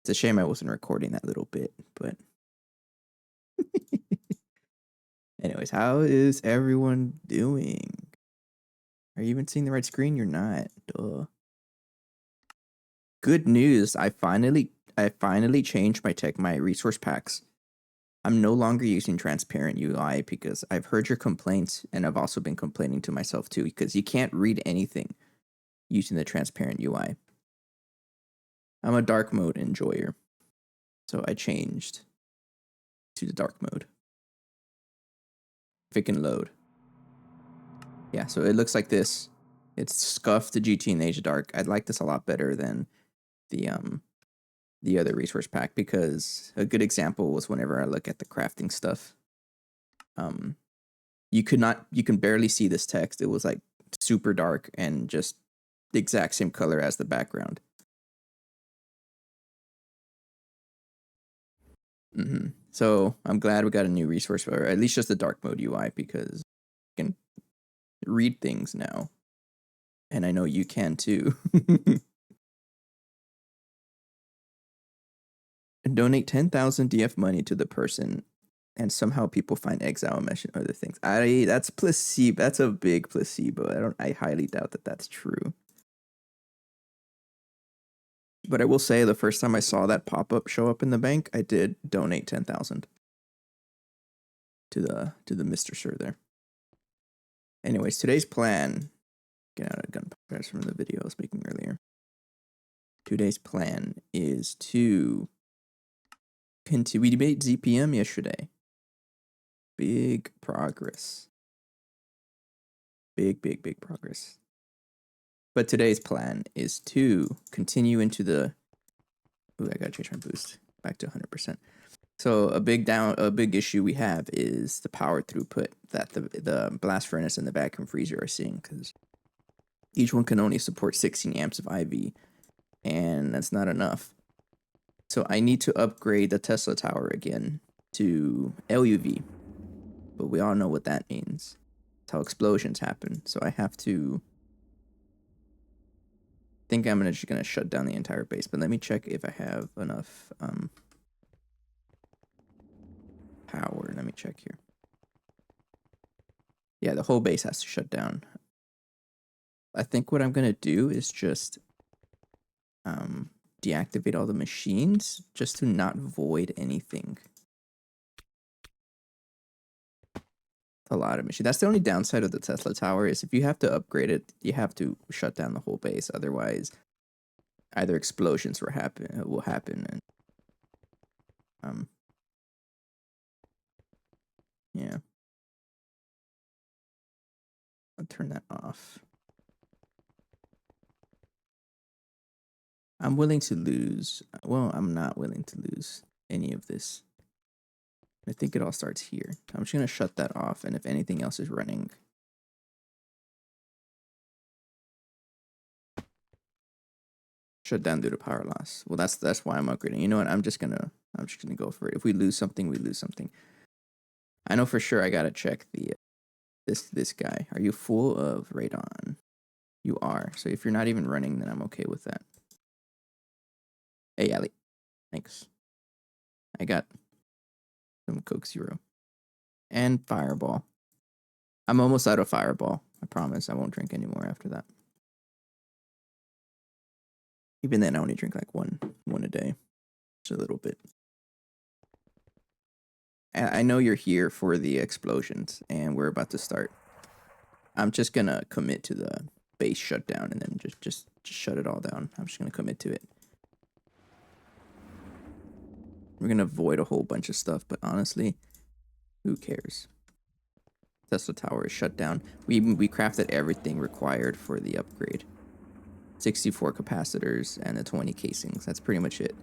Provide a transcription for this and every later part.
It's a shame I wasn't recording that little bit, but anyways, how is everyone doing? Are you even seeing the right screen? You're not. Duh. Good news. I finally changed my resource packs. I'm no longer using transparent UI because I've heard your complaints, and I've also been complaining to myself too, because you can't read anything using the transparent UI. I'm a dark mode enjoyer, so I changed to the dark mode. If it can load. Yeah, so it looks like this. It's scuffed to GTNH dark. I like this a lot better than the other resource pack, because a good example was whenever I look at the crafting stuff. You can barely see this text. It was like super dark and just the exact same color as the background. So I'm glad we got a new resource, or at least just the dark mode UI, because you can read things now. And I know you can too. Donate 10,000 DF money to the person, and somehow people find exile mesh and other things. That's placebo. That's a big placebo. I highly doubt that that's true. But I will say, the first time I saw that pop-up show up in the bank, I did donate 10,000 to the Mr. Sir there. Anyways, today's plan. Get out of gunpowder from the video I was making earlier. Today's plan is to continue. We made ZPM yesterday. Big progress. Big progress. But today's plan is to continue into the. Ooh, I gotta change my boost back to 100%. So a big issue we have is the power throughput that the blast furnace and the vacuum freezer are seeing, because each one can only support 16 amps of IV, and that's not enough. So I need to upgrade the Tesla tower again to LUV, but we all know what that means. It's how explosions happen. So I have to. I think I'm just gonna shut down the entire base, but let me check if I have enough power. Let me check here. Yeah, the whole base has to shut down. I think what I'm gonna do is just deactivate all the machines just to not void anything. A lot of machines. That's the only downside of the Tesla tower, is if you have to upgrade it, you have to shut down the whole base. Otherwise, either explosions will happen, and yeah. I'll turn that off. I'm willing to lose. Well, I'm not willing to lose any of this. I think it all starts here. I'm just gonna shut that off, and if anything else is running, shut down due to power loss. Well, that's why I'm upgrading. You know what? I'm just gonna go for it. If we lose something, we lose something. I know for sure I gotta check the this guy. Are you full of radon? You are. So if you're not even running, then I'm okay with that. Hey, Ali. Thanks. I got some Coke Zero and Fireball. I'm almost out of Fireball. I promise I won't drink anymore after that. Even then, I only drink like one a day. Just a little bit. I know you're here for the explosions, and we're about to start. I'm just gonna commit to the base shutdown, and then just shut it all down. I'm just gonna commit to it. We're gonna avoid a whole bunch of stuff, but honestly, who cares? Tesla tower is shut down. We crafted everything required for the upgrade. 64 capacitors and the 20 casings. That's pretty much it.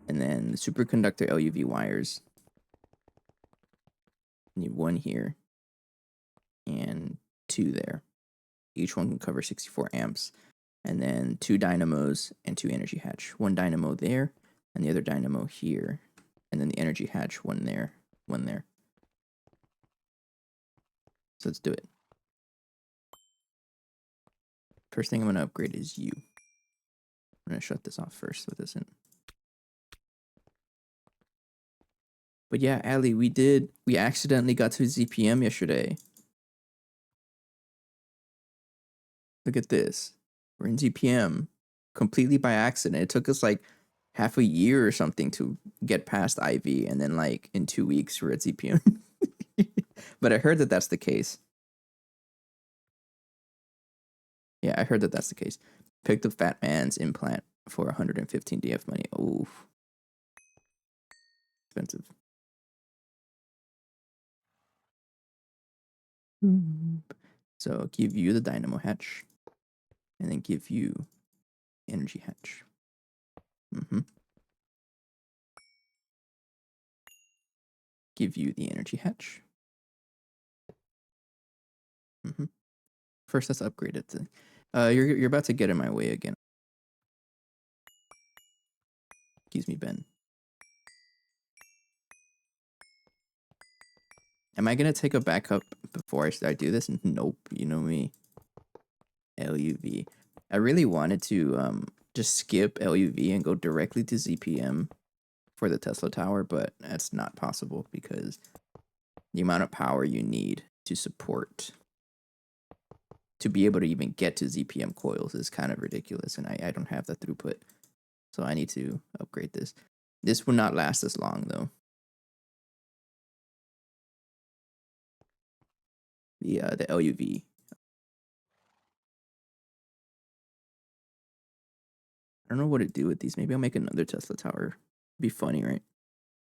And then the superconductor LUV wires. Need one here and two there. Each one can cover 64 amps. And then 2 dynamos and 2 energy hatch. One dynamo there and the other dynamo here. And then the energy hatch, one there, one there. So let's do it. First thing I'm going to upgrade is you. I'm going to shut this off first so it doesn't But yeah, Ali, we accidentally got to ZPM yesterday. Look at this. We're in ZPM completely by accident. It took us like half a year or something to get past IV, and then like in 2 weeks we're at ZPM. But I heard that that's the case. Yeah, I heard that that's the case. Picked up Fat Man's implant for 115 DF money. Oof. Expensive. So give you the dynamo hatch, and then give you energy hatch. Give you the energy hatch. First, let's upgrade it. You're about to get in my way again. Excuse me, Ben. Am I gonna take a backup before I do this? Nope. You know me. LUV. I really wanted to just skip LUV and go directly to ZPM for the Tesla Tower, but that's not possible because the amount of power you need to support to be able to even get to ZPM coils is kind of ridiculous, and I don't have the throughput, so I need to upgrade this. This will not last as long though. The LUV. I don't know what to do with these. Maybe I'll make another Tesla tower. Be funny, right?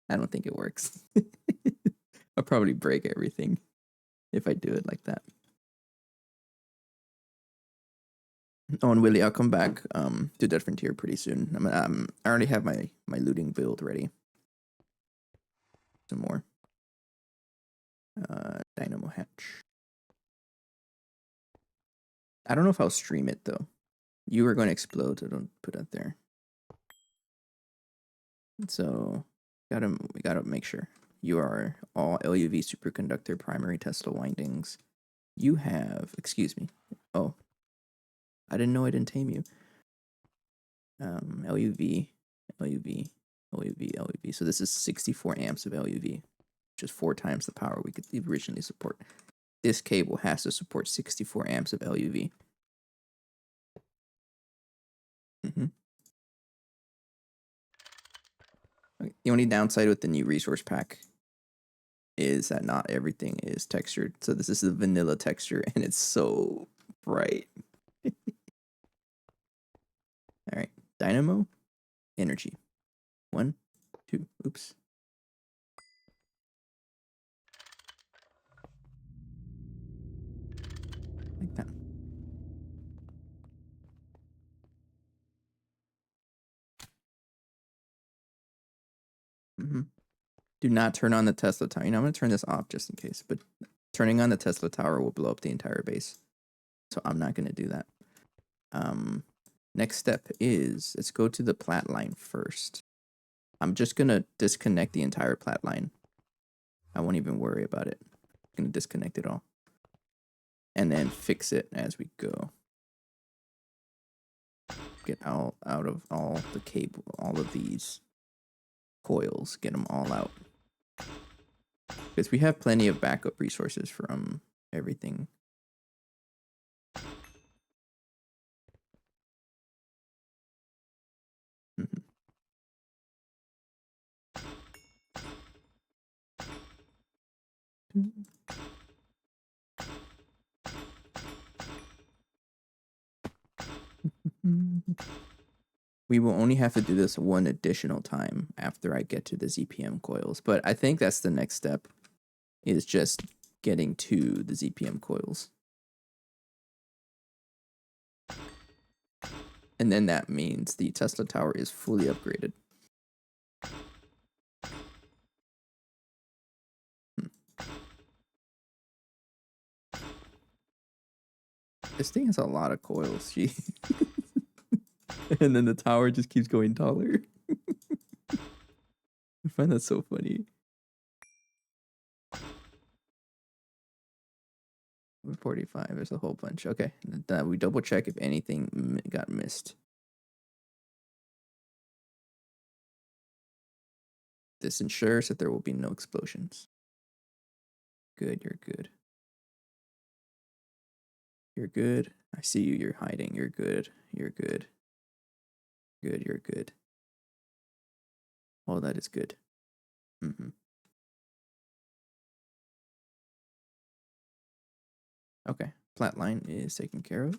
I don't think it works. I'll probably break everything if I do it like that. Oh, and Willie, I'll come back to Dead Frontier pretty soon. I already have my looting build ready. Some more. Dynamo hatch. I don't know if I'll stream it though. You are going to explode, so don't put that there. So we gotta make sure you are all LUV superconductor primary Tesla windings. You have, excuse me. Oh, I didn't know I didn't tame you. LUV, LUV, LUV, LUV. So this is 64 amps of LUV, which is 4 times the power we could originally support. This cable has to support 64 amps of LUV. The only downside with the new resource pack is that not everything is textured. So this is the vanilla texture, and it's so bright. All right, dynamo, energy. 1, 2, oops. Like that. Do not turn on the Tesla tower. You know, I'm going to turn this off just in case, but turning on the Tesla tower will blow up the entire base. So I'm not going to do that. Next step is, let's go to the plat line first. I'm just going to disconnect the entire plat line. I won't even worry about it. I'm going to disconnect it all. And then fix it as we go. Get out of all the cable, all of these coils, get them all out. Because we have plenty of backup resources from everything. We will only have to do this one additional time after I get to the ZPM coils. But I think that's the next step, is just getting to the ZPM coils. And then that means the Tesla tower is fully upgraded. This thing has a lot of coils. Gee. And then the tower just keeps going taller. I find that so funny. 45, there's a whole bunch. Okay, we double check if anything got missed. This ensures that there will be no explosions. Good, you're good. You're good. I see you, you're hiding. You're good. You're good. Good, you're good. All that is good. Mm-hmm. Okay, flat line is taken care of.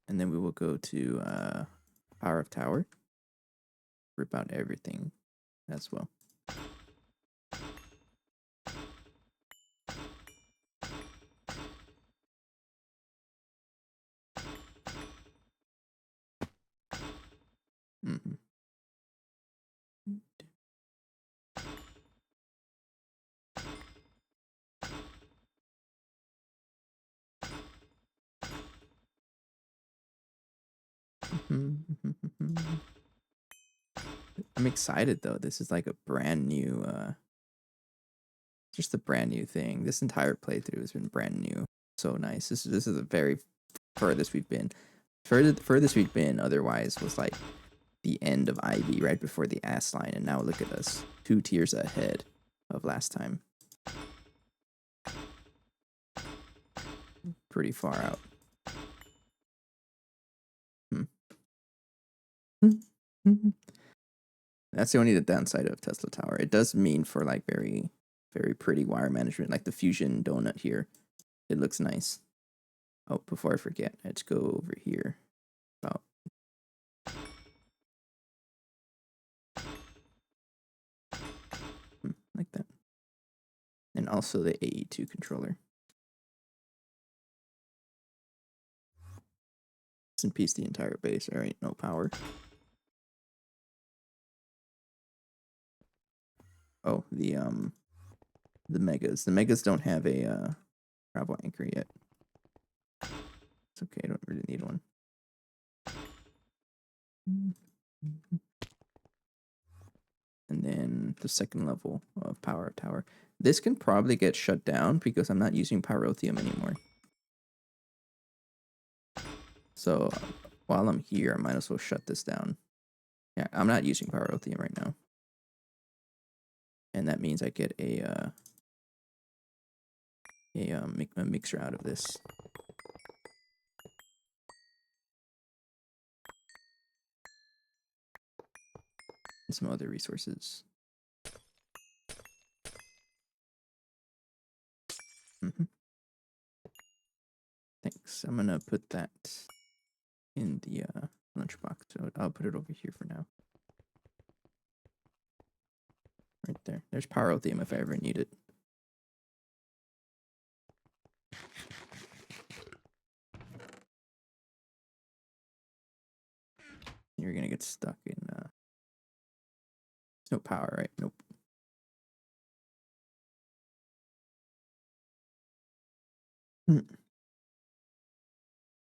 And then we will go to power of tower. Rip out everything as well. Mm-hmm. I'm excited though. This is like a brand new just a brand new thing. This entire playthrough has been brand new. So nice. This is the very furthest we've been. Furthest we've been otherwise was like the end of Ivy right before the ass line, and now look at us. 2 tiers ahead of last time. Pretty far out. That's the only downside of Tesla Tower. It does mean for like very, very pretty wire management, like the fusion donut here. It looks nice. Oh, before I forget, let's go over here. About like that. And also the AE2 controller. Rest in peace, the entire base. All right, no power. Oh, the megas. The megas don't have a travel anchor yet. It's okay. I don't really need one. And then the second level of power tower. This can probably get shut down because I'm not using pyrotheum anymore. So while I'm here, I might as well shut this down. Yeah, I'm not using pyrotheum right now. And that means I get a mixer out of this. And some other resources. Thanks. I'm gonna put that in the lunchbox. So I'll put it over here for now. Right there. There's pyrotheum if I ever need it. You're gonna get stuck in there's no power, right? Nope.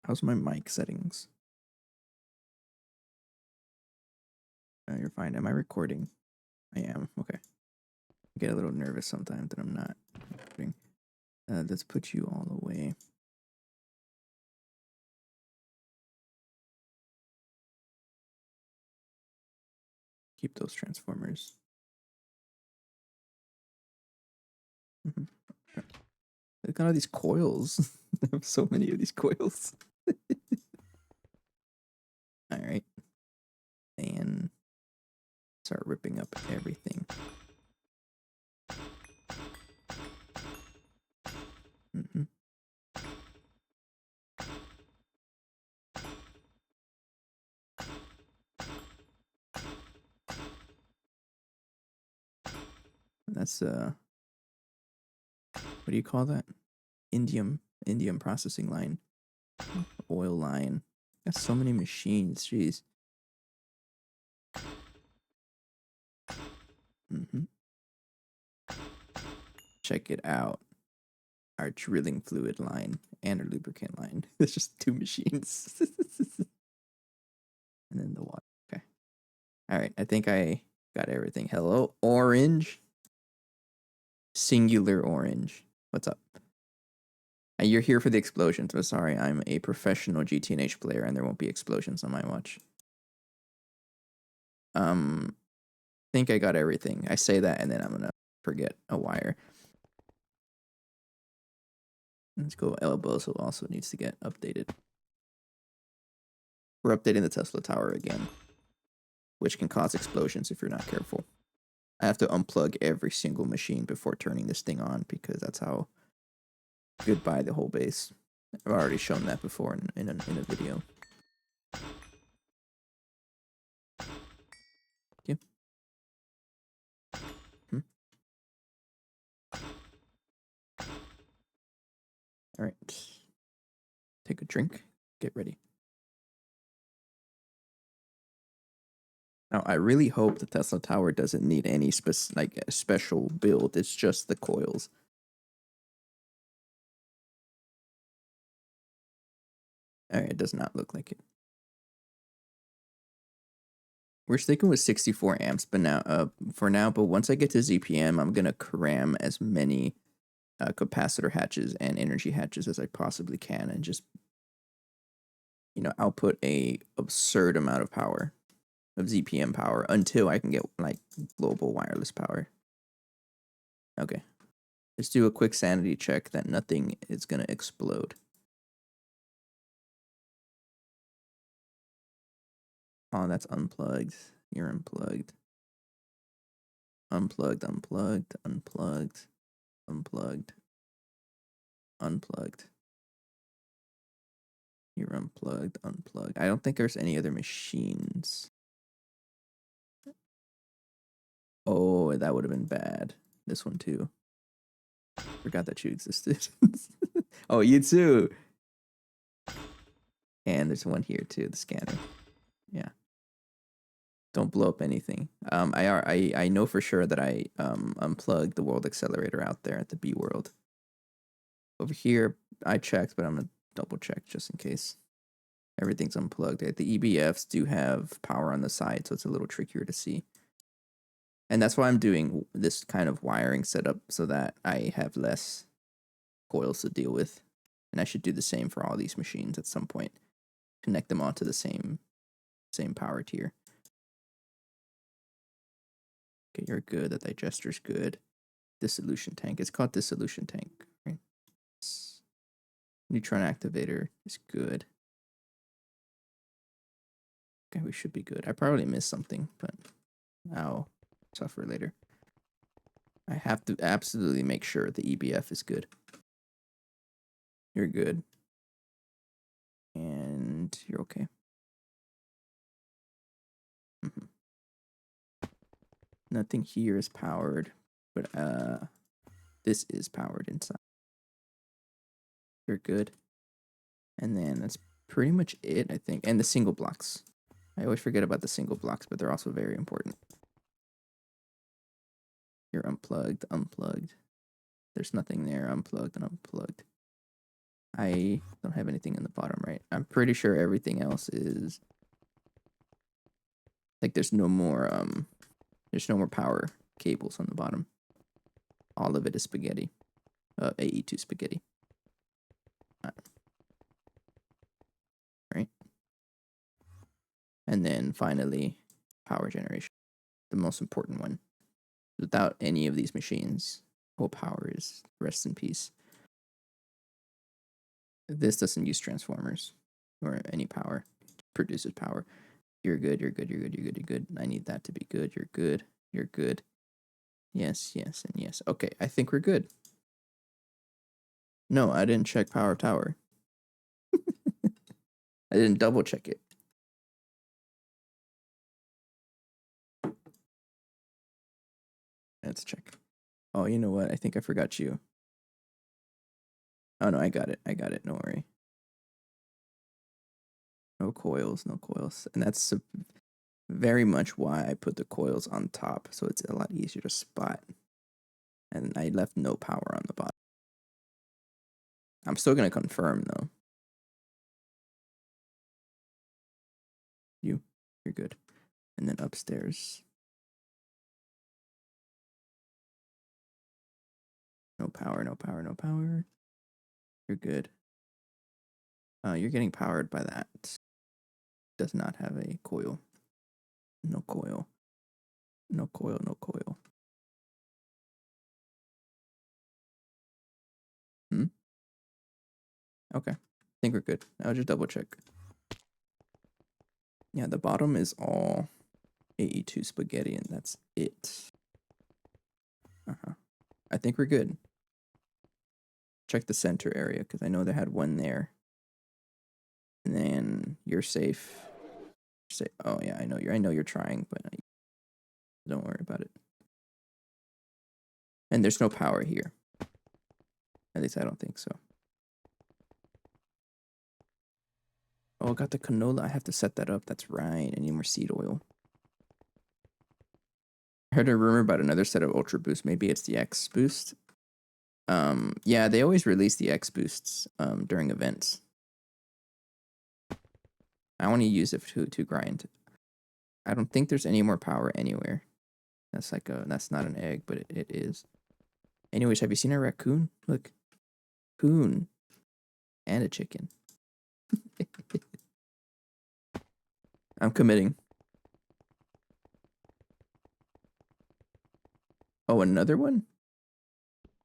How's my mic settings? You're fine. Am I recording? I am. Okay. I get a little nervous sometimes that I'm not recording. Let's put you all away. Keep those transformers. Look at all these coils. I have so many of these coils. All right. And start ripping up everything. That's what do you call that? Indium processing line. Oil line. Got so many machines, jeez. Check it out. Our drilling fluid line and our lubricant line. There's just 2 machines. And then the water. Okay. All right. I think I got everything. Hello, orange. Singular orange. What's up? You're here for the explosions, but sorry, I'm a professional GTNH player and there won't be explosions on my watch. Think I got everything. I say that and then I'm gonna forget a wire. Let's go. Elbows also needs to get updated. We're updating the Tesla tower again, which can cause explosions if you're not careful. I have to unplug every single machine before turning this thing on because that's how goodbye the whole base. I've already shown that before in a video. Okay. All right. Take a drink. Get ready. Now, I really hope the Tesla tower doesn't need any special build. It's just the coils. All right, it does not look like it. We're sticking with 64 amps, but now, for now. But once I get to ZPM, I'm gonna cram as many capacitor hatches and energy hatches as I possibly can, and just output a absurd amount of power, of ZPM power, until I can get like global wireless power. Okay, let's do a quick sanity check that nothing is gonna explode. Oh, that's unplugged. You're unplugged. Unplugged, unplugged, unplugged, unplugged, unplugged. You're unplugged, unplugged. I don't think there's any other machines. Oh, that would have been bad. This one too. Forgot that you existed. Oh, you too. And there's one here too, the scanner. Yeah. Don't blow up anything. I know for sure that I unplugged the world accelerator out there at the B world. Over here, I checked, but I'm gonna double check just in case. Everything's unplugged. The EBFs do have power on the side, so it's a little trickier to see. And that's why I'm doing this kind of wiring setup so that I have less coils to deal with. And I should do the same for all these machines at some point. Connect them onto the same power tier. Okay, you're good. The digester's good. Dissolution tank. It's called dissolution tank, right? Neutron activator is good. Okay, we should be good. I probably missed something, but I'll suffer later. I have to absolutely make sure the EBF is good. You're good. And you're okay. Nothing here is powered, but this is powered inside. You're good. And then that's pretty much it, I think. And the single blocks. I always forget about the single blocks, but they're also very important. You're unplugged, unplugged. There's nothing there, unplugged and unplugged. I don't have anything in the bottom right. I'm pretty sure everything else is like there's no more power cables on the bottom. All of it is spaghetti. AE2 spaghetti. Right. And then finally, power generation. The most important one. Without any of these machines, whole power is rest in peace. This doesn't use transformers or any power. It produces power. You're good, you're good, you're good, you're good, you're good. I need that to be good. You're good. You're good. Yes, yes, and yes. Okay, I think we're good. No, I didn't check power tower. I didn't double check it. Let's check. Oh, you know what? I think I forgot you. Oh, no, I got it. I got it. Don't worry. No coils, no coils. And that's very much why I put the coils on top, so it's a lot easier to spot. And I left no power on the bottom. I'm still going to confirm, though. You're good. And then upstairs. No power, no power, no power. You're good. You're getting powered by that. Does not have a coil. No coil. No coil, no coil. Okay. I think we're good. I'll just double check. Yeah, the bottom is all AE2 spaghetti, and that's it. I think we're good. Check the center area, because I know they had one there. And then you're safe. Oh yeah, I know you're trying, but don't worry about it. And there's no power here. At least I don't think so. Oh, I got the canola. I have to set that up. That's right. I need more seed oil. I heard a rumor about another set of Ultra Boost. Maybe it's the X Boost. Yeah, they always release the X Boosts during events. I want to use it to grind. I don't think there's any more power anywhere. That's not an egg, but it is. Anyways, have you seen a raccoon? Look. Coon. And a chicken. I'm committing. Oh, another one?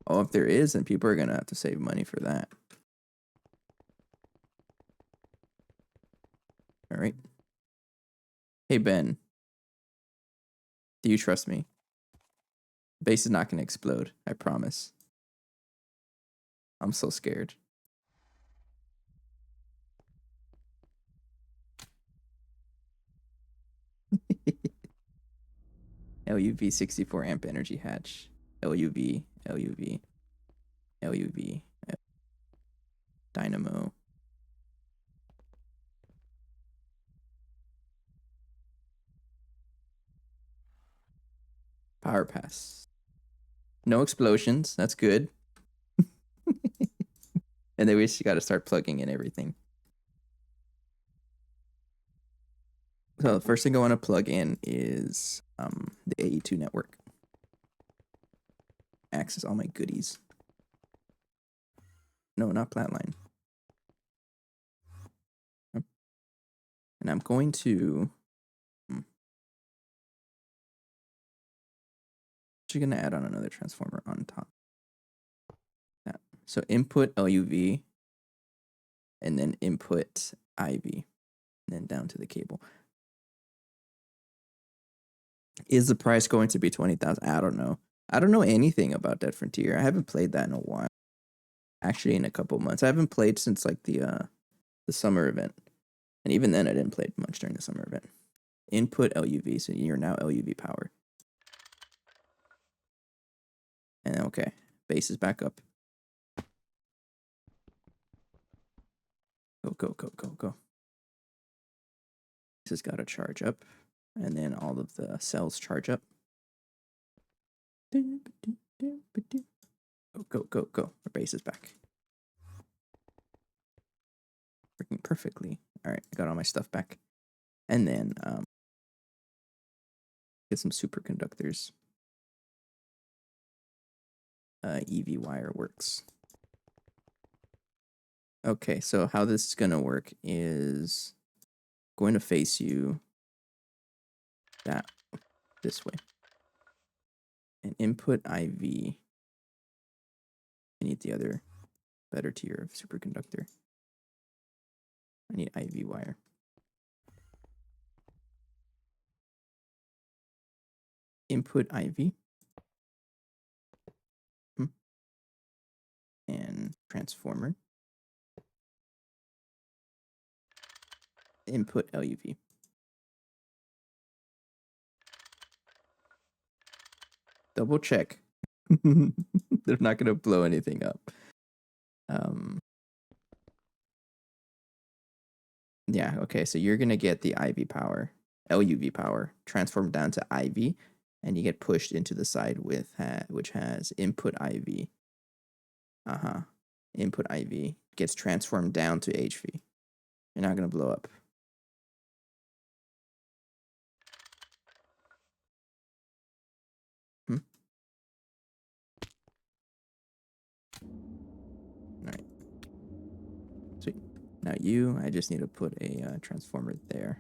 Oh, if there is, then people are going to have to save money for that. All right. Hey, Ben. Do you trust me? Base is not going to explode. I promise. I'm so scared. LUV 64 amp energy hatch. LUV. Dynamo. Power pass. No explosions. That's good. And then we just got to start plugging in everything. So the first thing I want to plug in is the AE2 network. Access all my goodies. No, not Flatline. And I'm going to... actually going to add on another transformer on top. Yeah. So input LUV, and then input IV, and then down to the cable. Is the price going to be 20,000? I don't know. I don't know anything about Dead Frontier. I haven't played that in a while. Actually, in a couple months. I haven't played since like the summer event. And even then, I didn't play much during the summer event. Input LUV, so you're now LUV power. And okay, base is back up. Go. This has got to charge up. And then all of the cells charge up. Go. Our base is back. Working perfectly. All right, I got all my stuff back. And then get some superconductors. EV wire works. Okay, so how this is going to work is going to face you this way. And input IV. I need the other better tier of superconductor. I need IV wire. Input IV. And transformer. Input LUV. Double check. They're not going to blow anything up. Yeah, okay, so you're going to get the IV power, LUV power, transformed down to IV, and you get pushed into the side with which has input IV. Input IV gets transformed down to HV. You're not going to blow up. All right. Sweet. Now I just need to put a transformer there.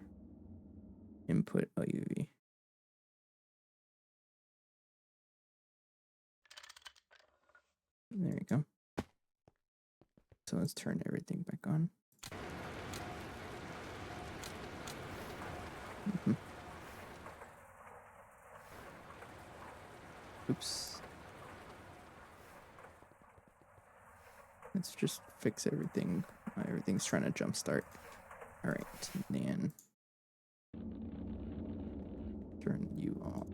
Input LUV. There you go. So let's turn everything back on. Oops. Let's just fix everything. Everything's trying to jumpstart. All right, Nan. Turn you off.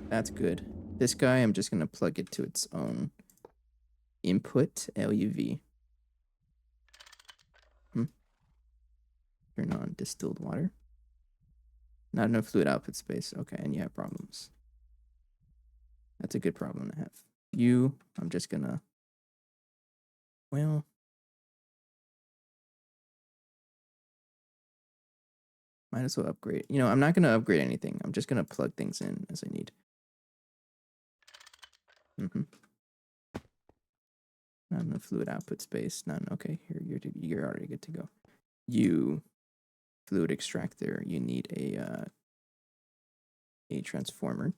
That's good. This guy, I'm just going to plug it to its own input, LUV. Turn on distilled water. Not enough fluid output space. Okay, and you have problems. That's a good problem to have. I'm just going to, well, might as well upgrade. You know, I'm not going to upgrade anything. I'm just going to plug things in as I need. Not enough fluid output space. Okay, here you're already good to go. Fluid extractor. You need a transformer.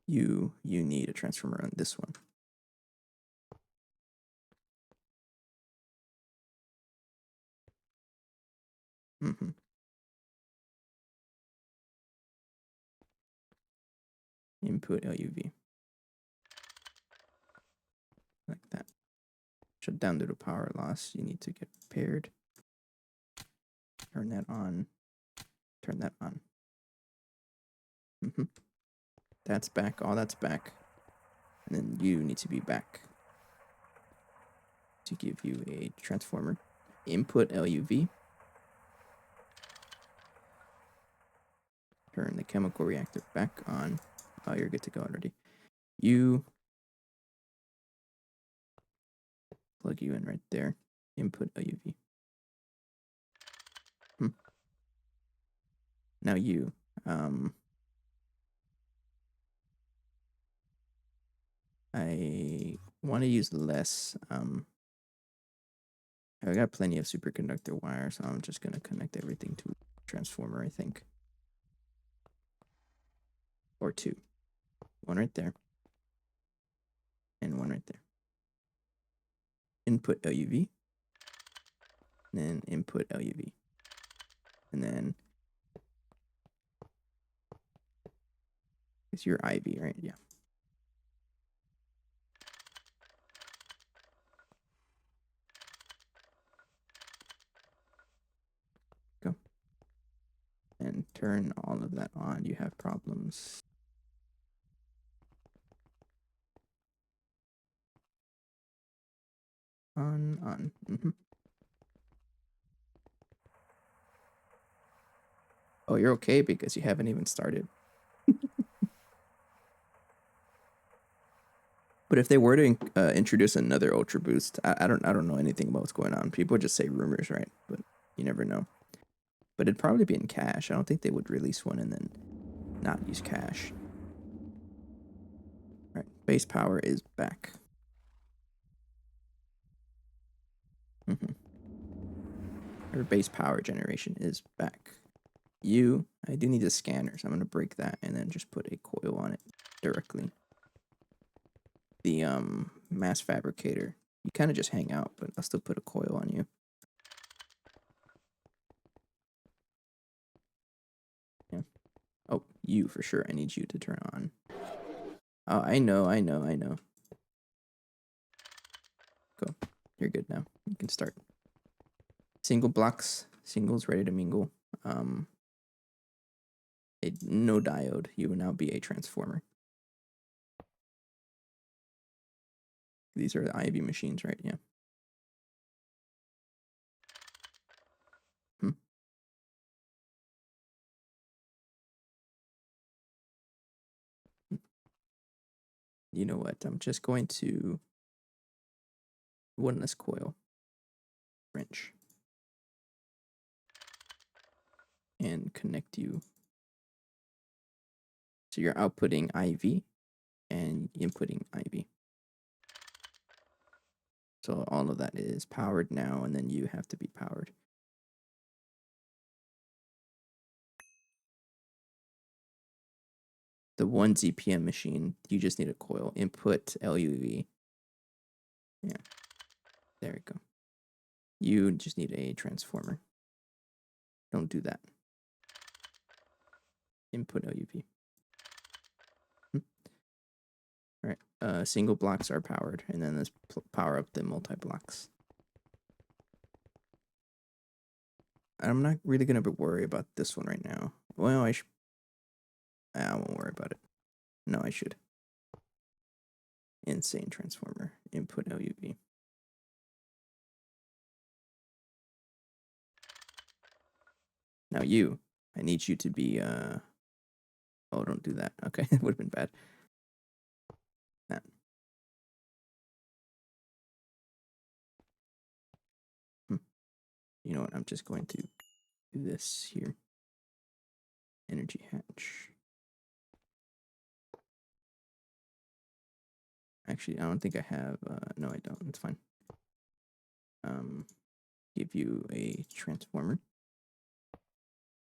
You need a transformer on this one. Input LUV. Like that. Shut down due to power loss. You need to get paired. Turn that on. Turn that on. That's back. All that's back. And then you need to be back to give you a transformer. Input LUV. Turn the chemical reactor back on. Oh, you're good to go already. Plug you in right there. Input LUV. Now I want to use less. I got plenty of superconductor wire, so I'm just going to connect everything to a transformer, I think. Or two. One right there. And one right there. Input LUV. And then input LUV. And then it's your IV, right? Yeah. Go. And turn all of that on. You have problems. On. Oh, you're okay because you haven't even started. But if they were to introduce another Ultra Boost, I don't know anything about what's going on. People just say rumors, right? But you never know. But it'd probably be in cache. I don't think they would release one and then not use cache. All right, base power is back. Or base power generation is back. I do need a scanner, so I'm gonna break that and then just put a coil on it directly. The mass fabricator, you kind of just hang out, but I'll still put a coil on you. Yeah. Oh, you for sure. I need you to turn on. Oh, I know. Go. You're good now. You can start. Single blocks. Singles ready to mingle. No diode. You will now be a transformer. These are the IV machines, right? Yeah. You know what? I'm just going to one less coil. Wrench. And connect you. So you're outputting IV and inputting IV. So all of that is powered now, and then you have to be powered. the 1 ZPM machine, you just need a coil. Input LUV. Yeah. There we go. You just need a transformer. Don't do that. Input LUV. All right. Single blocks are powered, and then let's power up the multi-blocks. I'm not really going to worry about this one right now. Well, I won't worry about it. No, I should. Insane transformer. Input LUV. Now you. I need you to be, oh, don't do that. Okay, it would have been bad. That. You know what? I'm just going to do this here. Energy hatch. Actually, I don't think I have, no, I don't. It's fine. Give you a transformer.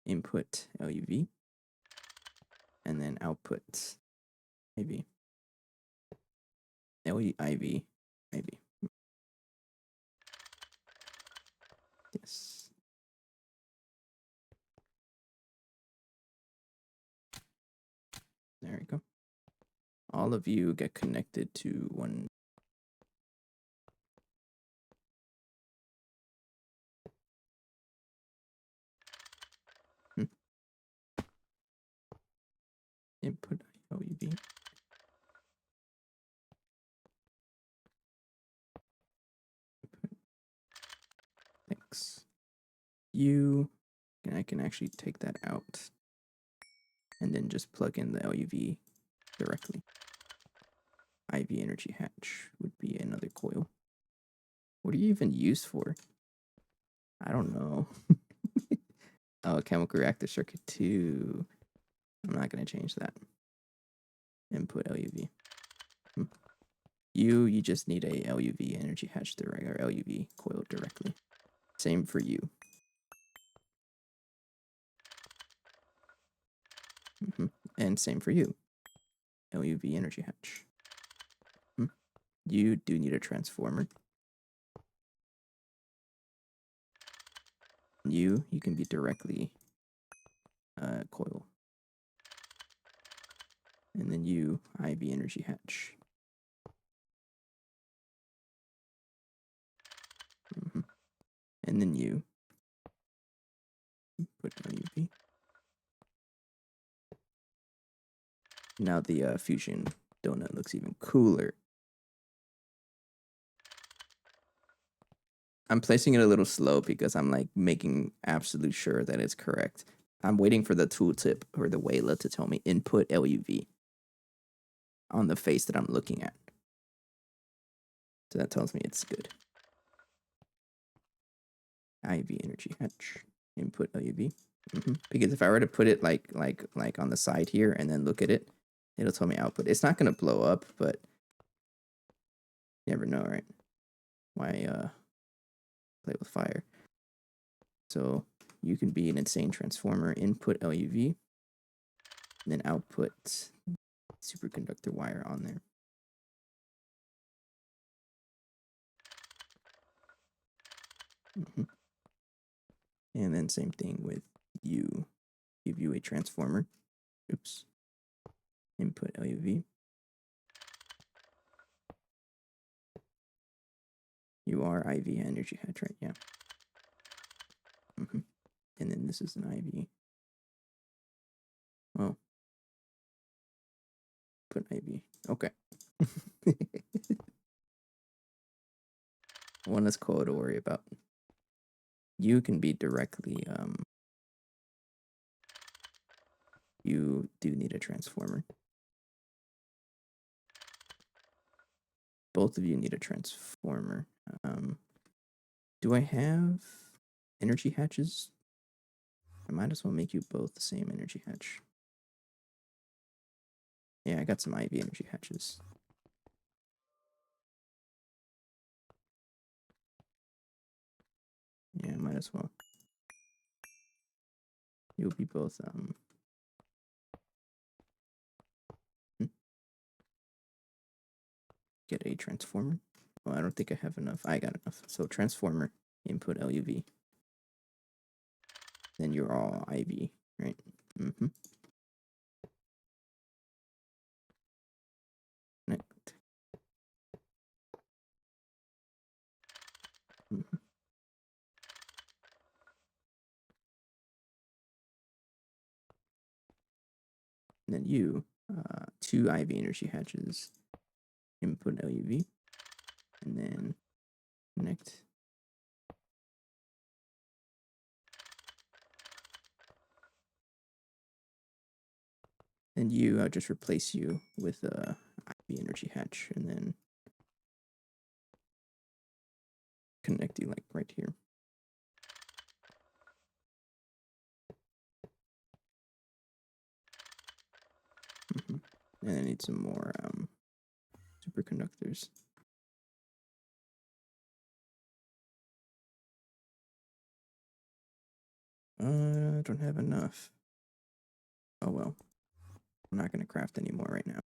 Input LUV. And then output IV. IV. Yes. There we go. All of you get connected to one. Input LUV. Thanks. You, and I can actually take that out and then just plug in the LUV directly. IV energy hatch would be another coil. What are you even used for? I don't know. Oh, chemical reactor circuit 2. I'm not going to change that. Input LUV. You just need a LUV energy hatch direct, or LUV coil directly. Same for you. And same for you. LUV energy hatch. You do need a transformer. You can be directly coil. And then you, IV energy hatch. And then you put LUV. Now the fusion donut looks even cooler. I'm placing it a little slow because I'm like making absolute sure that it's correct. I'm waiting for the tooltip or the Wayla to tell me input LUV on the face that I'm looking at. So that tells me it's good. IV energy hatch, input LUV. Because if I were to put it like on the side here and then look at it, it'll tell me output. It's not gonna blow up, but you never know, right? Why play with fire? So you can be an insane transformer, input LUV, and then output superconductor wire on there. And then same thing with you. Give you a transformer. Oops. Input LUV. You are IV energy hatch, right? Yeah. And then this is an IV. Oh. Put IV. Okay. One less coil to worry about. You can be directly, you do need a transformer. Both of you need a transformer. Do I have energy hatches? I might as well make you both the same energy hatch. Yeah, I got some IV energy hatches. Yeah, might as well. You'll be both, get a transformer. Oh, I don't think I have enough. I got enough. So transformer, input LUV. Then you're all IV, right? Mm-hmm. Connect. Mm-hmm. And then you, 2 IV energy hatches, input LUV, and then connect. And you, I'll just replace you with a IV energy hatch, and then connect you like right here. Mm-hmm. And I need some more superconductors. I don't have enough. Oh well. I'm not going to craft anymore right now.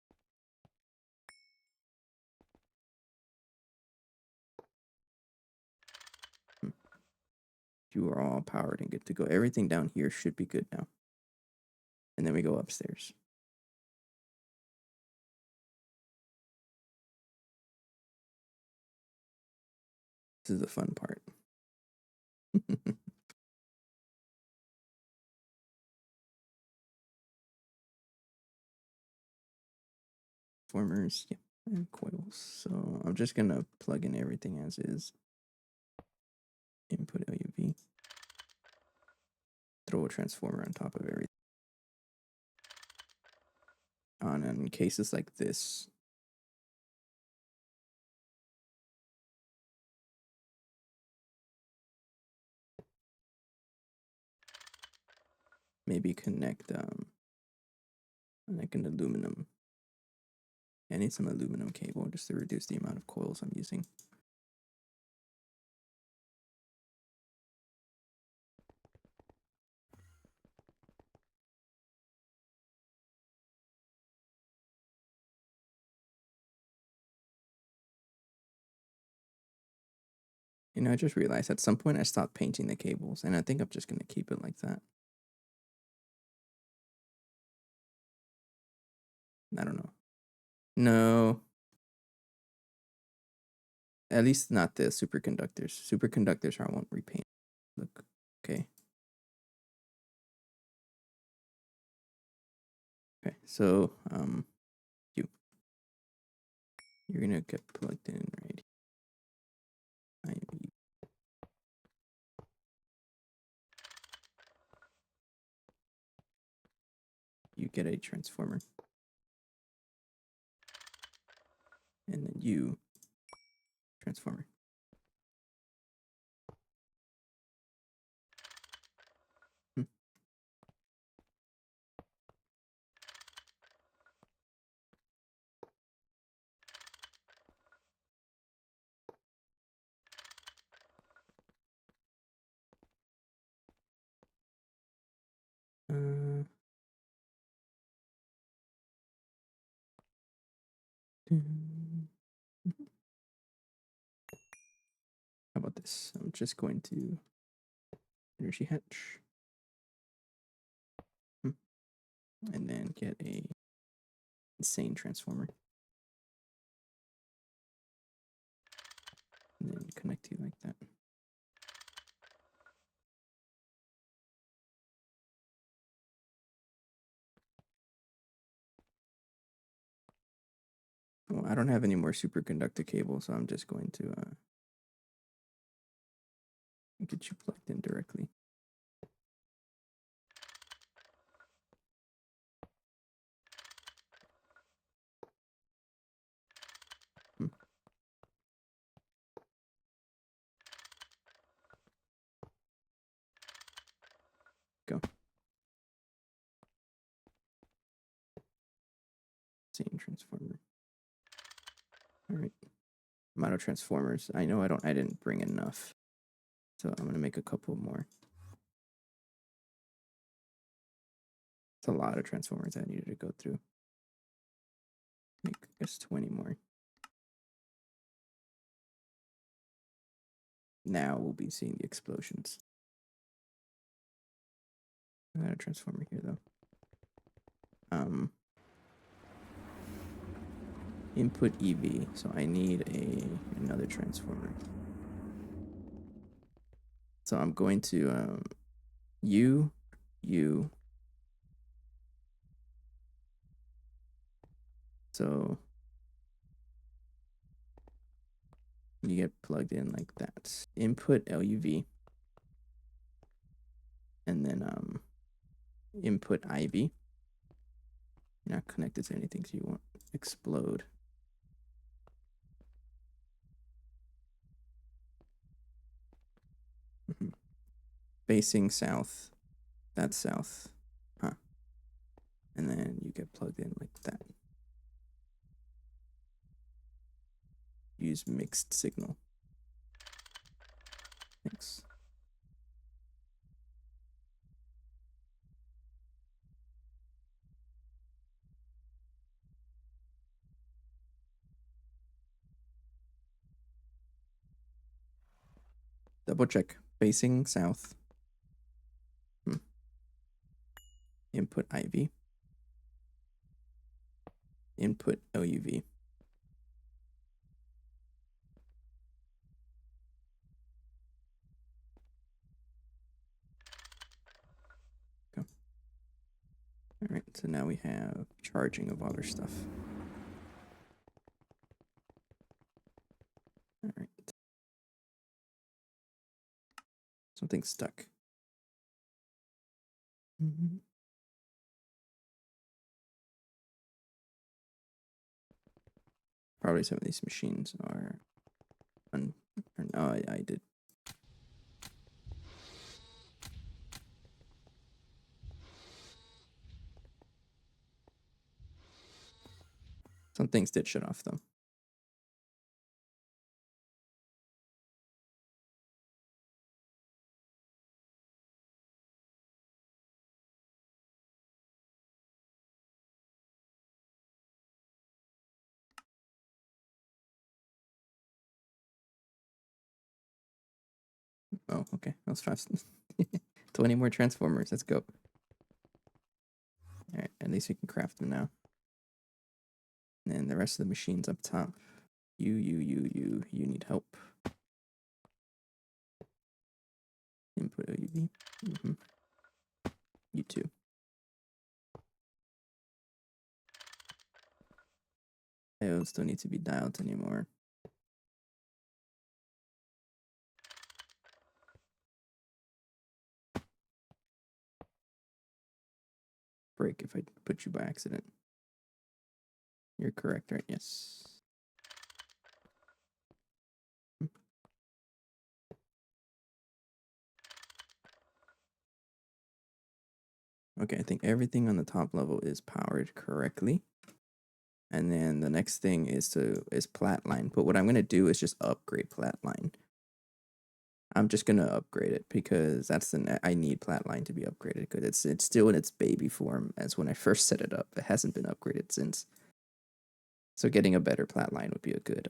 You are all powered and good to go. Everything down here should be good now. And then we go upstairs. This is the fun part. Formers, yeah, and coils. So I'm just gonna plug in everything as is. Input LUV. Throw a transformer on top of everything. On in cases like this. Maybe connect like an aluminum. I need some aluminum cable just to reduce the amount of coils I'm using. You know, I just realized at some point I stopped painting the cables, and I think I'm just gonna keep it like that. I don't know. No. At least not the superconductors. Superconductors I won't repaint. Look. Okay. Okay. So you're gonna get plugged in right here. You get a transformer. And then you transformer. Hmm. Uh, How about this? I'm just going to energy hatch. And then get a insane transformer. And then connect you like that. Well, I don't have any more superconductor cable, so I'm just going to get you plugged in directly. Go. Same transformer. All right. Amount of transformers. I know I didn't bring enough. So I'm gonna make a couple more. It's a lot of transformers I needed to go through. Make, I guess, 20 more. now we'll be seeing the explosions. I got a transformer here though. Input EV, so I need another transformer. So I'm going to U. So you get plugged in like that. Input LUV, and then input IV. You're not connected to anything, so you want explode. Facing south. That's south. Huh. And then you get plugged in like that. Use mixed signal. Thanks. Double check. Facing south. Input IV. Input LUV. Go. All right, so now we have charging of all our stuff. All right. Something's stuck. Probably some of these machines are I did. Some things did shut off though. Oh, okay. That was fast. 20 more transformers. Let's go. All right. At least we can craft them now. And then the rest of the machines up top. You need help. Input OUV. You too. Diodes don't need to be dialed anymore. Break if I put you by accident. You're correct, right? Yes. Okay, I think everything on the top level is powered correctly. And then the next thing is Platline. But what I'm gonna do is just upgrade Platline. I'm just gonna upgrade it because that's I need Platline to be upgraded because it's still in its baby form as when I first set it up. It hasn't been upgraded since. So getting a better Platline would be a good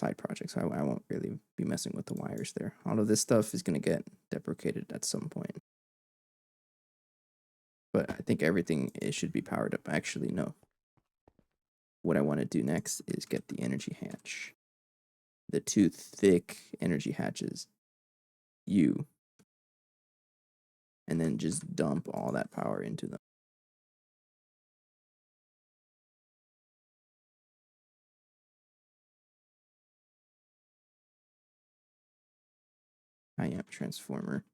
side project. So I won't really be messing with the wires there. All of this stuff is gonna get deprecated at some point. But I think everything should be powered up. Actually, no. What I want to do next is get the energy hatch. The two thick energy hatches. And then just dump all that power into them. High amp transformer.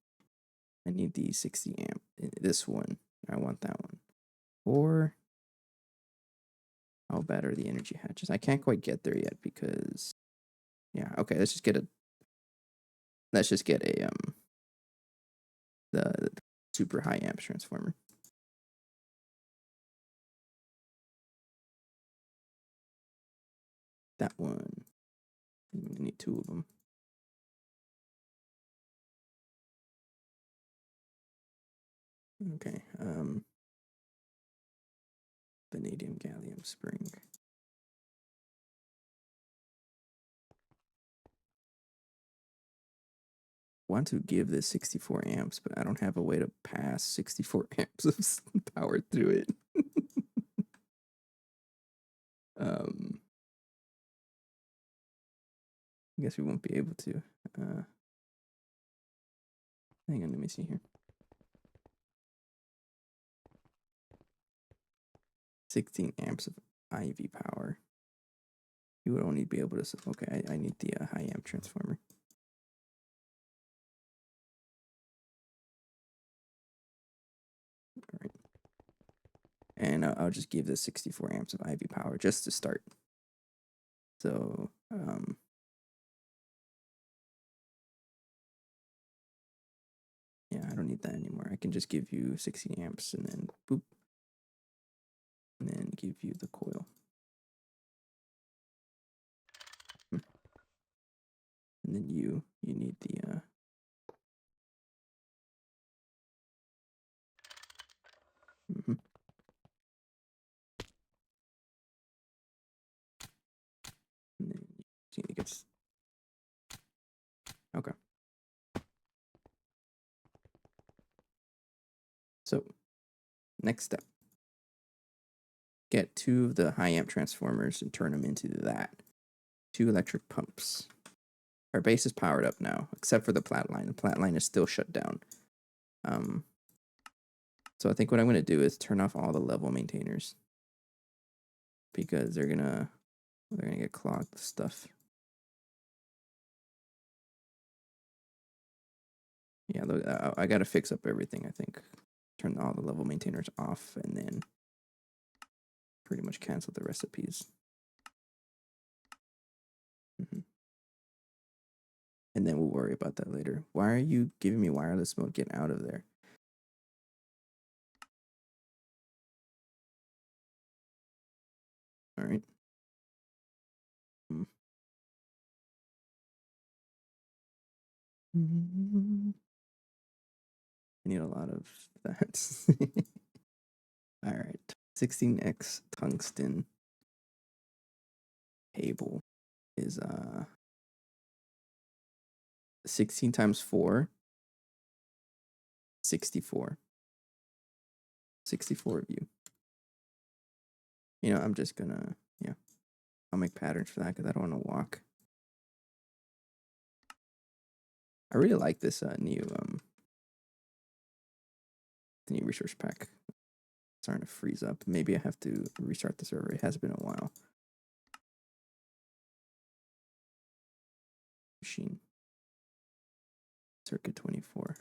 I need the 60 amp. This one. I want that one. Or I'll batter the energy hatches. I can't quite get there yet because yeah, okay, let's just get a the super high amp transformer. That one. I need two of them. Okay. Vanadium gallium spring. want to give this 64 amps, but I don't have a way to pass 64 amps of power through it. I guess we won't be able to. Hang on, let me see here. 16 amps of IV power. You would only be able to. Okay, I need the high amp transformer. All right. And I'll just give this 64 amps of IV power just to start. So, yeah, I don't need that anymore. I can just give you 60 amps and then boop. And then give you the coil. And then you need the and then you need to get okay. So next step. Get 2 of the high amp transformers and turn them into that. 2 electric pumps. Our base is powered up now, except for the plat line. The plat line is still shut down. So I think what I'm going to do is turn off all the level maintainers because they're gonna get clogged with stuff. Yeah, look, I got to fix up everything. I think turn all the level maintainers off and then pretty much cancel the recipes. And then we'll worry about that later. Why are you giving me wireless mode? Get out of there. All right. I need a lot of that. All right. 16x tungsten cable is 16 times 4, 64. 64 of you. You know, I'm just gonna, yeah, I'll make patterns for that because I don't want to walk. I really like this new the new resource pack. It's starting to freeze up. Maybe I have to restart the server. It has been a while. Machine. Circuit 24.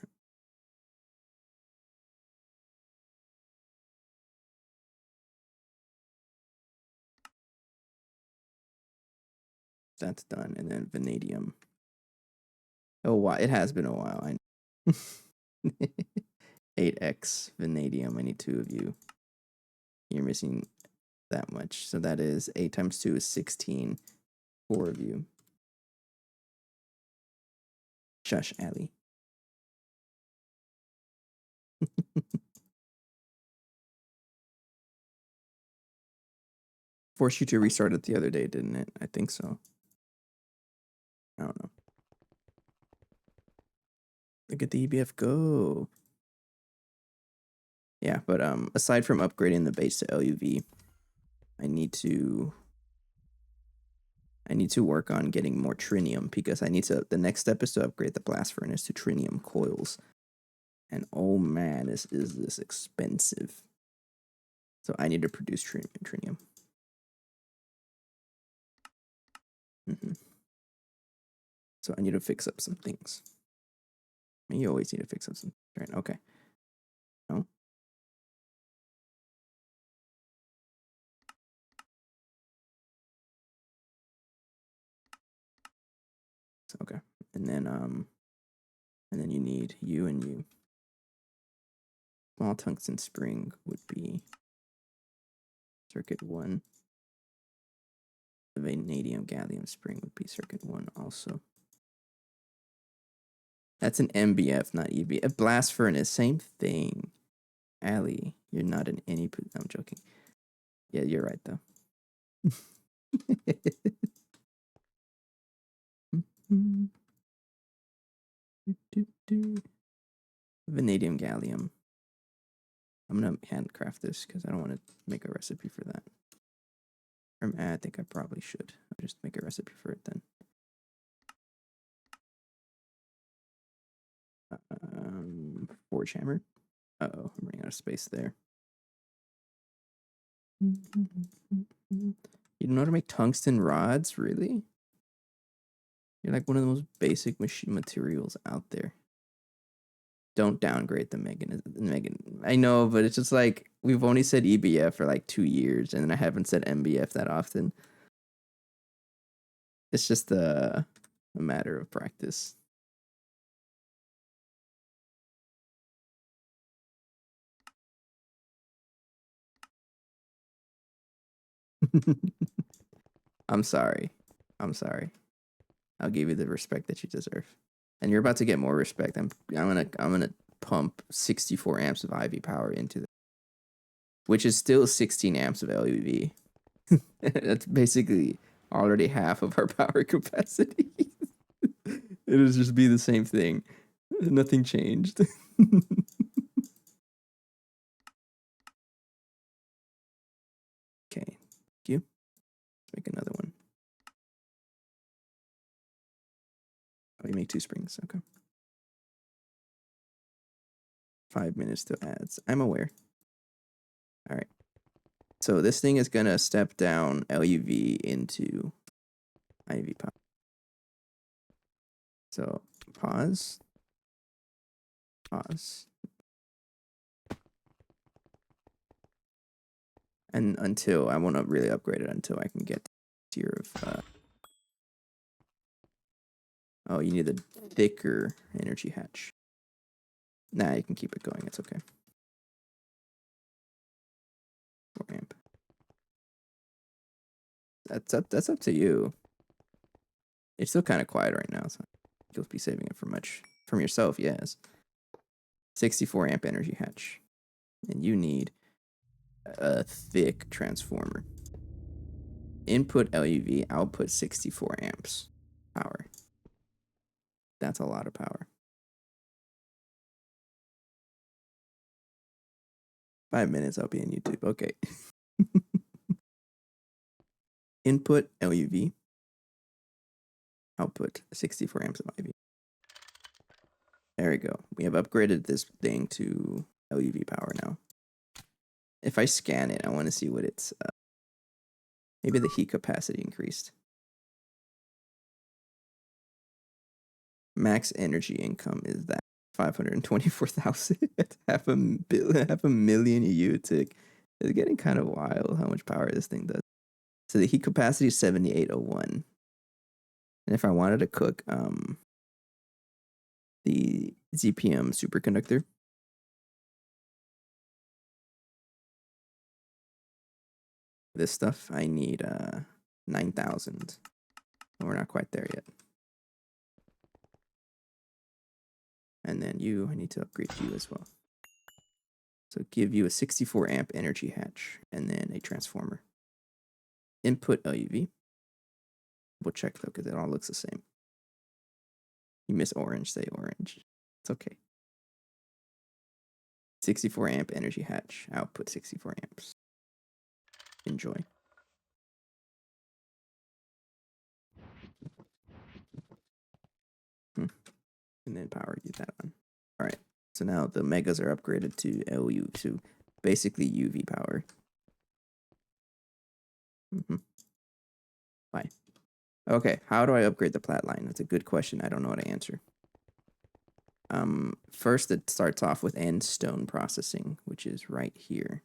That's done. And then vanadium. Oh, wow. It has been a while. I know. 8x vanadium. I need 2 of you. You're missing that much. So that is 8 times 2 is 16. 4 of you. Shush, Allie. Forced you to restart it the other day, didn't it? I think so. I don't know. Look at the EBF go. Yeah, but aside from upgrading the base to LUV, I need to work on getting more trinium because the next step is to upgrade the blast furnace to trinium coils. And oh man, is this expensive. So I need to produce trinium. So I need to fix up some things. I mean, you always need to fix up some, right? Okay. No. Okay. And then you need you and you. Small tungsten spring would be circuit 1. The vanadium gallium spring would be circuit 1 also. That's an MBF, not EB. A blast furnace, same thing. Allie, you're not in any. I'm joking. Yeah, you're right though. Vanadium gallium. I'm gonna handcraft this because I don't want to make a recipe for that. I think I probably should. I'll just make a recipe for it then. Forge hammer. Uh-oh, I'm running out of space there. You don't know how to make tungsten rods, really? You're like one of the most basic machine materials out there. Don't downgrade the Megan. I know, but it's just like we've only said EBF for like 2 years, and I haven't said MBF that often. It's just a matter of practice. I'm sorry. I'm sorry. I'll give you the respect that you deserve. And you're about to get more respect. I'm gonna pump 64 amps of IV power into that, which is still 16 amps of LUV. That's basically already half of our power capacity. It'll just be the same thing. Nothing changed. Okay, thank you. Let's make another one. Oh, you make 2 springs. Okay. 5 minutes to ads. I'm aware. All right. So this thing is gonna step down LUV into IV power. So pause. And until I want to really upgrade it until I can get tier of oh, you need a thicker energy hatch. Nah, you can keep it going, it's okay. 4 amp. That's up to you. It's still kind of quiet right now, so you'll be saving it for much from yourself, yes. 64 amp energy hatch. And you need a thick transformer. Input LUV, output 64 amps power. That's a lot of power. 5 minutes, I'll be on YouTube. Okay. Input LUV, output 64 amps of IV. There we go. We have upgraded this thing to LUV power now. If I scan it, I want to see what it's... maybe the heat capacity increased. Max energy income is that 524,000. half a million EU tick. It's getting kind of wild how much power this thing does. So the heat capacity is 7801. And if I wanted to cook the ZPM superconductor, this stuff, I need 9,000. We're not quite there yet. And then I need to upgrade you as well. So give you a 64 amp energy hatch and then a transformer. Input LUV. We'll check though, because it all looks the same. You miss orange, say orange. It's okay. 64 amp energy hatch. Output 64 amps. Enjoy. And then power you that on. All right. So now the megas are upgraded to LU, to basically UV power. Bye. Okay, how do I upgrade the plat line? That's a good question. I don't know how to answer. First, it starts off with end stone processing, which is right here.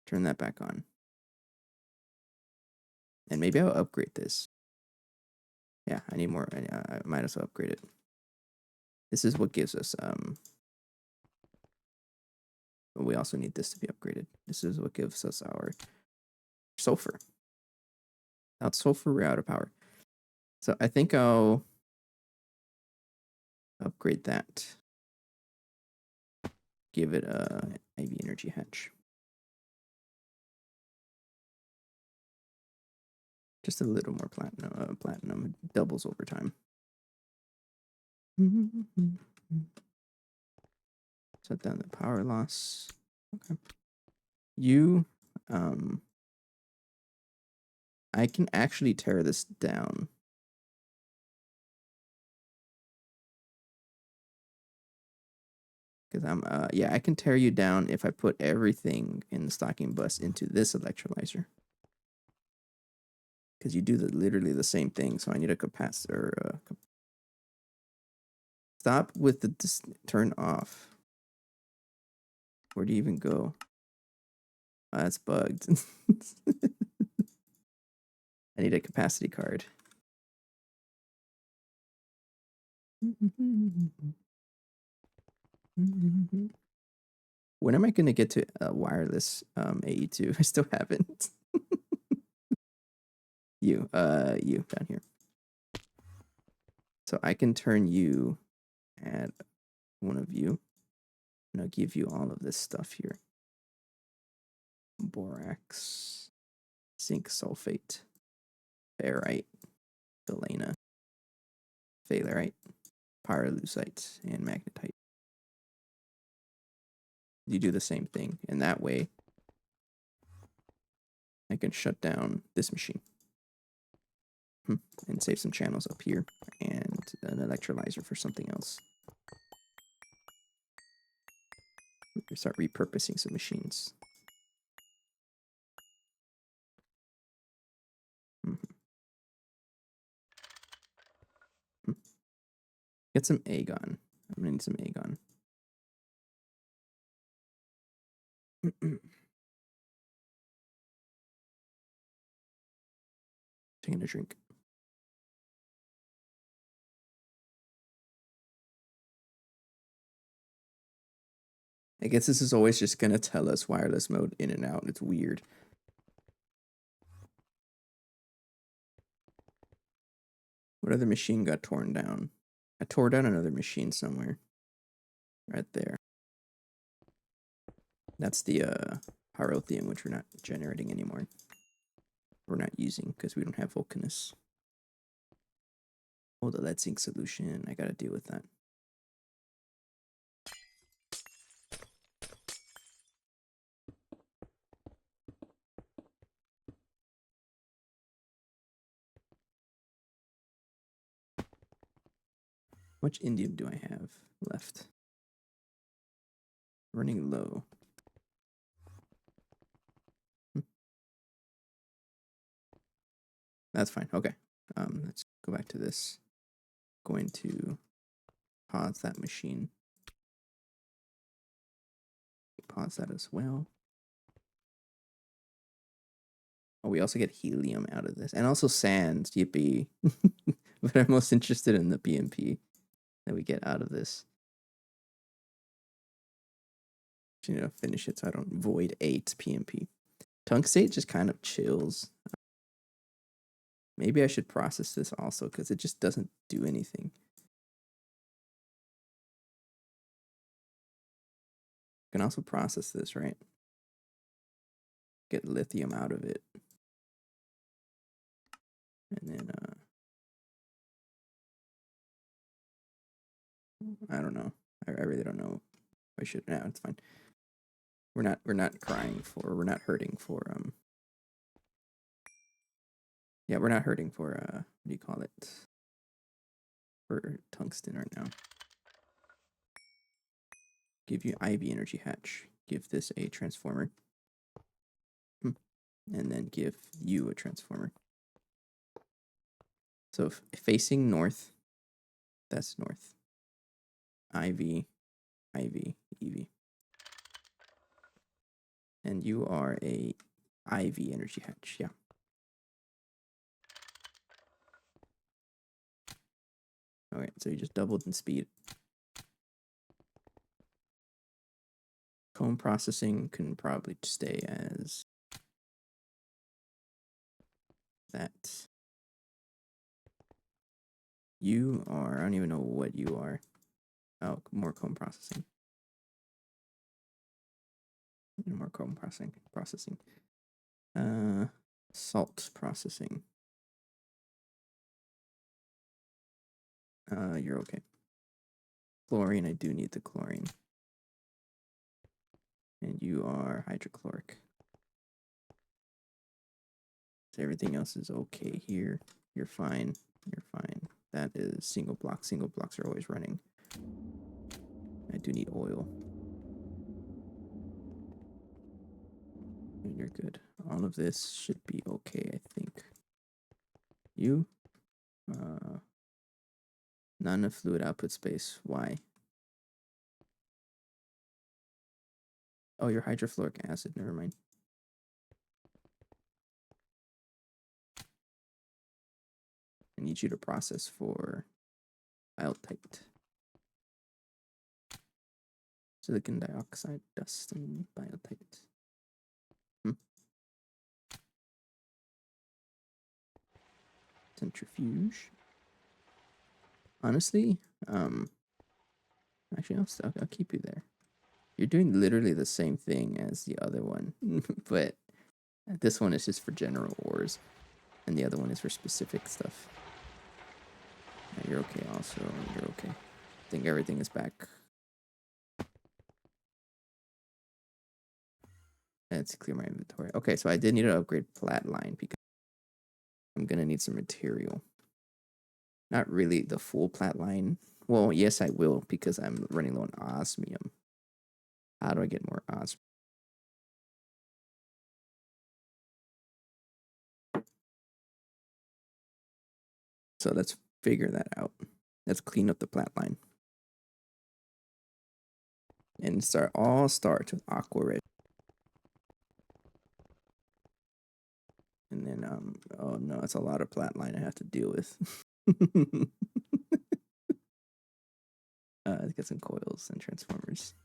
Turn that back on. And maybe I'll upgrade this. Yeah, I need more. I might as well upgrade it. This is what gives us, but we also need this to be upgraded. This is what gives us our sulfur. Without sulfur, we're out of power. So I think I'll upgrade that. Give it a IV energy hatch. Just a little more platinum. Platinum doubles over time. Shut down the power loss. Okay. You, I can actually tear this down. Because yeah, I can tear you down if I put everything in the stocking bus into this electrolyzer. Because you do literally the same thing. So I need a capacitor. Stop with the turn off. Where do you even go? Oh, that's bugged. I need a capacity card. When am I going to get to wireless AE2? I still haven't. You down here. So I can turn you at one of you, and I'll give you all of this stuff here. Borax, zinc sulfate, ferrite, galena, phalerite, pyrolusite, and magnetite. You do the same thing, and that way I can shut down this machine and save some channels up here and an electrolyzer for something else. We start repurposing some machines. Get some agon. I'm gonna need some agon. Taking a drink. I guess this is always just gonna tell us wireless mode in and out. It's weird. What other machine got torn down? I tore down another machine somewhere. Right there. That's the pyrotheum, which we're not generating anymore. We're not using because we don't have Vulcanus. Oh, the lead zinc solution. I gotta deal with that. How much indium do I have left? Running low. That's fine. Okay. Let's go back to this. Going to pause that machine. Pause that as well. Oh, we also get helium out of this. And also sand, yippee. But I'm most interested in the PMP that we get out of this. You know, finish it so I don't void 8 PMP. Tungstate just kind of chills. Maybe I should process this also because it just doesn't do anything. I can also process this, right? Get lithium out of it. And then, I don't know. I really don't know. I should. No, it's fine. We're not crying for. We're not hurting for. Yeah, we're not hurting for. What do you call it? For tungsten right now. Give you IV energy hatch. Give this a transformer. And then give you a transformer. So facing north, that's north. IV, IV, EV. And you are a IV energy hatch, yeah. Alright, so you just doubled in speed. Comb processing can probably stay as that. You are, I don't even know what you are. Oh, more comb processing. More comb processing. Salt processing. You're okay. chlorine. I do need the chlorine. And you are hydrochloric. So everything else is okay here. You're fine. You're fine. That is single block. Single blocks are always running. I do need oil. And you're good. All of this should be okay, I think. You? Not enough fluid output space. Why? Oh, you're hydrofluoric acid. Never mind. I need you to process for biotite. Silicon dioxide, dust, and biotite. Centrifuge. Honestly, actually, I'll keep you there. You're doing literally the same thing as the other one, but this one is just for general ores, and the other one is for specific stuff. Yeah, you're okay also, you're okay. I think everything is back. Let's clear my inventory. Okay, so I did need to upgrade flatline because I'm gonna need some material. Not really the full flatline. Well, yes, I will because I'm running low on osmium. How do I get more osmium? So let's figure that out. Let's clean up the flatline. And start with aqua red. And then oh no, it's a lot of flatline I have to deal with. Let's get some coils and transformers.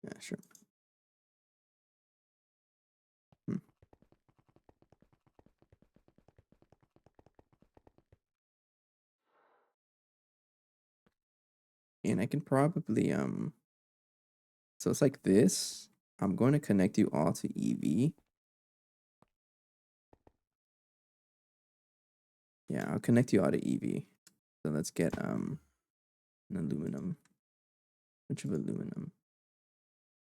Yeah, sure. And I can probably so it's like this. I'm going to connect you all to EV. Yeah, I'll connect you all to EV. So let's get an aluminum. Bunch of aluminum.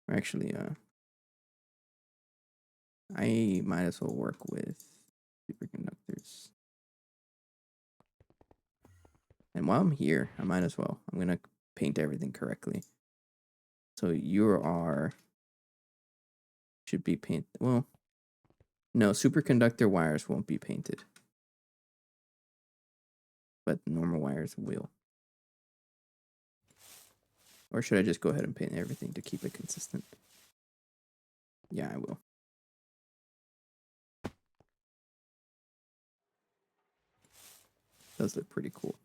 Or actually, I might as well work with superconductors. And while I'm here, I might as well. I'm gonna paint everything correctly. So should be painted. Well, no, superconductor wires won't be painted, but normal wires will. Or should I just go ahead and paint everything to keep it consistent? Yeah, I will. Those look pretty cool.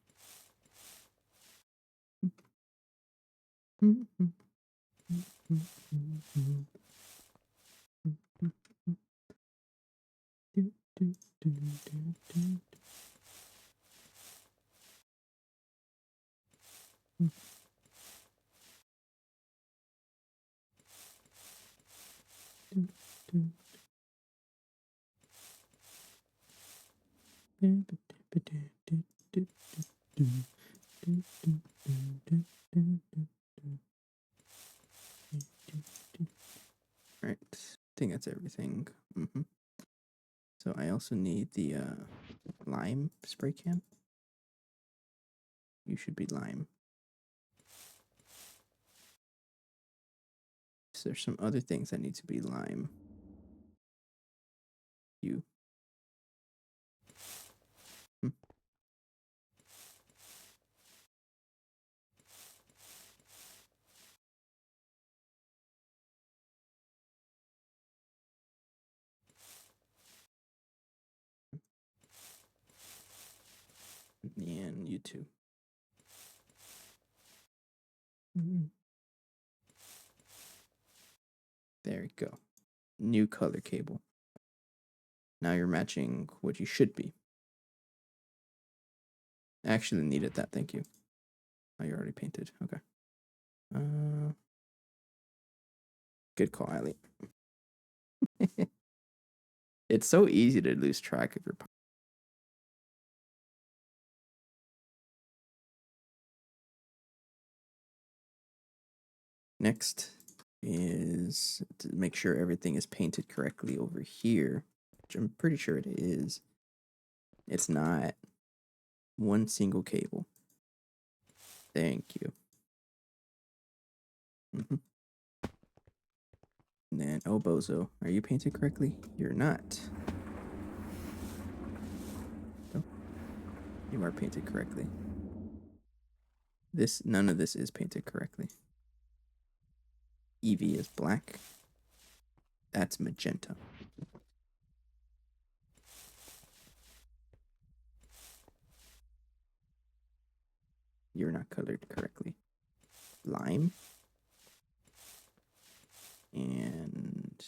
Right, I think that's everything. So I also need the lime spray can. You should be lime. So there's some other things that need to be lime. You. And you too. There you go. New color cable. Now you're matching what you should be. I actually needed that, thank you. Oh, you already painted. Okay. Good call, Ali. It's so easy to lose track of your next is to make sure everything is painted correctly over here, which I'm pretty sure it is. It's not. One single cable. Thank you. And then, oh, bozo, are you painted correctly? You're not. Oh, you are painted correctly. None of this is painted correctly. EV is black. That's magenta. You're not colored correctly. Lime. And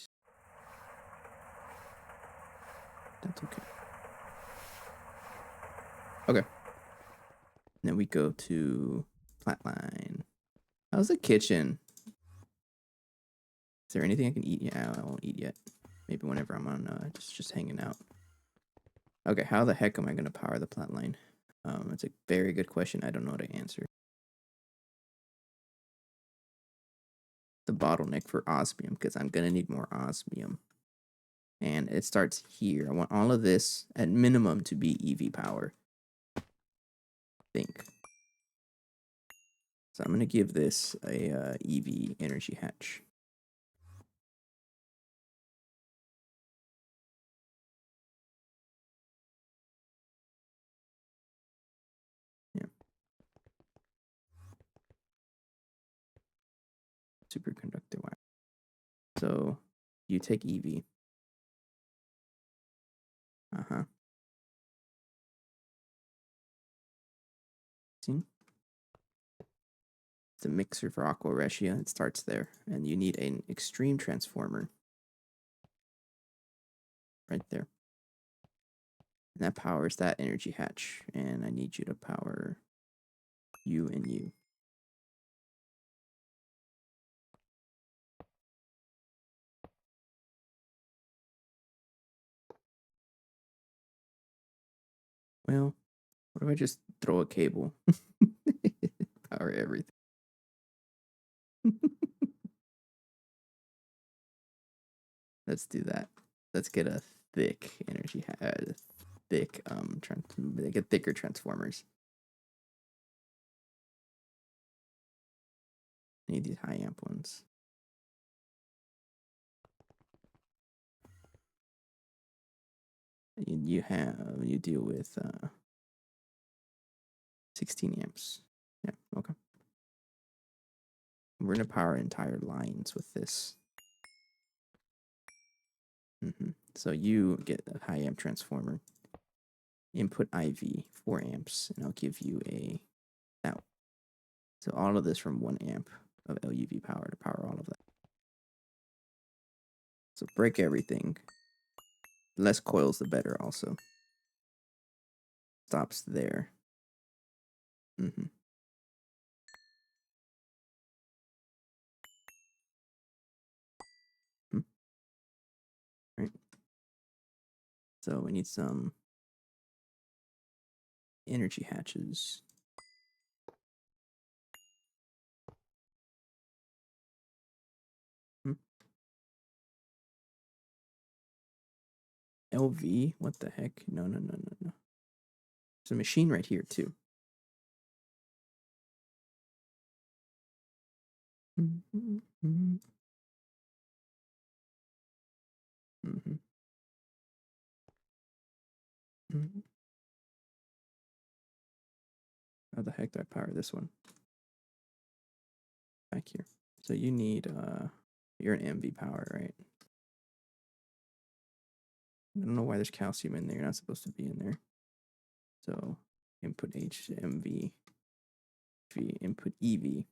that's okay. Okay. Then we go to flatline. How's the kitchen? Is there anything I can eat? Yeah, I won't eat yet. Maybe whenever I'm on just hanging out. Okay, how the heck am I gonna power the flatline? It's a very good question. I don't know how to answer. The bottleneck for osmium, because I'm gonna need more osmium. And it starts here. I want all of this at minimum to be EV power. I think. So I'm gonna give this a EV energy hatch. Yeah. Superconductor wire. So you take EV. Uh-huh. See? It's a mixer for aqua regia. It starts there. And you need an extreme transformer. Right there. And that powers that energy hatch. And I need you to power you and you. Well, what if I just throw a cable? Power everything. Let's do that. Let's get a thick energy, get thicker transformers. I need these high amp ones. You deal with 16 amps. Yeah, okay. We're gonna power entire lines with this. So you get a high amp transformer. Input IV 4 amps, and I'll give you a out. So all of this from 1 amp of LUV power to power all of that. So break everything. The less coils, the better. Also stops there. Right. So we need some energy hatches. LV? What the heck? No. There's a machine right here, too. How the heck do I power this one? Back here. So you need, you're an MV power, right? I don't know why there's calcium in there. You're not supposed to be in there. So input H, MV, input EV.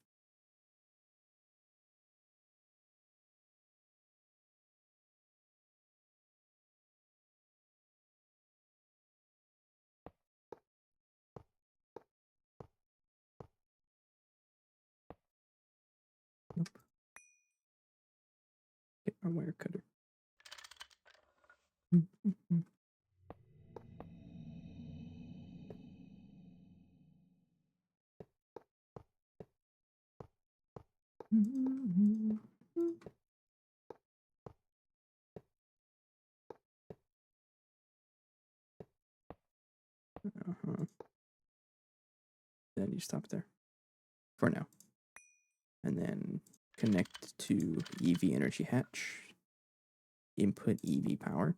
Nope. Get my wire cutter. Then you stop there for now. And then connect to EV energy hatch. Input EV power.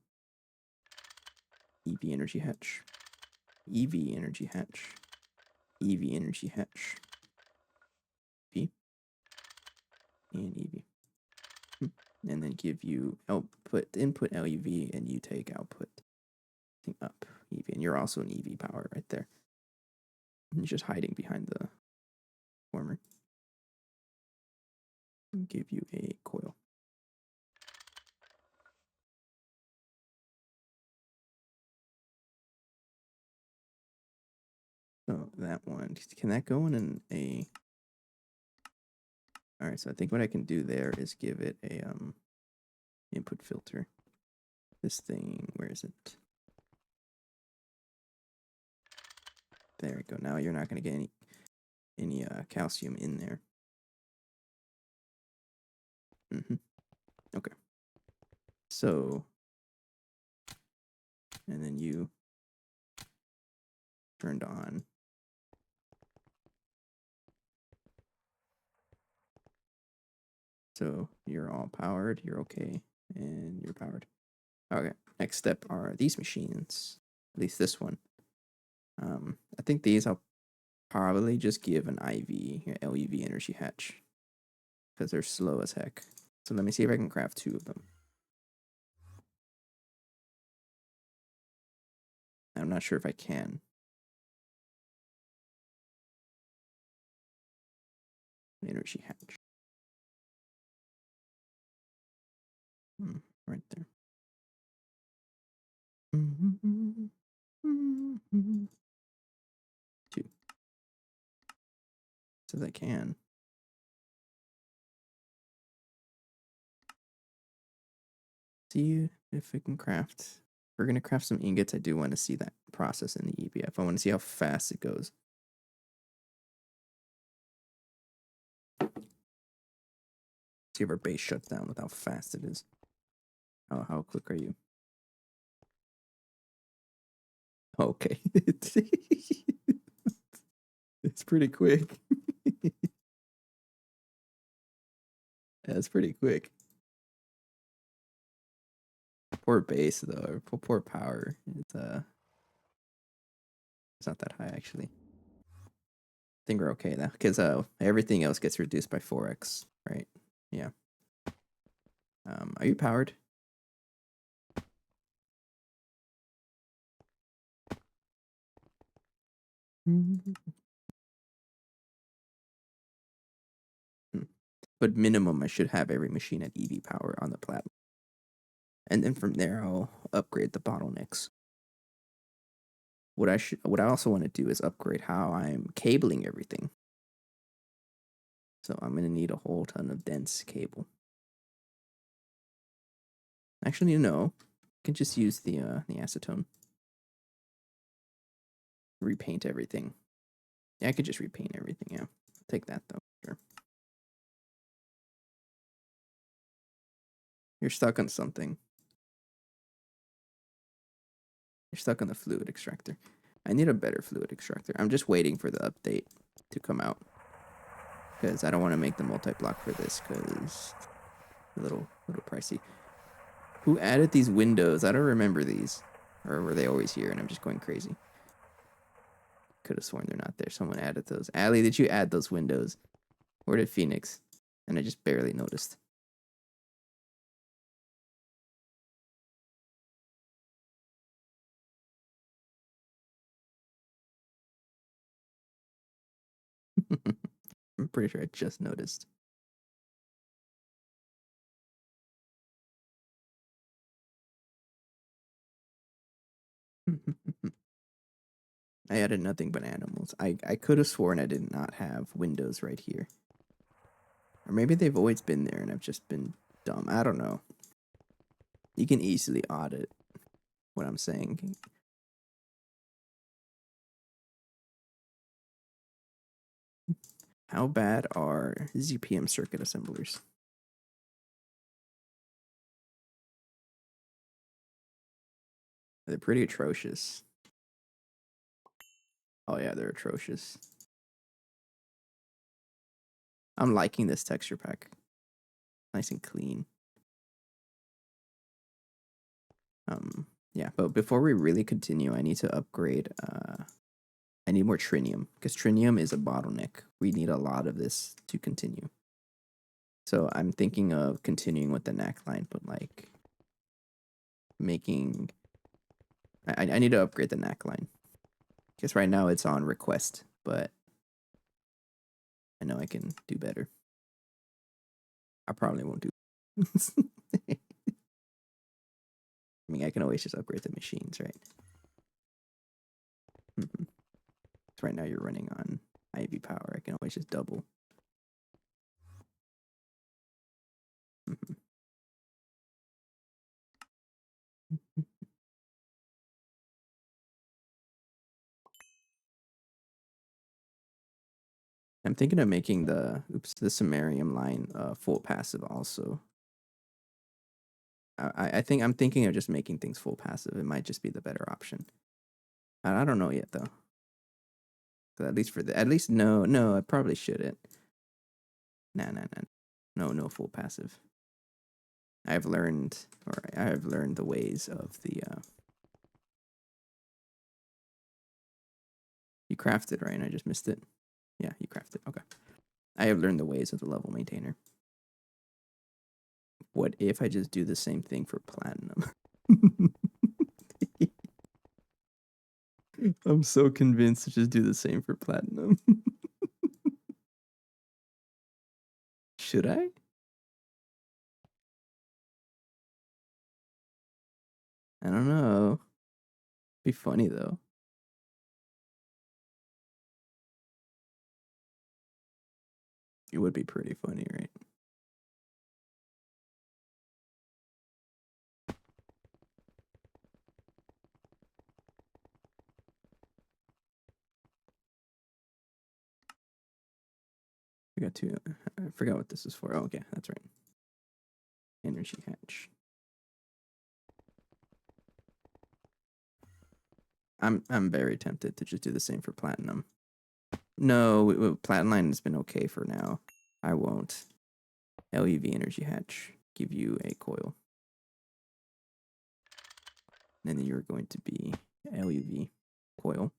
EV energy hatch. EV energy hatch. EV energy hatch. P. And EV. And then give you input LUV, and you take output up EV. And you're also an EV power right there. You're just hiding behind the former. And give you a coil. So that one, can that go in a... All right, so I think what I can do there is give it a input filter. This thing, where is it? There we go. Now you're not going to get any calcium in there. Okay. So, and then you turned on. So you're all powered, you're okay, and you're powered. Okay, next step are these machines, at least this one. I think these I'll probably just give an IV, LUV energy hatch, because they're slow as heck. So let me see if I can craft 2 of them. I'm not sure if I can. Energy hatch. Right there. Two. So I can. See if we can craft. We're gonna craft some ingots. I do want to see that process in the EBF. I want to see how fast it goes. See if our base shuts down with how fast it is. How quick are you? Okay. It's pretty quick. That's pretty quick. Poor base though, or poor power. It's not that high actually. I think we're okay now because everything else gets reduced by 4x, right? Yeah. Are you powered? But minimum, I should have every machine at EV power on the platform. And then from there, I'll upgrade the bottlenecks. What I also want to do is upgrade how I'm cabling everything. So I'm gonna need a whole ton of dense cable. Actually, no, I can just use the acetone. Repaint everything. Yeah, I could just repaint everything. Yeah, take that though. Sure. You're stuck on something. You're stuck on the fluid extractor. I need a better fluid extractor. I'm just waiting for the update to come out. Because I don't want to make the multi-block for this because a little pricey. Who added these windows? I don't remember these. Or were they always here and I'm just going crazy? Could have sworn they're not there. Someone added those. Allie, did you add those windows? Where did Phoenix? And I just barely noticed. I'm pretty sure I just noticed. I added nothing but animals. I could have sworn I did not have windows right here. Or maybe they've always been there and I've just been dumb. I don't know. You can easily audit what I'm saying. How bad are ZPM circuit assemblers? They're pretty atrocious. Oh yeah, they're atrocious. I'm liking this texture pack. Nice and clean. Yeah, but before we really continue, I need to upgrade. I need more trinium because trinium is a bottleneck. We need a lot of this to continue. So I'm thinking of continuing with the knack line, but like making. I need to upgrade the knack line because right now it's on request, but I know I can do better. I probably won't do. I mean, I can always just upgrade the machines, right? Mm-hmm. So right now you're running on IV power. I can always just double. Mm-hmm. I'm thinking of making the samarium line full passive also. I think I'm thinking of just making things full passive. It might just be the better option. I don't know yet though. But at least no, I probably shouldn't. Nah. No full passive. I have learned the ways of the you crafted, right? I just missed it. Yeah, you crafted. Okay. I have learned the ways of the level maintainer. What if I just do the same thing for platinum? I'm so convinced to just do the same for platinum. Should I? I don't know. Be funny though. It would be pretty funny, right? I got two. I forgot what this is for. Oh, okay, that's right. Energy hatch. I'm very tempted to just do the same for platinum. No, platinum line has been okay for now. I won't. LUV energy hatch. Give you a coil. And then you're going to be LUV coil.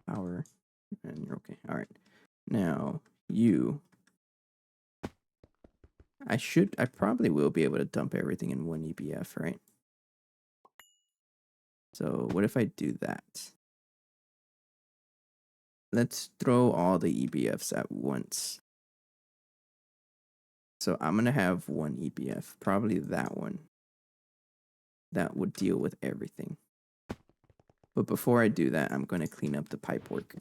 Power. And you're okay. All right. Now, I probably will be able to dump everything in one EBF, right? So what if I do that? Let's throw all the EBFs at once. So I'm going to have one EBF, probably that one. That would deal with everything. But before I do that, I'm going to clean up the pipework.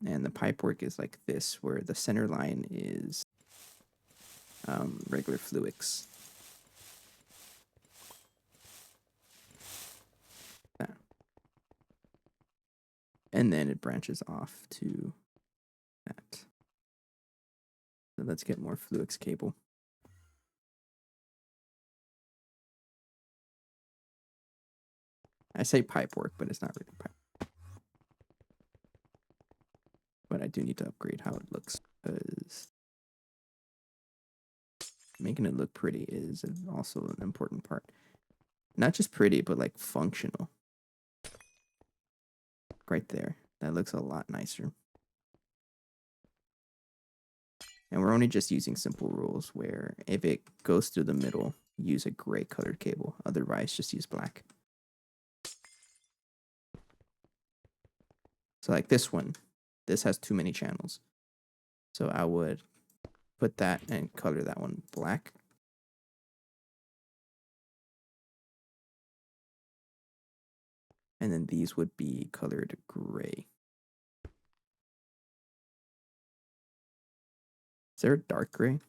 And the pipework is like this, where the center line is regular fluix. That. And then it branches off to that. So let's get more fluix cable. I say pipework, but it's not really pipe. But I do need to upgrade how it looks, because making it look pretty is also an important part. Not just pretty, but like functional. Right there. That looks a lot nicer. And we're only just using simple rules where if it goes through the middle, use a gray colored cable. Otherwise, just use black. So like this one, this has too many channels. So I would put that and color that one black. And then these would be colored gray. Is there a dark gray?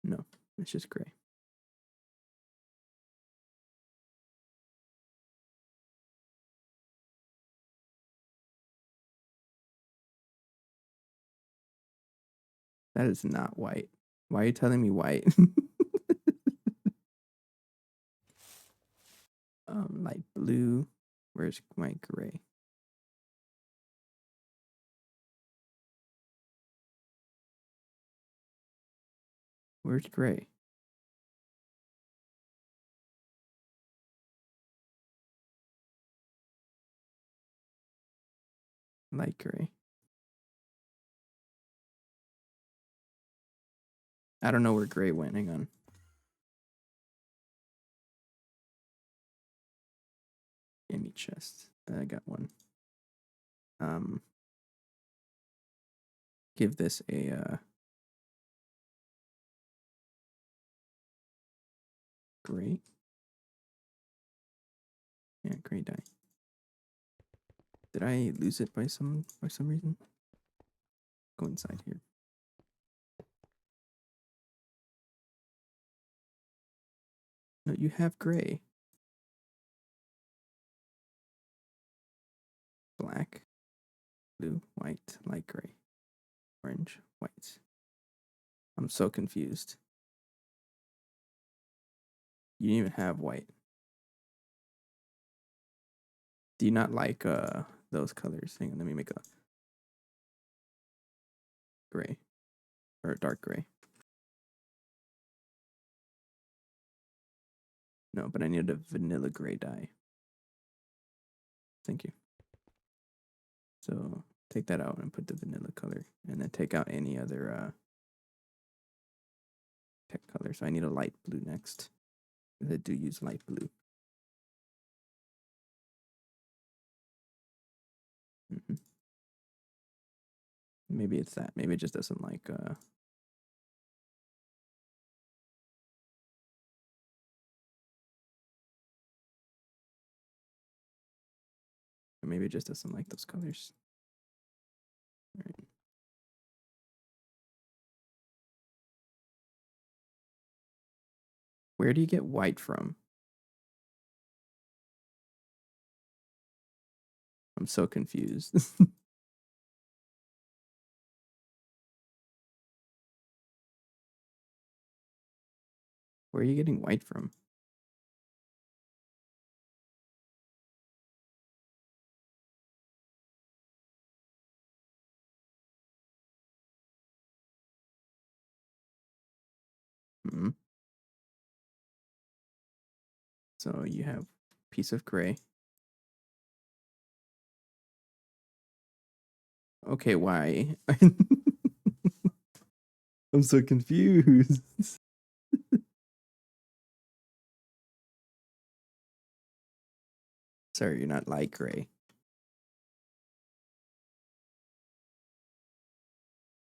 No, it's just gray. That is not white. Why are you telling me white? Light blue. Where's my gray? Where's gray? Light gray. I don't know where gray went. Hang on. Gimme chest. I got one. Give this a gray. Yeah, gray dye. Did I lose it by some reason? Go inside here. No, you have gray. Black, blue, white, light gray, orange, white. I'm so confused. You didn't even have white. Do you not like those colors? Hang on, let me make a gray or a dark gray. No, but I need a vanilla gray dye. Thank you. So take that out and put the vanilla color, and then take out any other tech color. So I need a light blue next. I do use light blue. Mm-hmm. Maybe it's that. Maybe it just doesn't like maybe it just doesn't like those colors. All right. Where do you get white from? I'm so confused. Where are you getting white from? Hmm. So you have piece of gray. Okay, why? I'm so confused. Sorry, you're not light gray.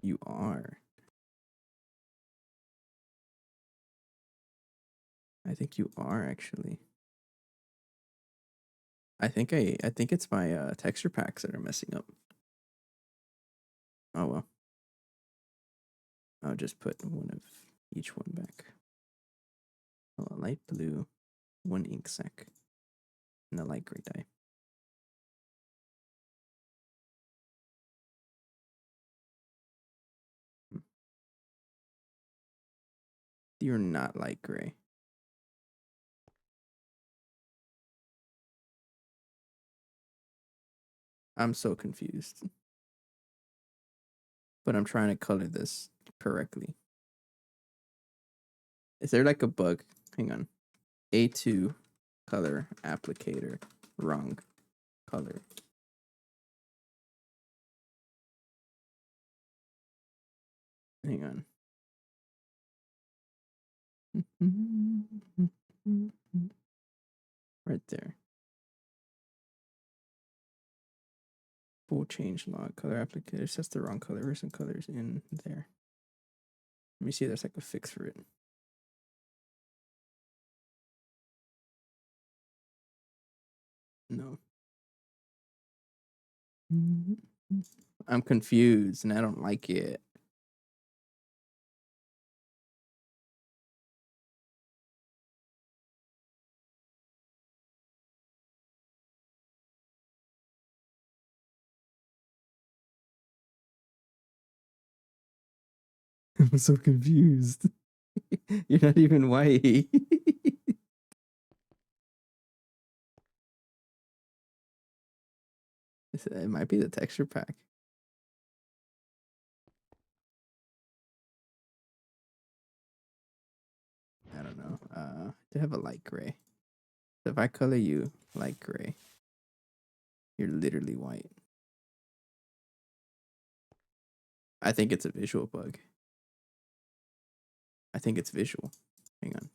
You are. I think you are actually. I think it's my texture packs that are messing up. Oh well. I'll just put one of each one back. Oh, light blue, one ink sac, and a light gray dye. You're not light gray. I'm so confused. But I'm trying to color this correctly. Is there like a bug? Hang on. A2 color applicator. Wrong color. Hang on. Right there. Full change log color applicator sets the wrong color. Some colors in there. Let me see if there's like a fix for it. No. I'm confused and I don't like it. I'm so confused. You're not even white. It might be the texture pack. I don't know. To have a light gray. So if I color you light gray, you're literally white. I think it's a visual bug. I think it's visual. Hang on.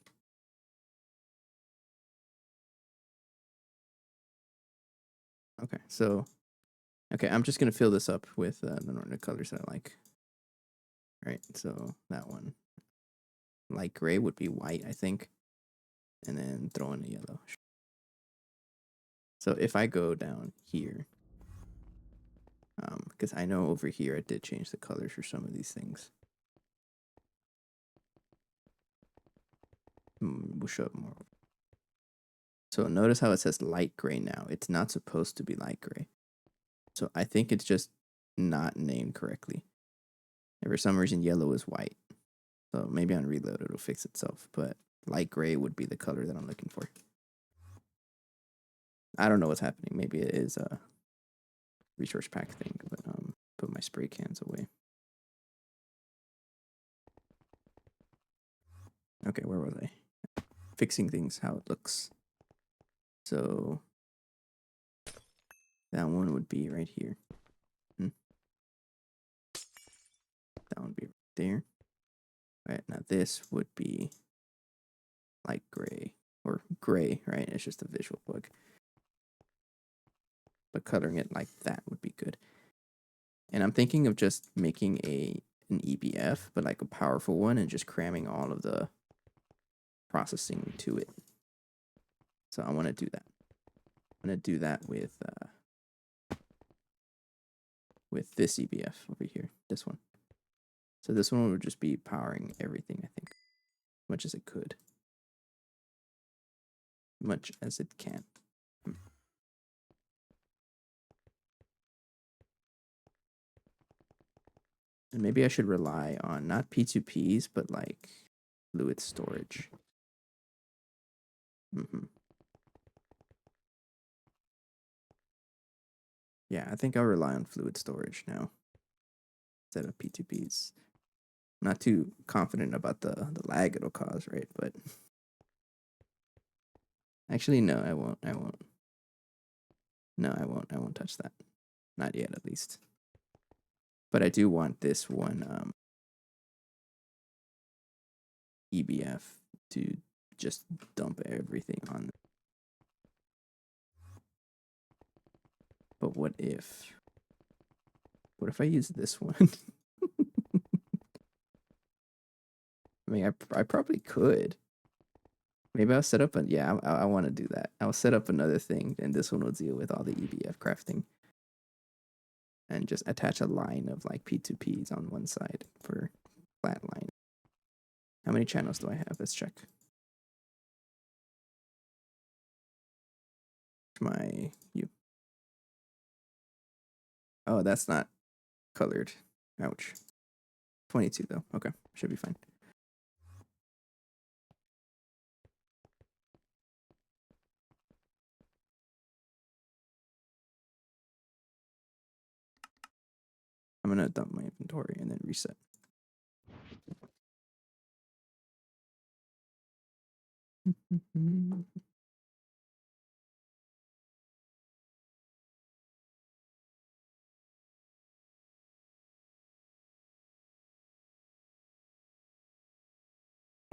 Okay, so I'm just gonna fill this up with the colors that I like. Right, so that one, light gray would be white, I think, and then throw in a yellow. So if I go down here, because I know over here I did change the colors for some of these things. We'll show up more. So notice how it says light gray now. It's not supposed to be light gray. So I think it's just not named correctly. And for some reason, yellow is white. So maybe on reload it'll fix itself. But light gray would be the color that I'm looking for. I don't know what's happening. Maybe it is a resource pack thing. But put my spray cans away. Okay, where was I? Fixing things how it looks. So that one would be right here. That one would be right there. All right, now this would be light gray or gray, right? It's just a visual bug. But coloring it like that would be good. And I'm thinking of just making an EBF, but like a powerful one, and just cramming all of the processing to it. So I want to do that. I'm going to do that with this EBF over here, this one. So this one would just be powering everything, I think, much as it could. Much as it can. And maybe I should rely on not P2Ps, but like fluid storage. Yeah, I think I'll rely on fluid storage now instead of P2Ps. I'm not too confident about the lag it'll cause, right? But actually, no, I won't. No, I won't touch that. Not yet, at least. But I do want this one EBF to just dump everything on. But what if I use this one? I mean, I probably could. Maybe I'll set up I want to do that. I'll set up another thing, and this one will deal with all the EBF crafting. And just attach a line of like P2Ps on one side for flat line. How many channels do I have? Let's check. Oh, that's not colored. Ouch. 22 though. Okay, should be fine. I'm gonna dump my inventory and then reset.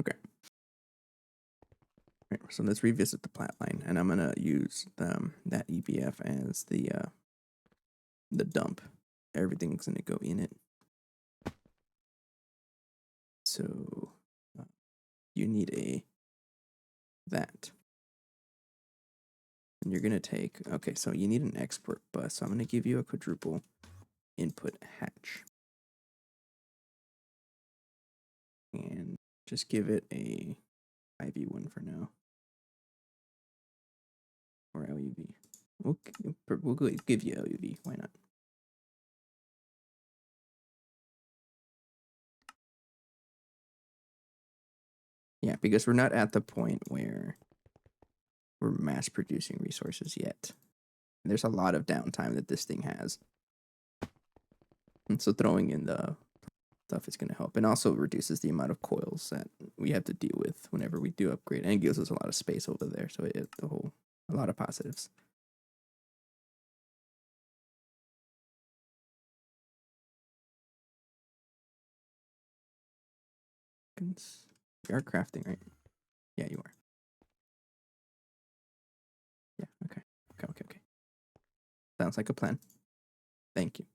Okay. Right, so let's revisit the plat line, and I'm gonna use that EBF as the dump. Everything's gonna go in it. So you need that. And you're gonna take, okay, so you need an export bus. So I'm gonna give you a quadruple input hatch. And just give it a IV1 for now. Or LUV. We'll give you LUV. Why not? Yeah, because we're not at the point where we're mass producing resources yet. There's a lot of downtime that this thing has. And so throwing in the stuff is going to help. And also reduces the amount of coils that we have to deal with whenever we do upgrade. And it gives us a lot of space over there. So a lot of positives. You are crafting, right? Yeah, you are. Yeah, okay. Okay. Sounds like a plan. Thank you.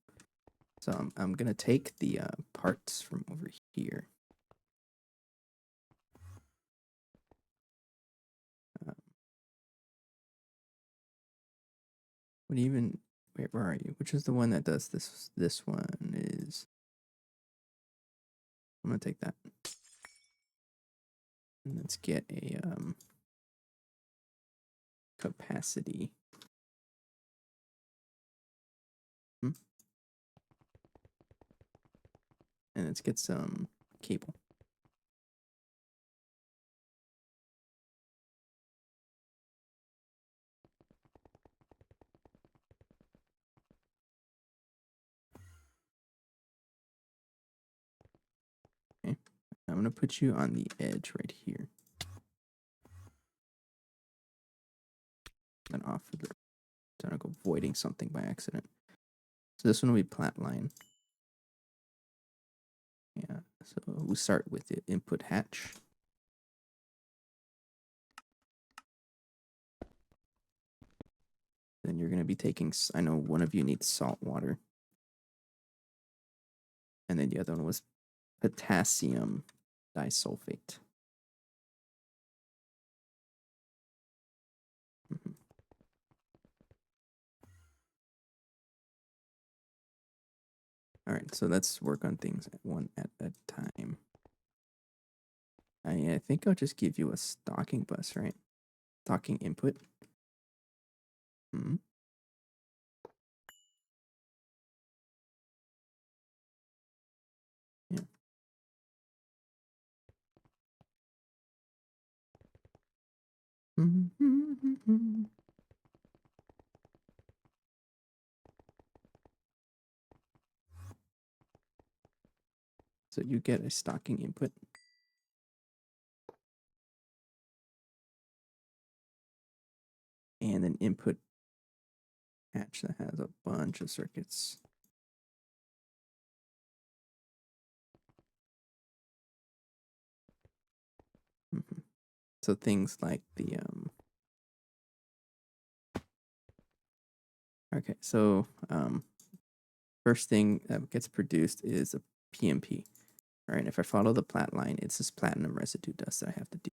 So I'm going to take the parts from over here. Where are you? Which is the one that does this? This one is... I'm going to take that. And let's get a capacity. And let's get some cable. Okay. I'm going to put you on the edge right here. And off of the... Don't go voiding something by accident. So this one will be plat line. Yeah, so we start with the input hatch. Then you're going to be taking, I know one of you needs salt water. And then the other one was potassium disulfate. All right, so let's work on things one at a time. I think I'll just give you a stocking bus, right? Stocking input. Yeah. So you get a stocking input. And an input hatch that has a bunch of circuits. So things like the okay, so first thing that gets produced is a PMP. All right, if I follow the plat line, it's this platinum residue dust that I have to do.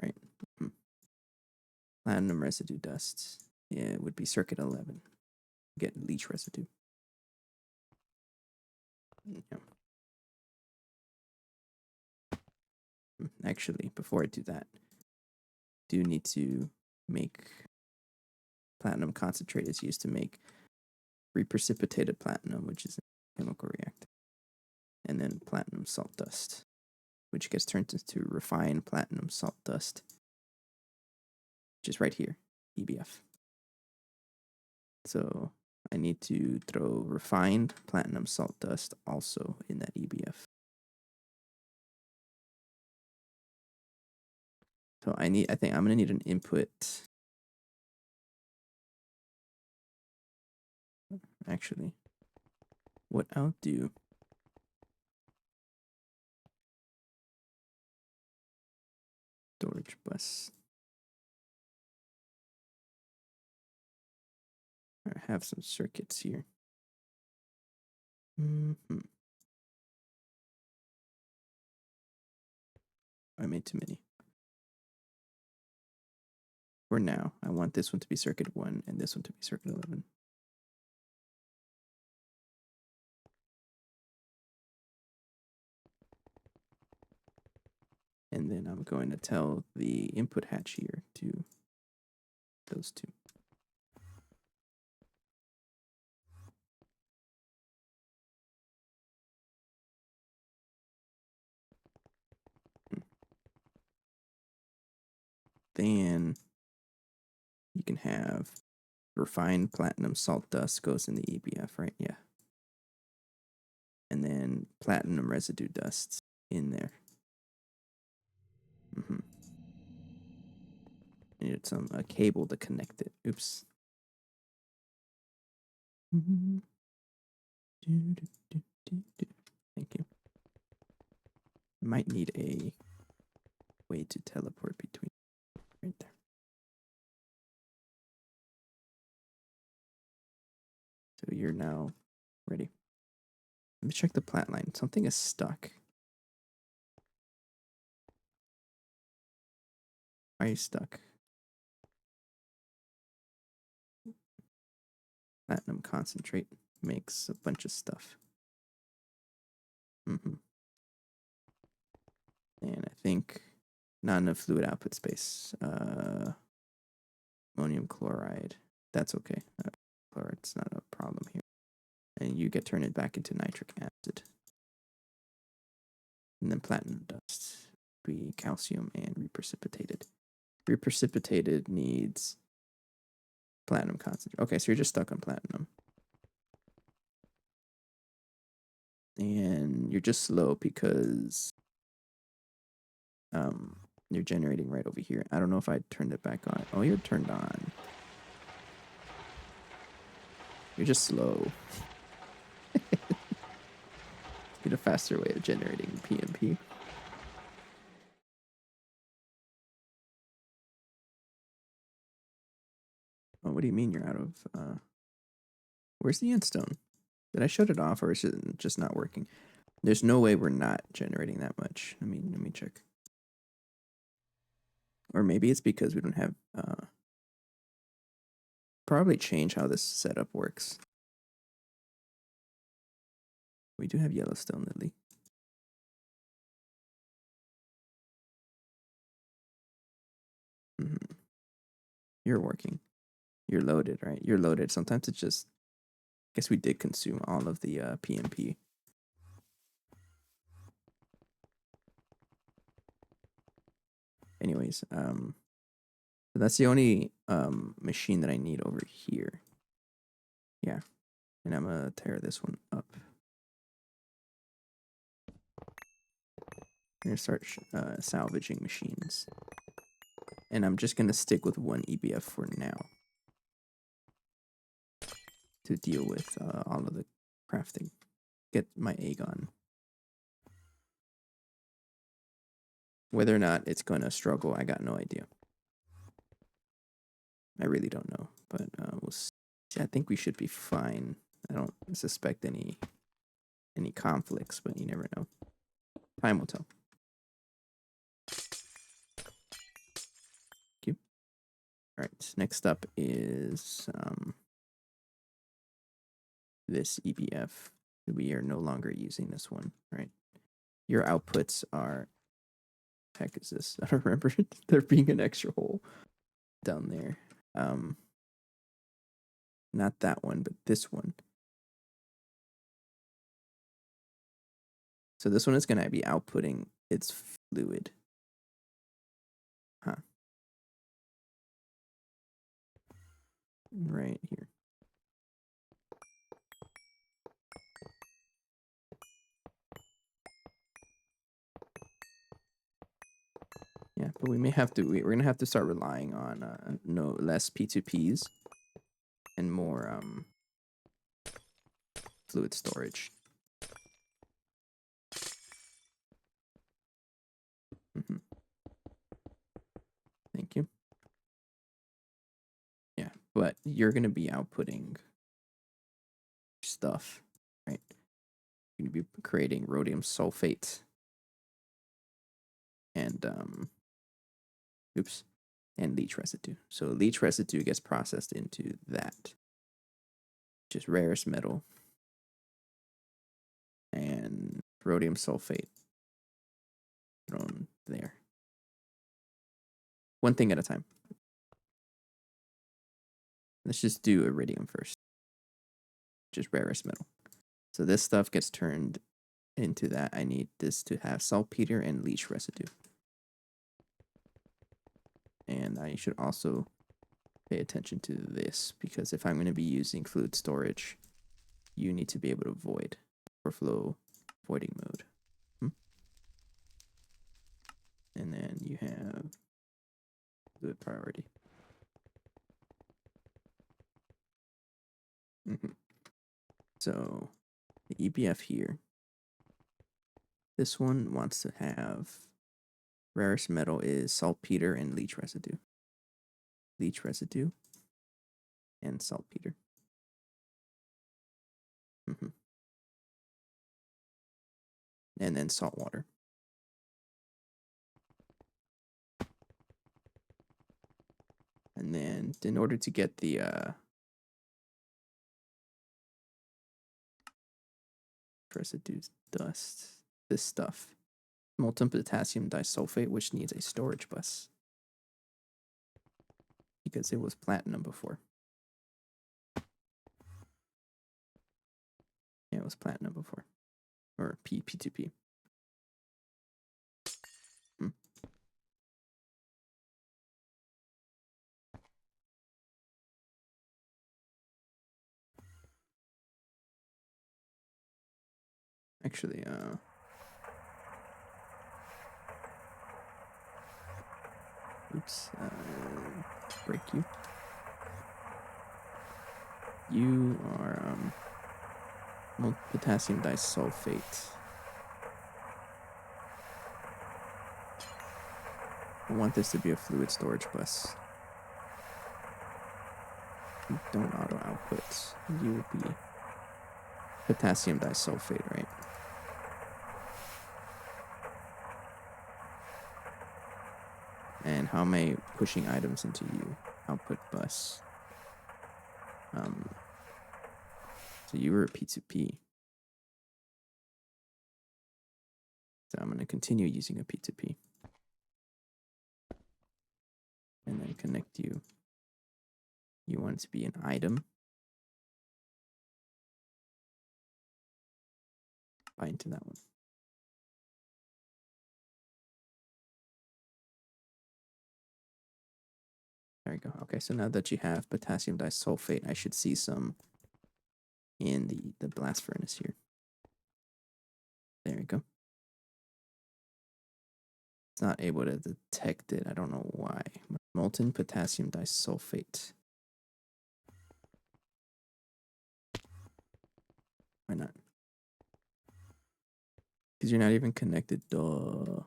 Right? Platinum residue dust. Yeah, it would be circuit 11. Get leach residue. Yeah. Actually, before I do that, I do need to make platinum concentrate is used to make reprecipitated platinum, which is a chemical reactor. And then platinum salt dust, which gets turned into refined platinum salt dust, which is right here, EBF. So I need to throw refined platinum salt dust also in that EBF. So I think I'm gonna need an input. Actually, what I'll do. Storage bus. I have some circuits here. I made too many. For now, I want this one to be circuit 1 and this one to be circuit 11. And then I'm going to tell the input hatch here to those two. Then you can have refined platinum salt dust goes in the EBF, right? Yeah. And then platinum residue dust in there. Mm-hmm. Needed a cable to connect it. Oops. Mm-hmm. Thank you. Might need a way to teleport between right there. So you're now ready. Let me check the plat line. Something is stuck. Why are you stuck? Platinum concentrate makes a bunch of stuff. Mm-hmm. And I think not enough fluid output space. Ammonium chloride. That's okay. Chloride's not a problem here. And you get turned back into nitric acid. And then platinum dust be calcium and reprecipitated. Reprecipitated needs platinum concentrate. Okay, so you're just stuck on platinum. And you're just slow because you're generating right over here. I don't know if I turned it back on. Oh, you're turned on. You're just slow. Get a faster way of generating PMP. Oh, what do you mean you're out of... Where's the endstone? Did I shut it off or is it just not working? There's no way we're not generating that much. Let me check. Or maybe it's because we don't have... probably change how this setup works. We do have Yellowstone Lily. Mm-hmm. You're working. You're loaded, right? You're loaded. Sometimes it's just... I guess we did consume all of the PMP. Anyways, that's the only machine that I need over here. Yeah. And I'm gonna tear this one up. I'm gonna start salvaging machines. And I'm just gonna stick with one EBF for now. To deal with all of the crafting. Get my Aegon. Whether or not it's gonna struggle, I got no idea. I really don't know, but we'll see. I think we should be fine. I don't suspect any conflicts, but you never know. Time will tell. Thank you. All right, next up is this EBF. We are no longer using this one, right? Your outputs are... Heck is this? I don't remember there being an extra hole down there. Not that one, but this one. So this one is going to be outputting its fluid. Huh. Right here. Yeah, but we may have to... We're going to have to start relying on no less P2Ps and more fluid storage. Mm-hmm. Thank you. Yeah, but you're going to be outputting stuff, right? You're going to be creating rhodium sulfate and and leech residue. So leech residue gets processed into that, which is rarest metal, and rhodium sulfate thrown there. One thing at a time. Let's just do iridium first, which is rarest metal. So this stuff gets turned into that. I need this to have saltpeter and leech residue. And I should also pay attention to this, because if I'm going to be using fluid storage, you need to be able to void overflow voiding mode. And then you have fluid priority. So the EBF here, this one wants to have rarest metal is saltpeter and leech residue. Leech residue and saltpeter. And then salt water. And then in order to get the residue dust, this stuff, molten potassium disulfate, which needs a storage bus because it was platinum before. Yeah, it was platinum before, or P2P. Actually, oops, break you. You are potassium disulfate. I want this to be a fluid storage bus. You don't auto output. You will be potassium disulfate, right? And how am I pushing items into you? Output bus. So you were a P2P. So I'm going to continue using a P2P. And then connect you. You want it to be an item. Bind to that one. There you go. Okay, so now that you have potassium disulfate, I should see some in the blast furnace here. There you go. It's not able to detect it. I don't know why. Molten potassium disulfate. Why not? Because you're not even connected. Duh.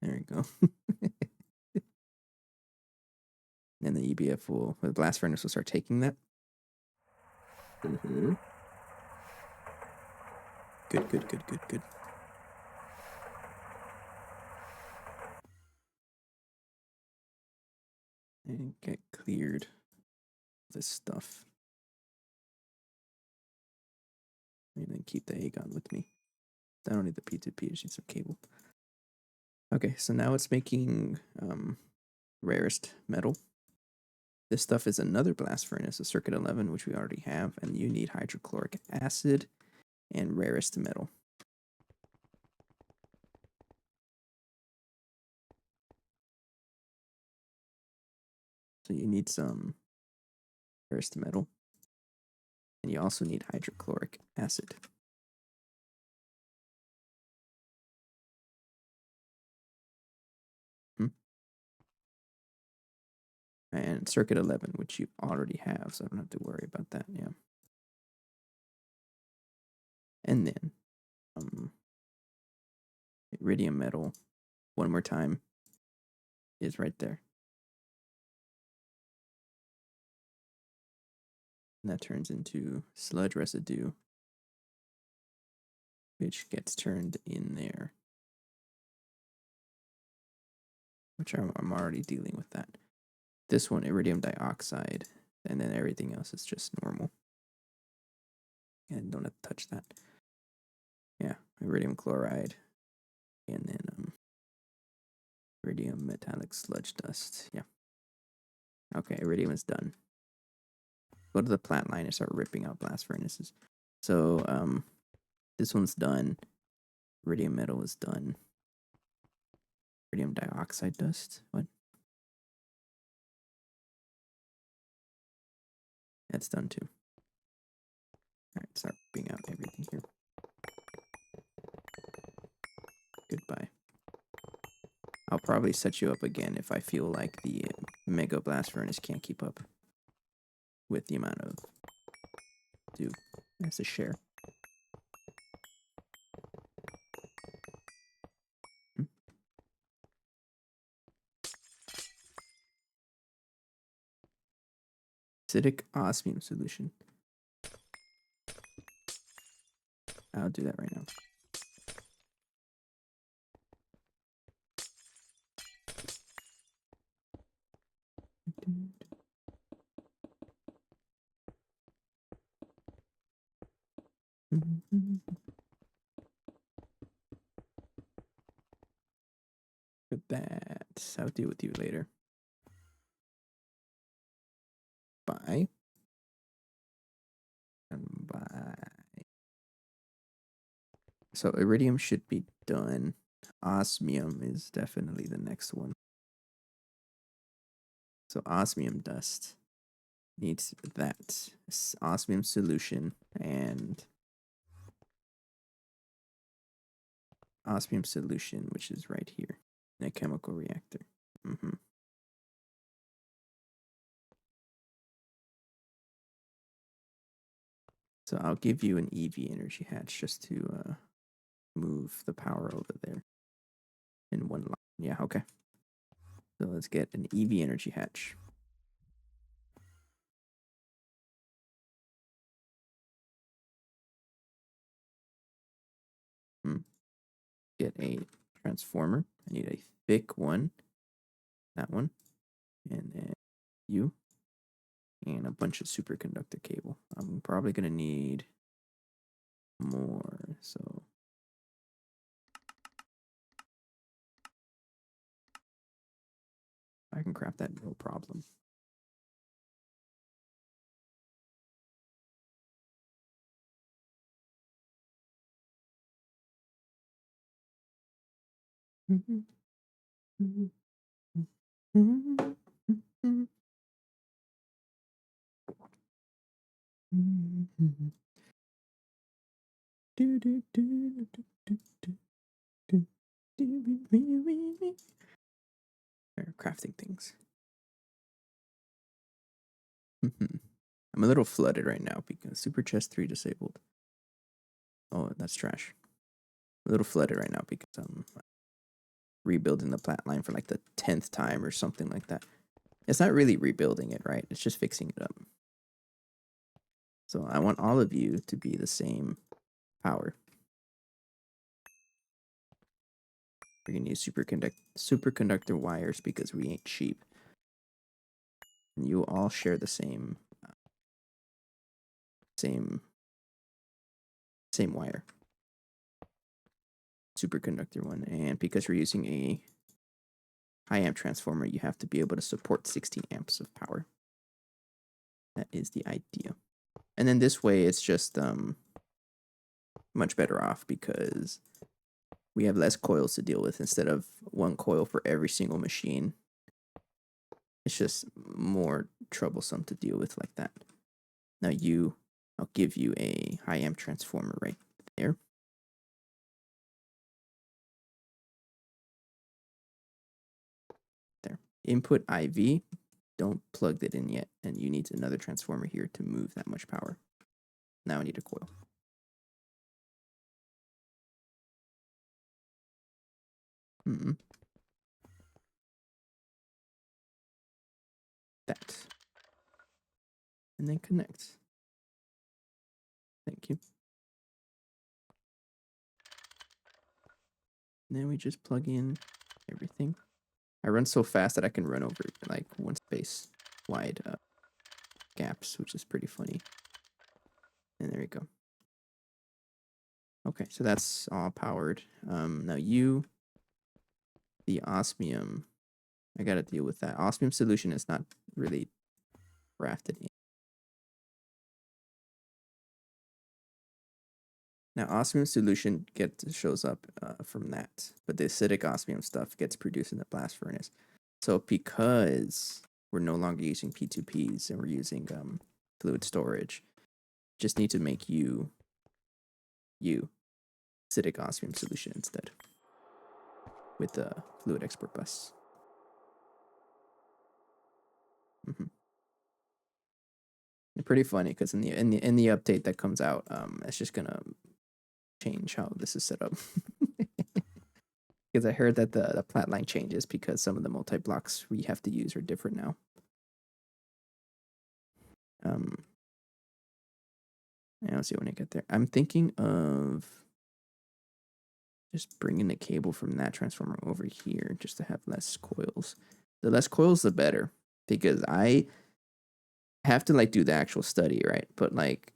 There you go. And the EBF will, the blast furnace will start taking that. Good, good, good, good, good. And get cleared this stuff. And then keep the Aegon with me. I don't need the P2P, I just need some cable. Okay, so now it's making rarest metal. This stuff is another blast furnace, a circuit 11, which we already have, and you need hydrochloric acid and rarest metal. So you need some rarest metal, and you also need hydrochloric acid. And circuit 11, which you already have, so I don't have to worry about that, yeah. And then iridium metal, one more time, is right there. And that turns into sludge residue, which gets turned in there. Which I'm already dealing with that. This one, iridium dioxide, and then everything else is just normal. And don't have to touch that. Yeah, iridium chloride, and then iridium metallic sludge dust. Yeah. Okay, iridium is done. Go to the plant line and start ripping out blast furnaces. So this one's done. Iridium metal is done. Iridium dioxide dust. What? That's done too. Alright, start being out everything here. Goodbye. I'll probably set you up again if I feel like the Mega Blast Furnace can't keep up with the amount of dew it has to share. Acidic osmium solution. I'll do that right now. With that, I'll deal with you later. Bye. And bye. So iridium should be done. Osmium is definitely the next one. So osmium dust needs that osmium solution and osmium solution, which is right here in a chemical reactor. So I'll give you an EV energy hatch just to move the power over there in one line. Yeah, okay. So let's get an EV energy hatch. Get a transformer. I need a thick one. That one. And then you. And a bunch of superconductor cable. I'm probably going to need more. So I can craft that, no problem. They're crafting things. I'm a little flooded right now because Super Chest 3 disabled. Oh, that's trash. A little flooded right now because I'm rebuilding the plant line for like the 10th time or something like that. It's not really rebuilding it, right? It's just fixing it up. So I want all of you to be the same power. We're gonna use superconductor wires because we ain't cheap. And you all share the same wire. Superconductor one. And because we're using a high amp transformer, you have to be able to support 16 amps of power. That is the idea. And then this way it's just much better off because we have less coils to deal with instead of one coil for every single machine. It's just more troublesome to deal with like that. Now I'll give you a high amp transformer right there. There. Input IV. Don't plug it in yet. And you need another transformer here to move that much power. Now I need a coil. That. And then connect. Thank you. And then we just plug in everything. I run so fast that I can run over like one space wide gaps, which is pretty funny. And there we go. Okay, so that's all powered. Now the osmium, I gotta deal with that. Osmium solution is not really crafted in. Now osmium solution shows up from that, but the acidic osmium stuff gets produced in the blast furnace. So because we're no longer using P2Ps and we're using fluid storage. Just need to make you acidic osmium solution instead with the fluid export bus. Pretty funny because in the update that comes out, it's just gonna change how this is set up. Because I heard that the plat line changes because some of the multi blocks we have to use are different now. I'll see when I get there. I'm thinking of just bringing the cable from that transformer over here just to have less coils. The less coils, the better, because I have to like do the actual study, right? But like,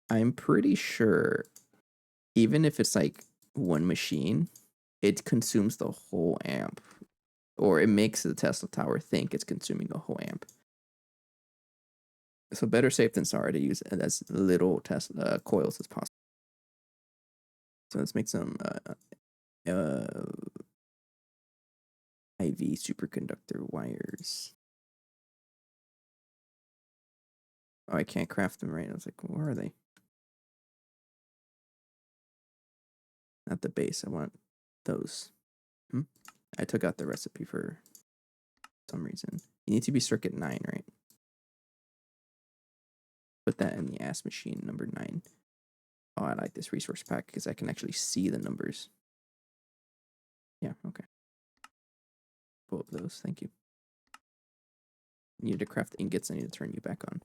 I'm pretty sure even if it's like one machine, it consumes the whole amp, or it makes the Tesla tower think it's consuming the whole amp. So better safe than sorry to use as little Tesla coils as possible. So let's make some IV superconductor wires. Oh, I can't craft them right. I was like, where are they? Not the base. I want those. I took out the recipe for some reason. You need to be circuit 9, right? Put that in the ass machine, number 9. Oh, I like this resource pack because I can actually see the numbers. Yeah, okay. Pull up those. Thank you. You need to craft ingots. I need to turn you back on.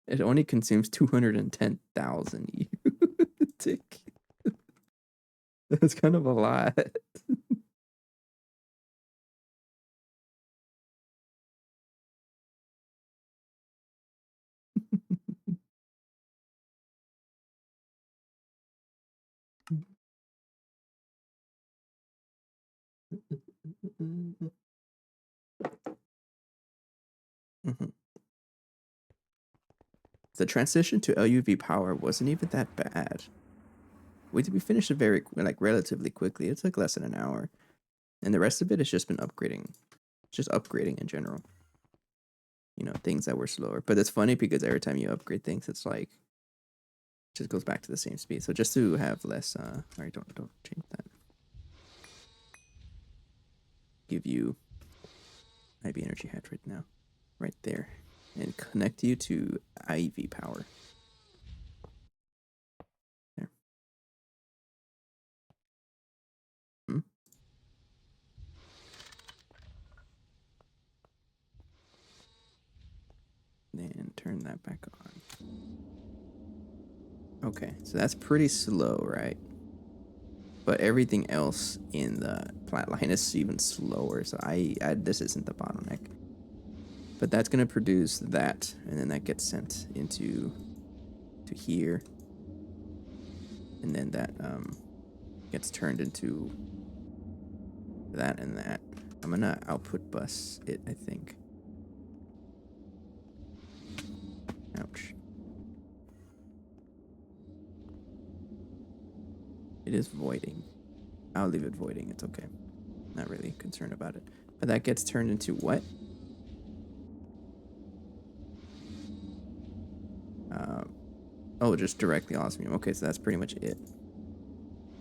It only consumes 210,000 tick. That's kind of a lot. The transition to LUV power wasn't even that bad. We finished it very relatively quickly. It took less than an hour, and the rest of it has just been upgrading, just upgrading in general. You know, things that were slower. But it's funny because every time you upgrade things, it's like just goes back to the same speed. So just to have less. Sorry, don't change that. Give you IB energy head right now, right there, and connect you to IV power. There. Then turn that back on. Okay, so that's pretty slow, right? But everything else in the plat line is even slower. So this isn't the bottleneck. But that's gonna produce that, and then that gets sent into here, and then that gets turned into that and that. I'm gonna output bus it, I think. Ouch. It is voiding. I'll leave it voiding. It's okay. Not really concerned about it. But that gets turned into what? Oh, just directly osmium. Okay, so that's pretty much it.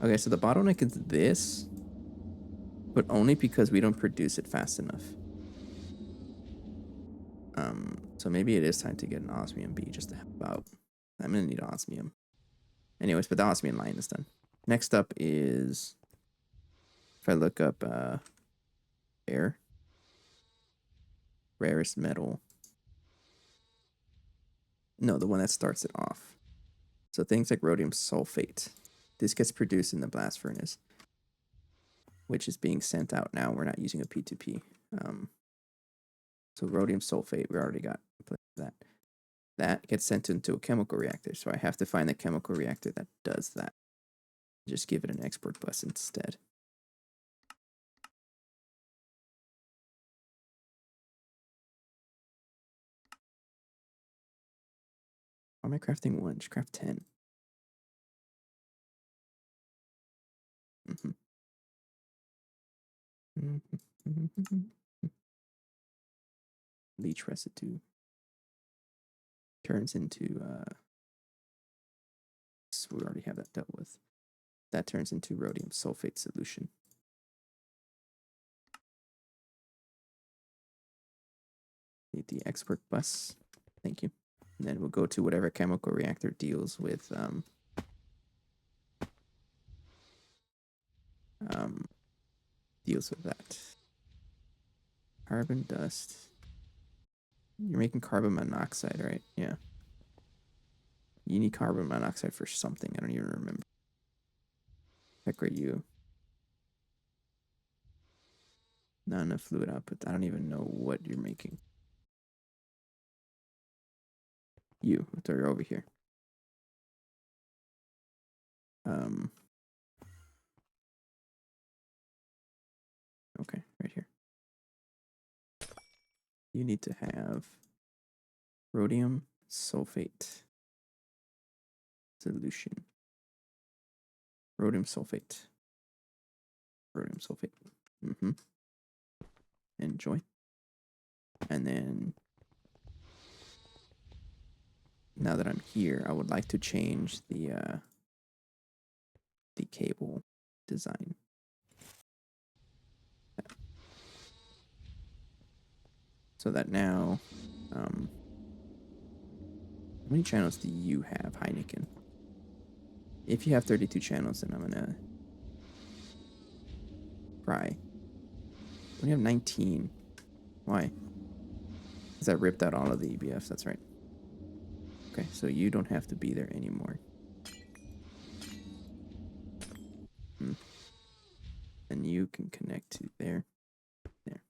Okay, so the bottleneck is this, but only because we don't produce it fast enough. So maybe it is time to get an osmium B just to help out. I'm gonna need osmium. Anyways, but the osmium line is done. Next up is, if I look up rarest metal. No, the one that starts it off. So things like rhodium sulfate. This gets produced in the blast furnace, which is being sent out now. We're not using a P2P. So rhodium sulfate, we already got that. That gets sent into a chemical reactor. So I have to find the chemical reactor that does that. Just give it an export bus instead. Why am I crafting 1? Just craft 10. Leech residue turns into so we already have that dealt with. That turns into rhodium sulfate solution. Need the export bus. Thank you. And then we'll go to whatever chemical reactor deals with that. Carbon dust. You're making carbon monoxide, right? Yeah. You need carbon monoxide for something. I don't even remember. Heck are you? Not enough fluid output. I don't even know what you're making. You. So you're over here. Okay, right here. You need to have rhodium sulfate solution. Rhodium sulfate. Rhodium sulfate. Enjoy. And then now that I'm here, I would like to change the cable design. So that now, how many channels do you have, Heineken? If you have 32 channels, then I'm gonna cry. We have 19. Why? Because I ripped out all of the EBFs, that's right. Okay, so you don't have to be there anymore. And you can connect to there. There.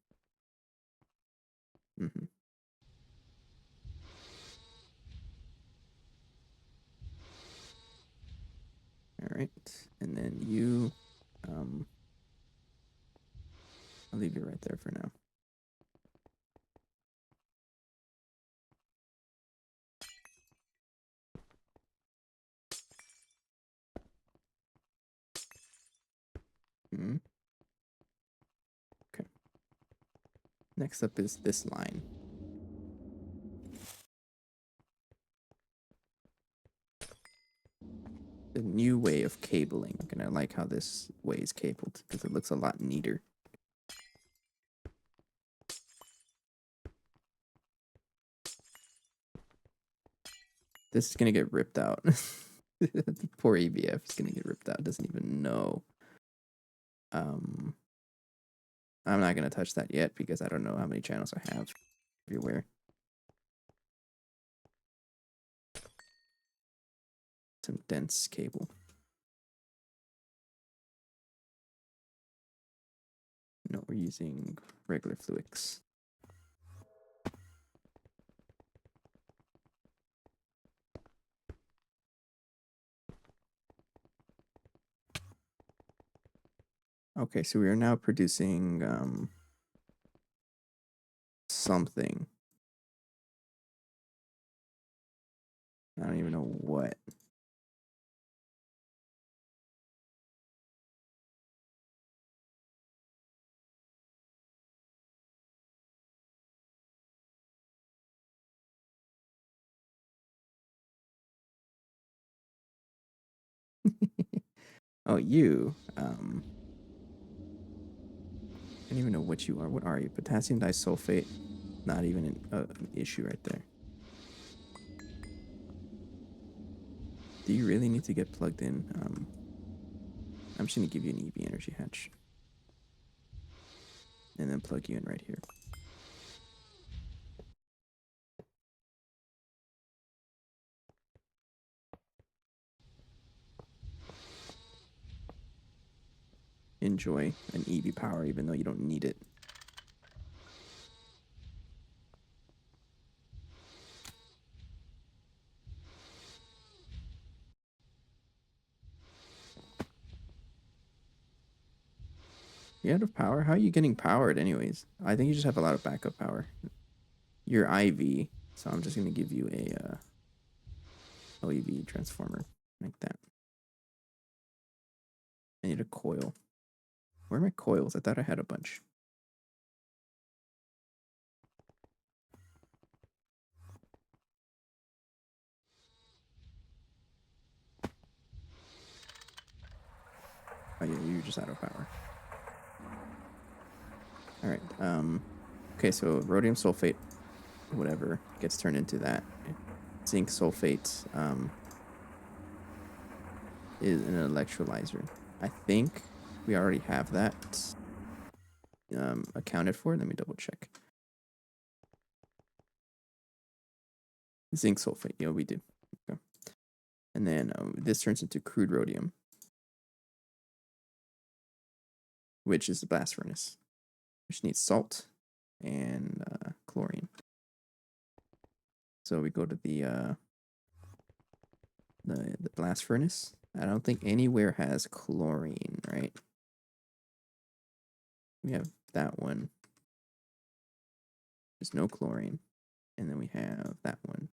Alright, and then you, I'll leave you right there for now. Okay. Next up is this line. The new way of cabling, and I like how this way is cabled because it looks a lot neater. This is gonna get ripped out. The poor EBF is gonna get ripped out. Doesn't even know. I'm not gonna touch that yet because I don't know how many channels I have everywhere. Some dense cable. No, we're using regular fluix. Okay, so we are now producing something. I don't even know what. Oh, you. I don't even know what you are. What are you? Potassium disulfate. Not even an issue right there. Do you really need to get plugged in? I'm just going to give you an EV energy hatch. And then plug you in right here. Enjoy an EV power even though you don't need it. You out of power? How are you getting powered anyways? I think you just have a lot of backup power. You're IV, so I'm just going to give you a OEV transformer like that. I need a coil. Where are my coils? I thought I had a bunch. Oh yeah, you're just out of power. All right. Okay, so rhodium sulfate, whatever, gets turned into that. Zinc sulfate is an electrolyzer. I think we already have that accounted for. Let me double check. Zinc sulfate, yeah, we do. Okay. And then this turns into crude rhodium, which is the blast furnace, which needs salt and chlorine. So we go to the blast furnace. I don't think anywhere has chlorine, right? We have that one. There's no chlorine. And then we have that one.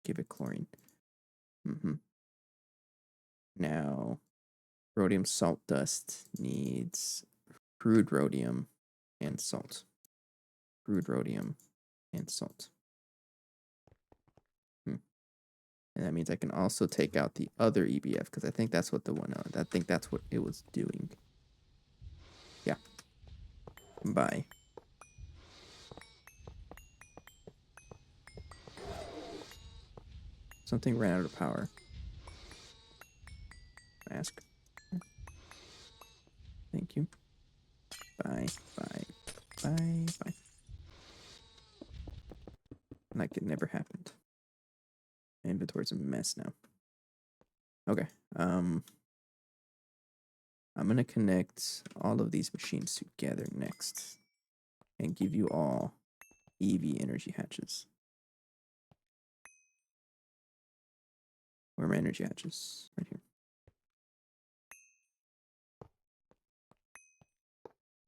Give it chlorine. Now, rhodium salt dust needs crude rhodium and salt. Crude rhodium and salt. And that means I can also take out the other EBF because I think that's what the one. I think that's what it was doing. Yeah. Bye. Something ran out of power. Ask. Thank you. Bye. Bye. Bye. Bye. Like it never happened. My inventory's a mess now. Okay. I'm gonna connect all of these machines together next and give you all EV energy hatches. Where are my energy hatches? Right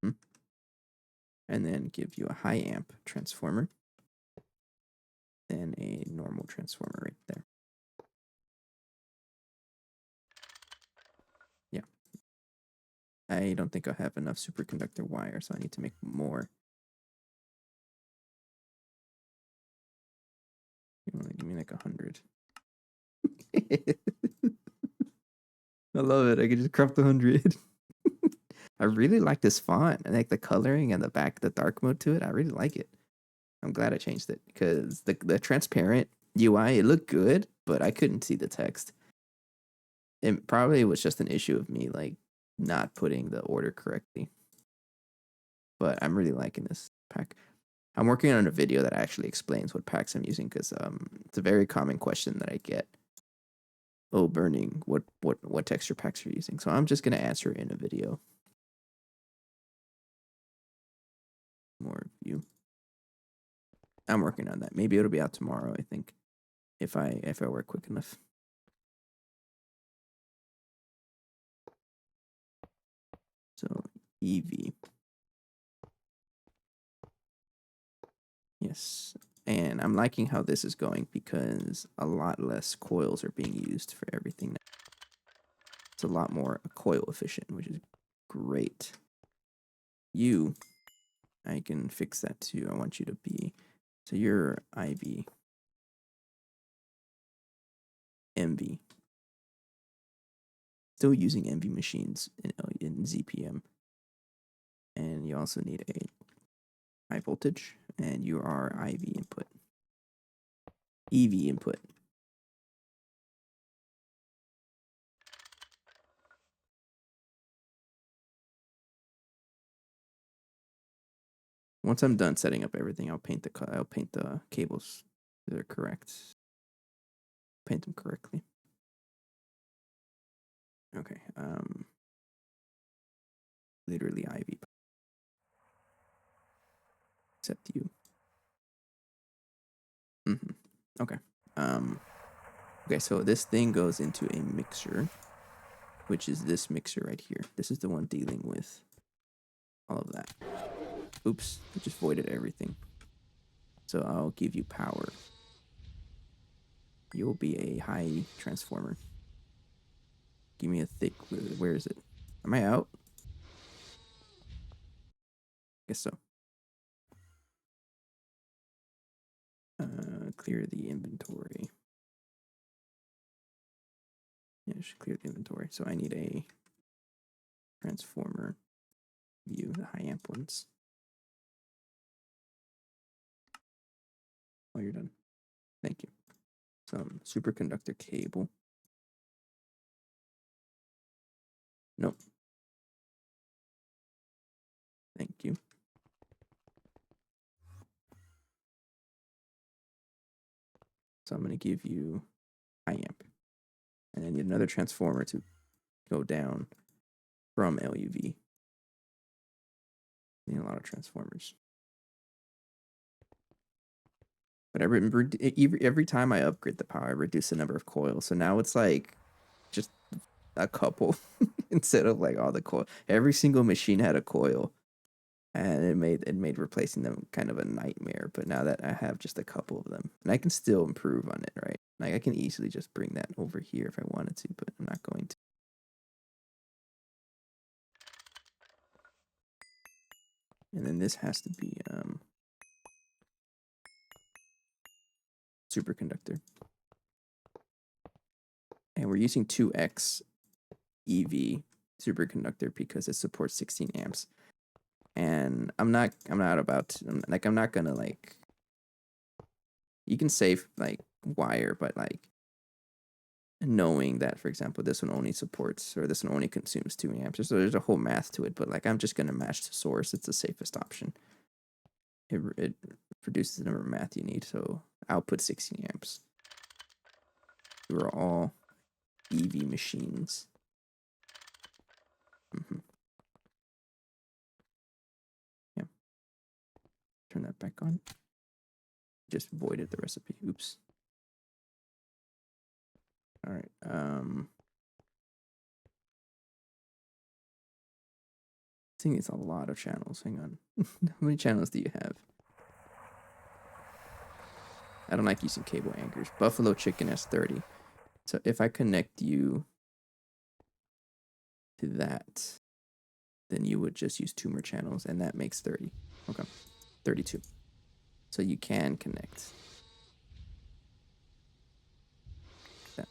here. And then give you a high amp transformer. Then a normal transformer right there. Yeah. I don't think I have enough superconductor wire, so I need to make more. You want to give me like 100. I love it. I can just craft 100. I really like this font. I like the coloring and the dark mode to it. I really like it. I'm glad I changed it because the transparent UI, it looked good, but I couldn't see the text. It probably was just an issue of me like not putting the order correctly. But I'm really liking this pack. I'm working on a video that actually explains what packs I'm using because it's a very common question that I get. Oh, burning, what texture packs are you using? So I'm just gonna answer in a video. More view. I'm working on that. Maybe it'll be out tomorrow, I think. If I work quick enough. So EV. Yes. And I'm liking how this is going because a lot less coils are being used for everything now. It's a lot more coil efficient, which is great. I can fix that too. I want you to be, so you're IV. MV. Still using MV machines in ZPM. And you also need a high voltage, and you are IV input. EV input. Once I'm done setting up everything, I'll paint the cables. They're correct. Paint them correctly. Okay. Literally IV. Except you. Okay. Okay, so this thing goes into a mixer, which is this mixer right here. This is the one dealing with all of that. Oops, I just voided everything. So I'll give you power. You'll be a high transformer. Give me a thick, where is it? Am I out? Guess so. Clear the inventory. Yeah, I should clear the inventory. So I need a transformer view, the high amp ones. Oh, you're done. Thank you. Some superconductor cable. Nope. Thank you. So I'm going to give you high amp. And I need another transformer to go down from LUV. Need a lot of transformers. But every time I upgrade the power, I reduce the number of coils. So now it's like just a couple instead of like all the coil. Every single machine had a coil, and it made replacing them kind of a nightmare. But now that I have just a couple of them, and I can still improve on it, right? Like I can easily just bring that over here if I wanted to, but I'm not going to. And then this has to be superconductor. And we're using 2x EV superconductor because it supports 16 amps. And I'm not gonna like, you can save like wire, but like knowing that, for example, this one only supports, or this one only consumes 2 amps. So there's a whole math to it, but like I'm just gonna match the source. It's the safest option. It produces the number of math you need. So output 16 amps. We're all EV machines. Yeah. Turn that back on. Just voided the recipe. Oops. All right. I think it's a lot of channels. Hang on. How many channels do you have? I don't like using cable anchors. Buffalo Chicken has 30. So if I connect you to that, then you would just use 2 more channels, and that makes 30. Okay. 32. So you can connect that.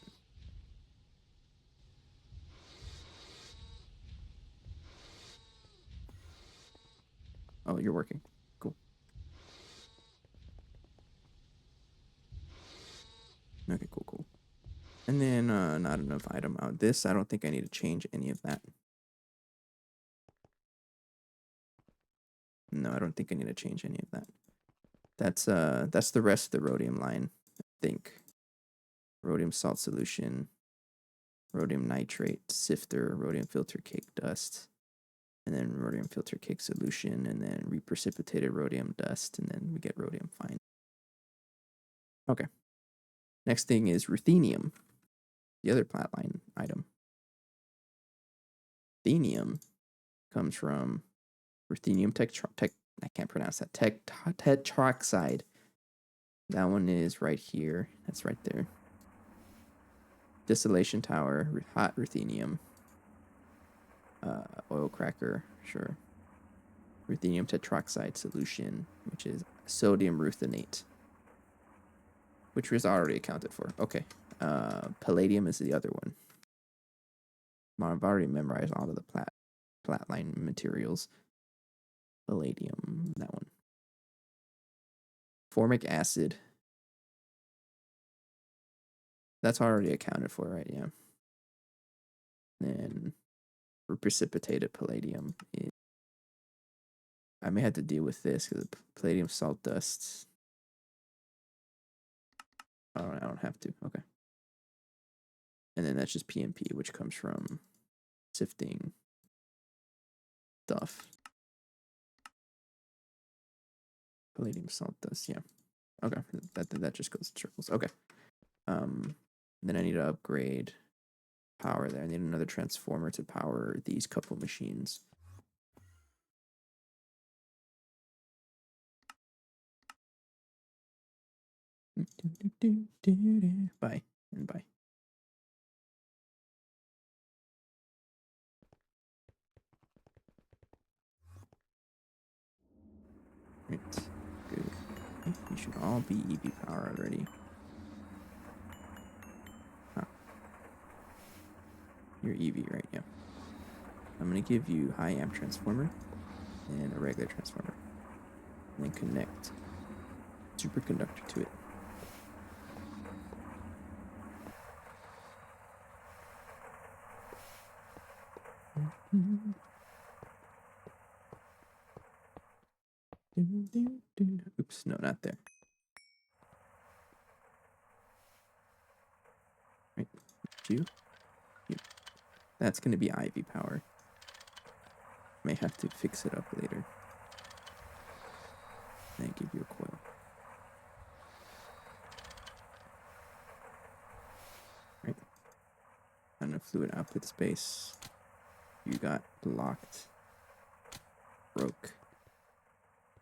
Oh, you're working. Cool. Okay, cool. And then not enough item out. This, I don't think I need to change any of that. No, I don't think I need to change any of that. That's the rest of the rhodium line, I think. Rhodium salt solution, rhodium nitrate sifter, rhodium filter cake dust, and then rhodium filter cake solution, and then reprecipitated rhodium dust, and then we get rhodium fine. Okay. Next thing is ruthenium, the other plat line item. Ruthenium comes from ruthenium I can't pronounce that. Tetroxide. That one is right here. That's right there. Distillation tower, hot ruthenium. Oil cracker, sure. Ruthenium tetroxide solution, which is sodium ruthenate, which was already accounted for. Okay. Palladium is the other one. I've already memorized all of the plat line materials. Palladium, that one. Formic acid. That's already accounted for, right? Yeah. Then precipitated palladium. I may have to deal with this because palladium salt dust. Oh, I don't have to. Okay. And then that's just PMP, which comes from sifting stuff. Palladium salt dust, yeah. Okay, that just goes in circles. Okay. Then I need to upgrade power there. I need another transformer to power these couple machines. Bye and bye. all be EV power already. Huh. You're EV, right? Yeah. I'm going to give you high amp transformer and a regular transformer. And then connect superconductor to it. Oops, no, not there. Right, you. That's going to be IV power. May have to fix it up later. And give you a coil. Right. On a fluid output space, you got blocked. Broke.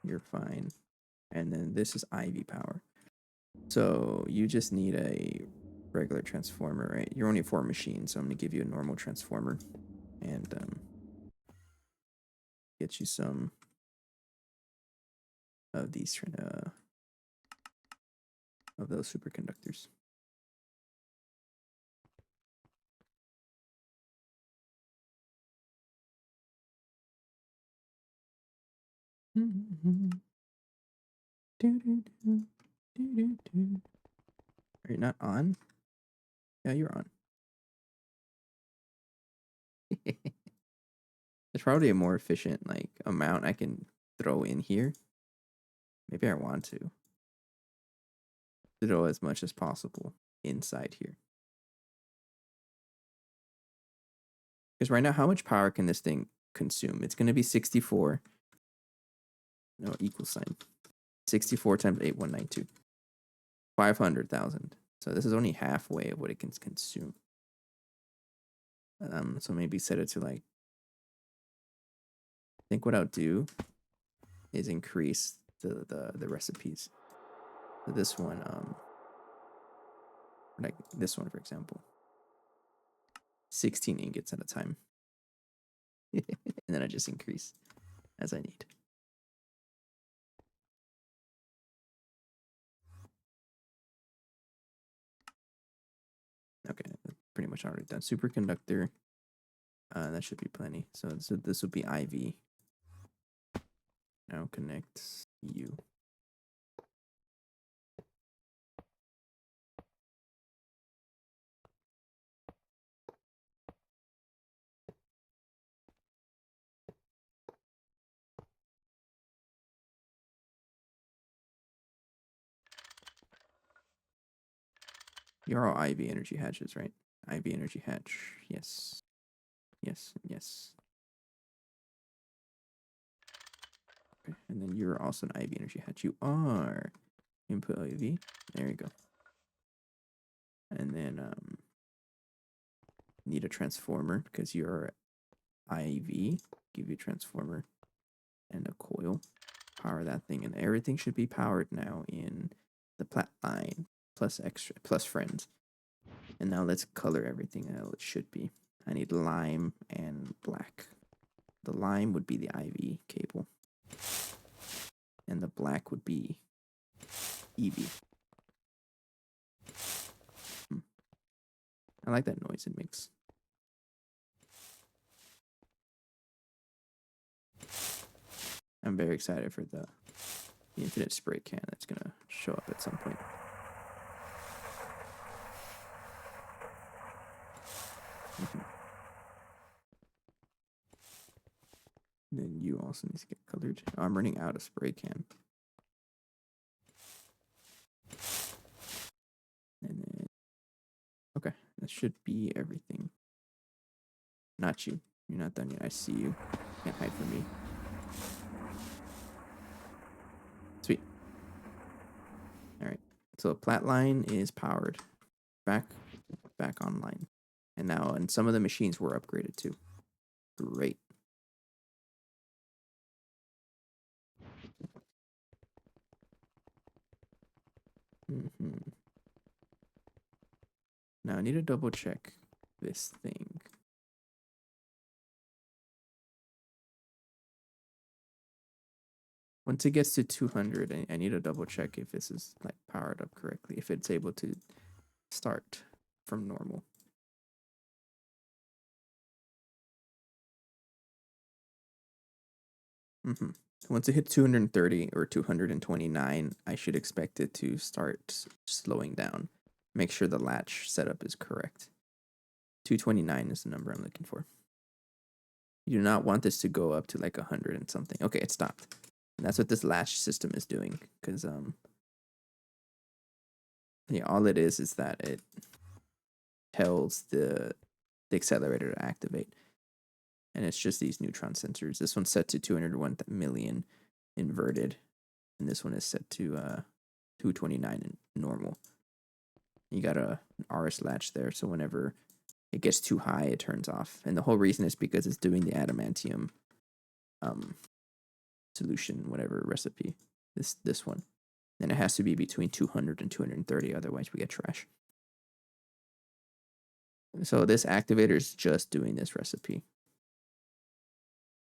You're fine. And then this is IV power. So you just need a regular transformer, right? You're only 4 machines, so I'm going to give you a normal transformer and get you some of these of those superconductors. Are you not on? Yeah, you're on. There's probably a more efficient like amount I can throw in here. Maybe I want to throw as much as possible inside here. Because right now, how much power can this thing consume? It's going to be 64. No, equal sign. 64 times 8192. 500,000. So this is only halfway of what it can consume. So maybe set it to like, I think what I'll do is increase the recipes. So this one, like this one, for example, 16 ingots at a time. And then I just increase as I need. Okay, pretty much already done. Superconductor, that should be plenty. So this will be IV. Now connect you. You're all IV energy hatches, right? IV energy hatch. Yes. Yes. Yes. Okay. And then you're also an IV energy hatch. You are input IV. There you go. And then need a transformer because you're IV. Give you a transformer and a coil. Power that thing, and everything should be powered now in the plat line plus extra plus friends. And now let's color everything how it should be. I need lime and black. The lime would be the IV cable. And the black would be EV. I like that noise it makes. I'm very excited for the infinite spray can that's going to show up at some point. Then you also need to get colored. Oh, I'm running out of spray can. And then, okay, that should be everything. Not you. You're not done yet. I see you. Can't hide from me. Sweet. All right. So plat line is powered. Back online. And now, and some of the machines were upgraded too. Great. Now I need to double check this thing. Once it gets to 200, I need to double check if this is like powered up correctly, if it's able to start from normal. Once it hits 230 or 229, I should expect it to start slowing down. Make sure the latch setup is correct. 229 is the number I'm looking for. You do not want this to go up to like 100 and something. Okay, it stopped. And that's what this latch system is doing, because yeah, all it is that it tells the accelerator to activate. And it's just these neutron sensors. This one's set to 201 million inverted, and this one is set to 229 in normal. You got an RS latch there, so whenever it gets too high, it turns off. And the whole reason is because it's doing the adamantium solution, whatever recipe. This one. And it has to be between 200 and 230, otherwise we get trash. So this activator is just doing this recipe.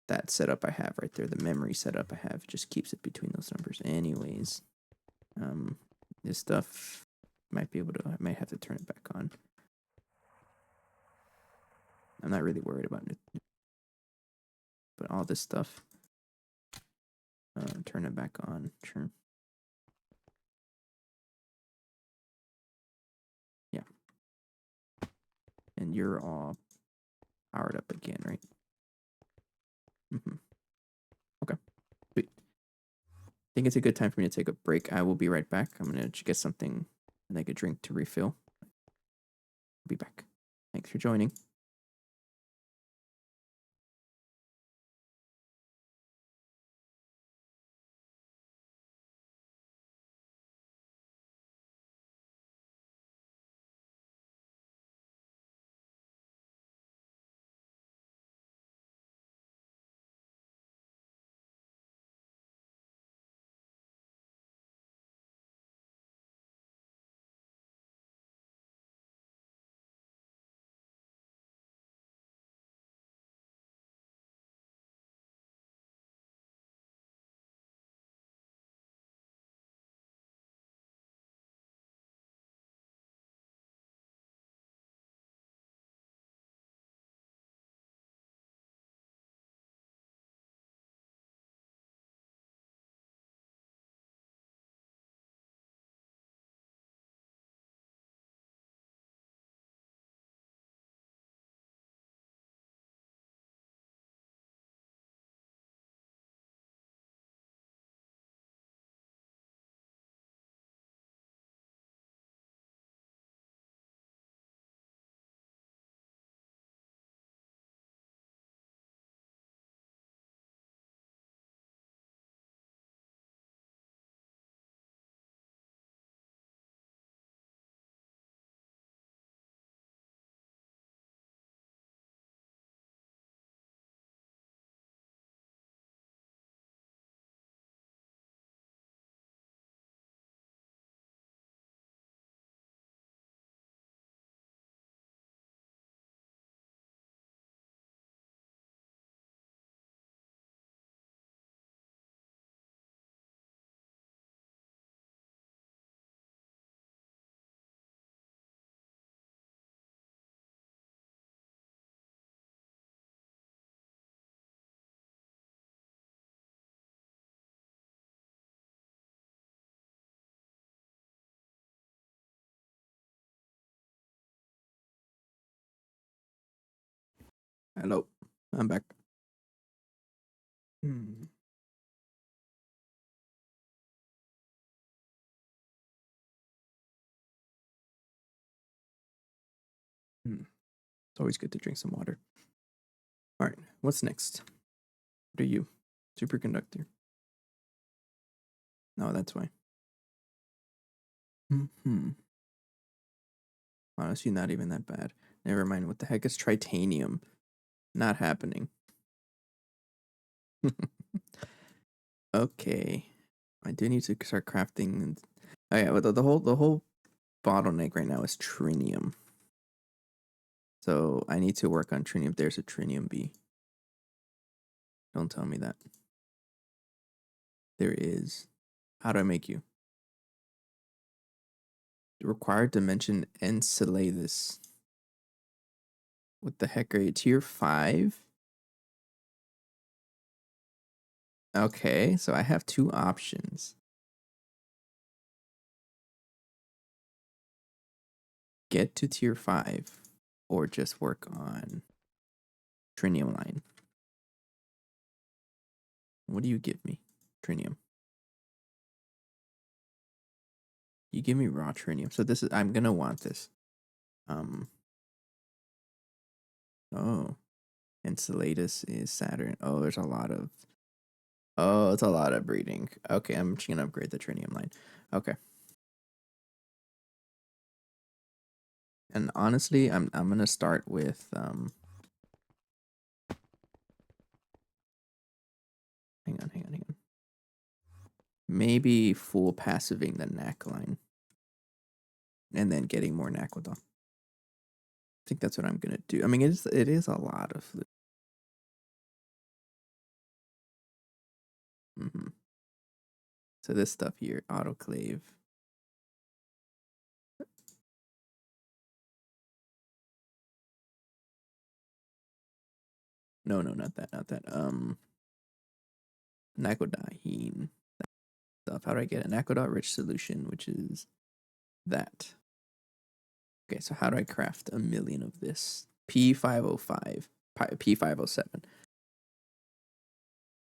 That setup I have right there, the memory setup I have, just keeps it between those numbers. Anyways, this stuff I might have to turn it back on. I'm not really worried about it, but all this stuff, turn it back on. Sure. Yeah. And you're all powered up again, right? Okay. Sweet. I think it's a good time for me to take a break. I will be right back. I'm going to get something like a drink to refill. I'll be back. Thanks for joining. Hello. I'm back. It's always good to drink some water. All right, what's next? What are you? Superconductor. No, that's why. Honestly, not even that bad. Never mind. What the heck is tritanium? Not happening. Okay. I do need to start crafting. Oh yeah, but the whole bottleneck right now is trinium. So I need to work on trinium. There's a trinium B. Don't tell me that. There is. How do I make you? Required dimension Enceladus. What the heck are you? Tier 5? Okay, so I have two options. Get to tier 5 or just work on trinium line. What do you give me? Trinium. You give me raw trinium. So this is, I'm gonna want this. Oh, Enceladus is Saturn. Oh, there's a lot of, oh, it's a lot of breeding. Okay, I'm just gonna upgrade the trinium line. Okay. And honestly, I'm gonna start with hang on. Maybe full passiving the knack line. And then getting more Naquadon. I think that's what I'm gonna do. I mean, it is a lot of loot. So this stuff here, autoclave. No, not that. Naquadine stuff. How do I get a Naquadot rich solution, which is that? Okay, so how do I craft a million of this? P505, P507.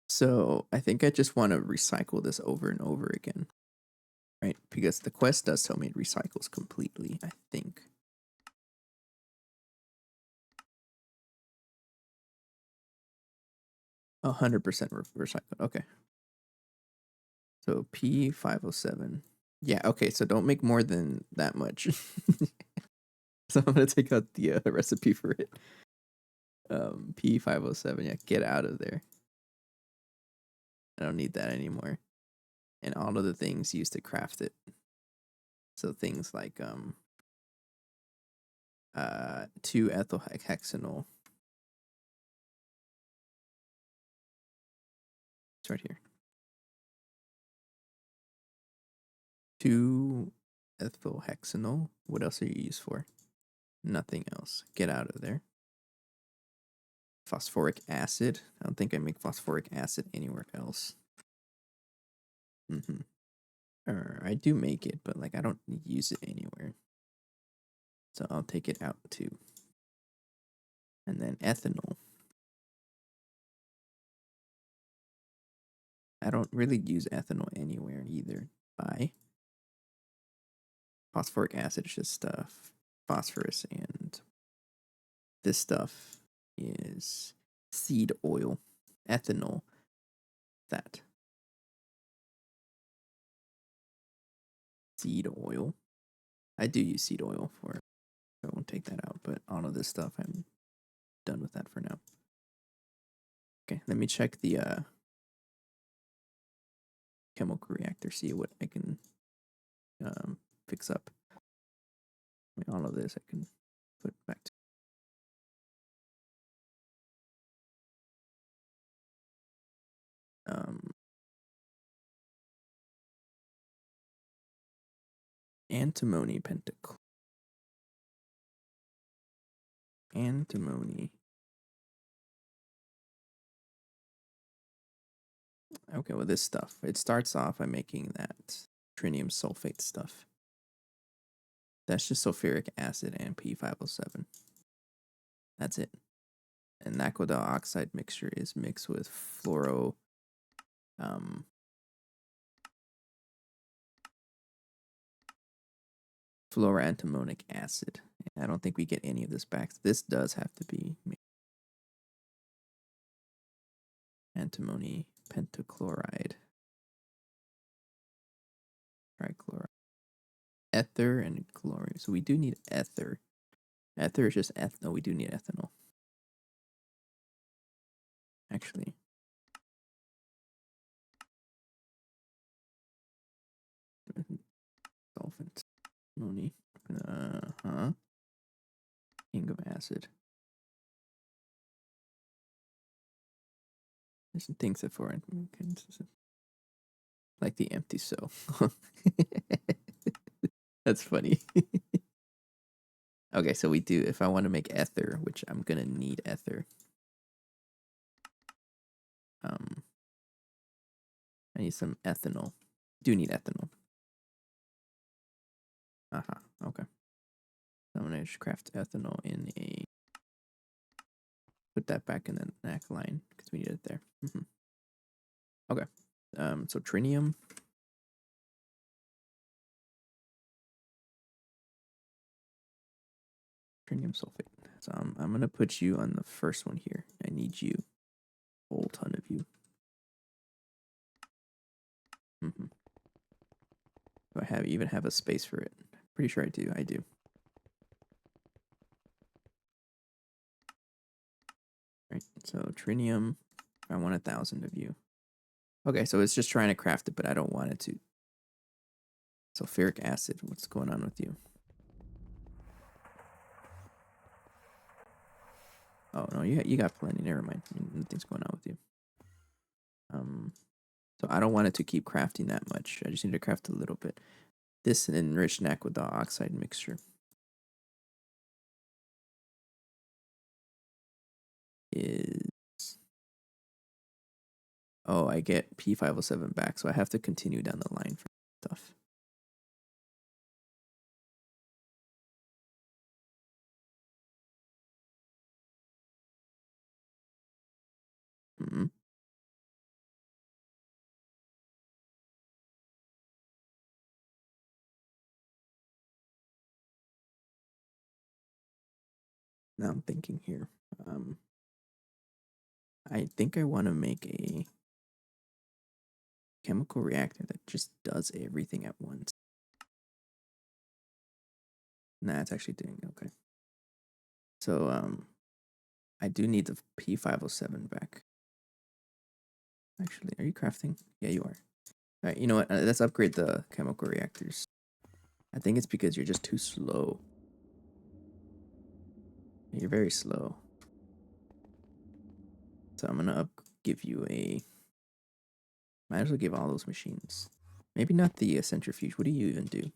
So I think I just want to recycle this over and over again, right? Because the quest does tell me it recycles completely, I think. 100% recycled. Okay. So P507. Yeah, okay, so don't make more than that much. So I'm gonna take out the recipe for it. P507, yeah, get out of there. I don't need that anymore. And all of the things used to craft it. So things like 2-ethyl hexanol. It's right here. 2-ethyl hexanol. What else are you used for? Nothing else. Get out of there. Phosphoric acid. I don't think I make phosphoric acid anywhere else. I do make it, but like I don't use it anywhere. So I'll take it out too. And then ethanol. I don't really use ethanol anywhere either. Bye. Phosphoric acid is just phosphorus, and this stuff is seed oil. Ethanol. That. Seed oil. I do use seed oil for it. I won't take that out, but all of this stuff, I'm done with that for now. Okay, let me check the chemical reactor, see what I can fix up. I mean, all of this I can put back to. Antimony pentacle. Antimony. Okay, well, this stuff. It starts off by making that trinium sulfate stuff. That's just sulfuric acid and P507. That's it. And naquadol oxide mixture is mixed with fluoroantimonic acid. I don't think we get any of this back. This does have to be antimony pentachloride. Trichloride. Ether and chlorine. So we do need ether. Ether is just ethanol. We do need ethanol. Actually. Solvent. Ammonia. King of acid. There's some things that for Like the empty cell. That's funny. Okay, so we do, if I want to make ether, which I'm gonna need ether. I need some ethanol. Do need ethanol. Okay. I'm gonna just craft ethanol in a, put that back in the neck line because we need it there. Okay. So trinium. Trinium sulfate. So I'm gonna put you on the first one here. I need you. A whole ton of you. Do I even have a space for it? Pretty sure I do. I do. Right. So trinium. I want 1,000 of you. Okay, so it's just trying to craft it, but I don't want it to. Sulfuric acid. What's going on with you? Oh no, you got plenty. Never mind. Nothing's going on with you. So I don't want it to keep crafting that much. I just need to craft a little bit. This enriched aqueduct oxide mixture is. Oh, I get P507 back, so I have to continue down the line for stuff. Now I'm thinking here. I think I want to make a chemical reactor that just does everything at once. Nah, it's actually doing okay. So I do need the P507 back. Actually, are you crafting? Yeah, you are. All right, you know what? Let's upgrade the chemical reactors. I think it's because you're just too slow. You're very slow. So I'm gonna give you a. Might as well give all those machines. Maybe not the centrifuge. What do you even do?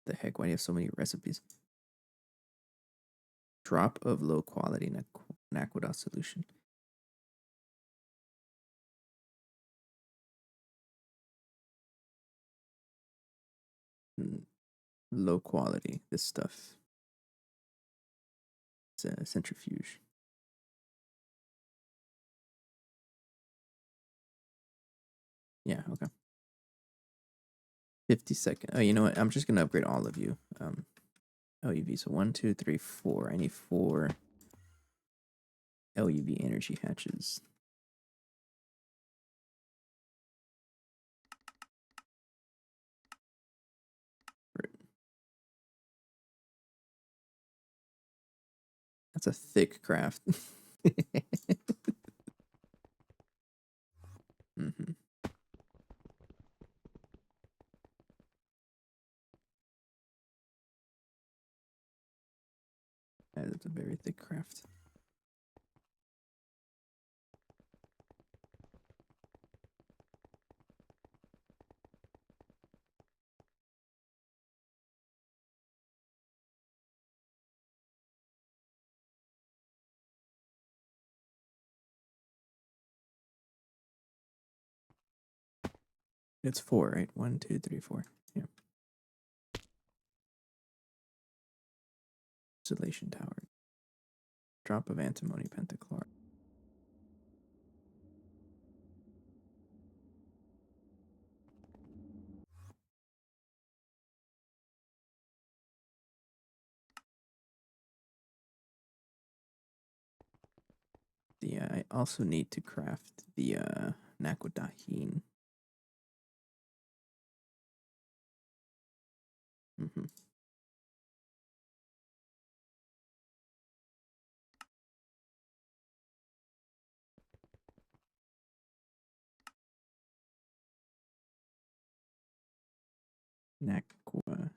The heck? Why do you have so many recipes? Drop of low quality aqueduct solution. Low quality. This stuff. It's a centrifuge. Yeah. Okay. 50 seconds. Oh, you know what? I'm just gonna upgrade all of you. LUV. So 1, 2, 3, 4. I need 4 LUV energy hatches. That's a thick craft. That's a very thick craft. It's 4, right? 1, 2, 3, 4. Yeah. Isolation tower. Drop of antimony pentachloride. I also need to craft the naquidahine. Naquidahine.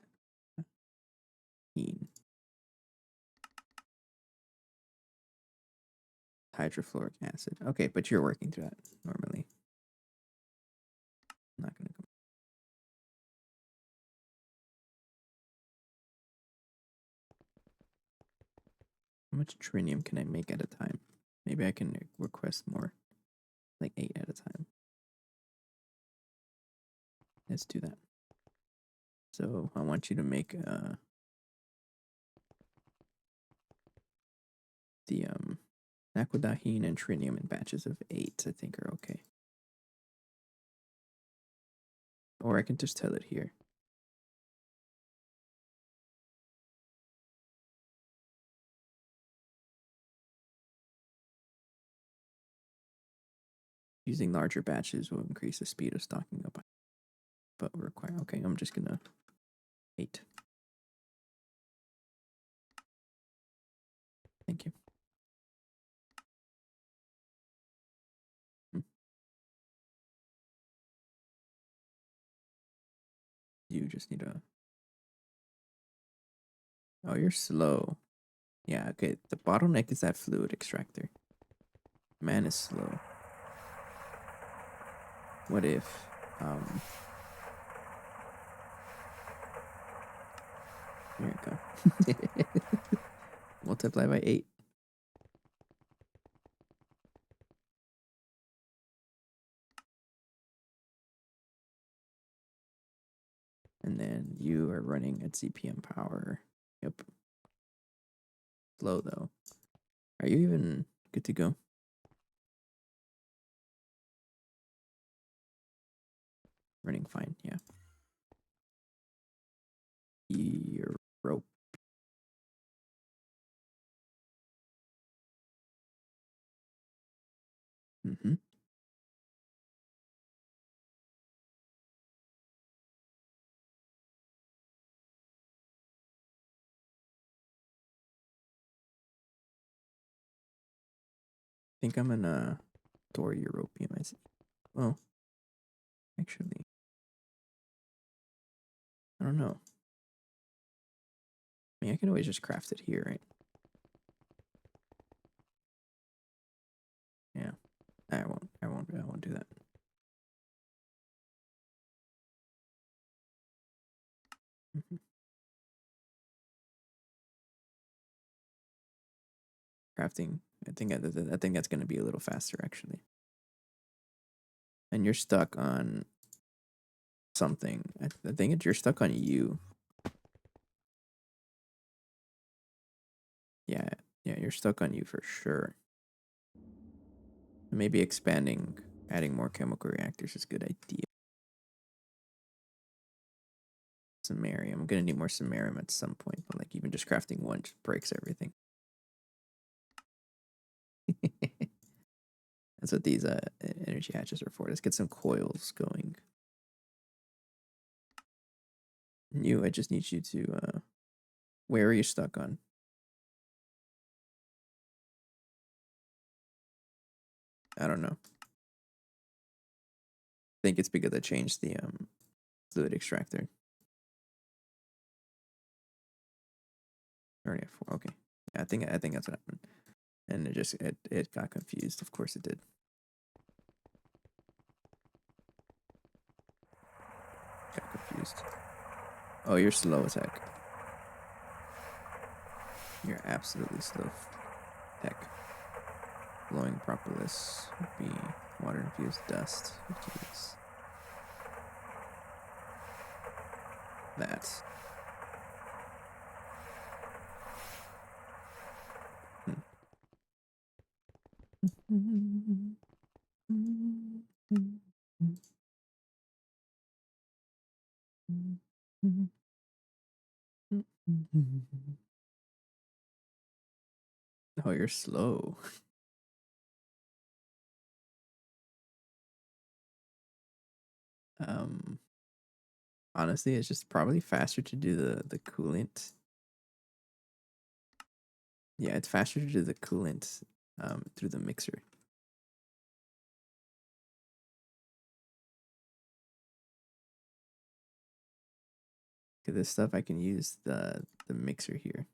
Hydrofluoric acid. Okay, but you're working through that normally. Not gonna come. How much trinium can I make at a time? Maybe I can request more, like 8 at a time. Let's do that. So I want you to make the aquadahine and trinium in batches of 8. I think are okay. Or I can just tell it here. Using larger batches will increase the speed of stocking up. But require, okay, I'm just gonna 8. Thank you. You just need a. Oh, you're slow. Yeah, okay. The bottleneck is that fluid extractor. Man is slow. What if, here we go. Multiply by 8. And then you are running at CPM power. Yep. Slow though. Are you even good to go? Running fine, yeah. Europe. Mm-hmm. I think I'm in Dor European. I see. Well, actually, I don't know. I mean, I can always just craft it here, right? Yeah. I won't do that. Mm-hmm. Crafting. I think that's gonna be a little faster actually. And you're stuck on something. I think you're stuck on you. Yeah, yeah, you're stuck on you for sure. Maybe expanding, adding more chemical reactors is a good idea. Samarium. I'm gonna need more samarium at some point, but like even just crafting one just breaks everything. That's what these energy hatches are for. Let's get some coils going. I just need you to where are you stuck on? I don't know. I think it's because I changed the fluid extractor. Already have 4. Okay. Yeah, I think that's what happened. And it got confused. Of course it did. Got confused. Oh, you're slow as heck. You're absolutely slow. Heck. Glowing propolis would be water infused dust. Which is that. Oh, you're slow. Um, Honestly, it's just probably faster to do the coolant. Yeah, it's faster to do the coolant through the mixer. Okay, this stuff I can use the mixer here.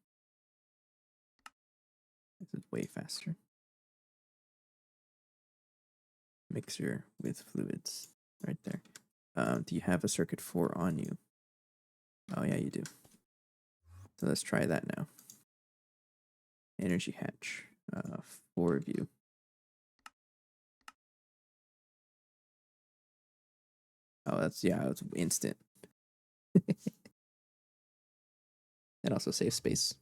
This is way faster. Mixer with fluids right there. Do you have a circuit 4 on you? Oh yeah, you do. So let's try that now. Energy hatch. 4 of you. Oh, that's instant. And also save space.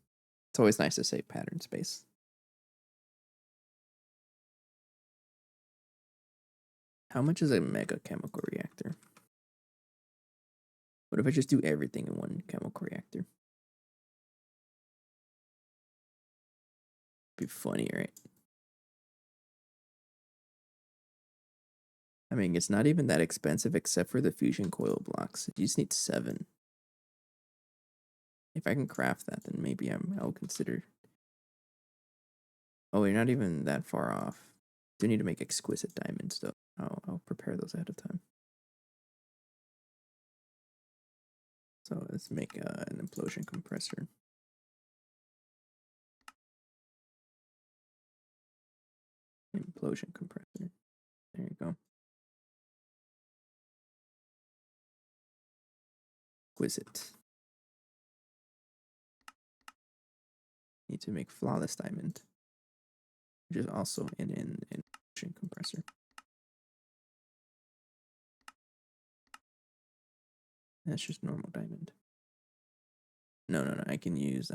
It's always nice to save pattern space. How much is a mega chemical reactor? What if I just do everything in one chemical reactor? Be funny, right? I mean, it's not even that expensive except for the fusion coil blocks. You just need 7. If I can craft that, then maybe I'll consider. Oh, you're not even that far off. Do need to make exquisite diamonds though. I'll prepare those ahead of time. So let's make an implosion compressor. Implosion compressor. There you go. Exquisite. Need to make flawless diamond, which is also an implosion compressor. That's just normal diamond. No. I can use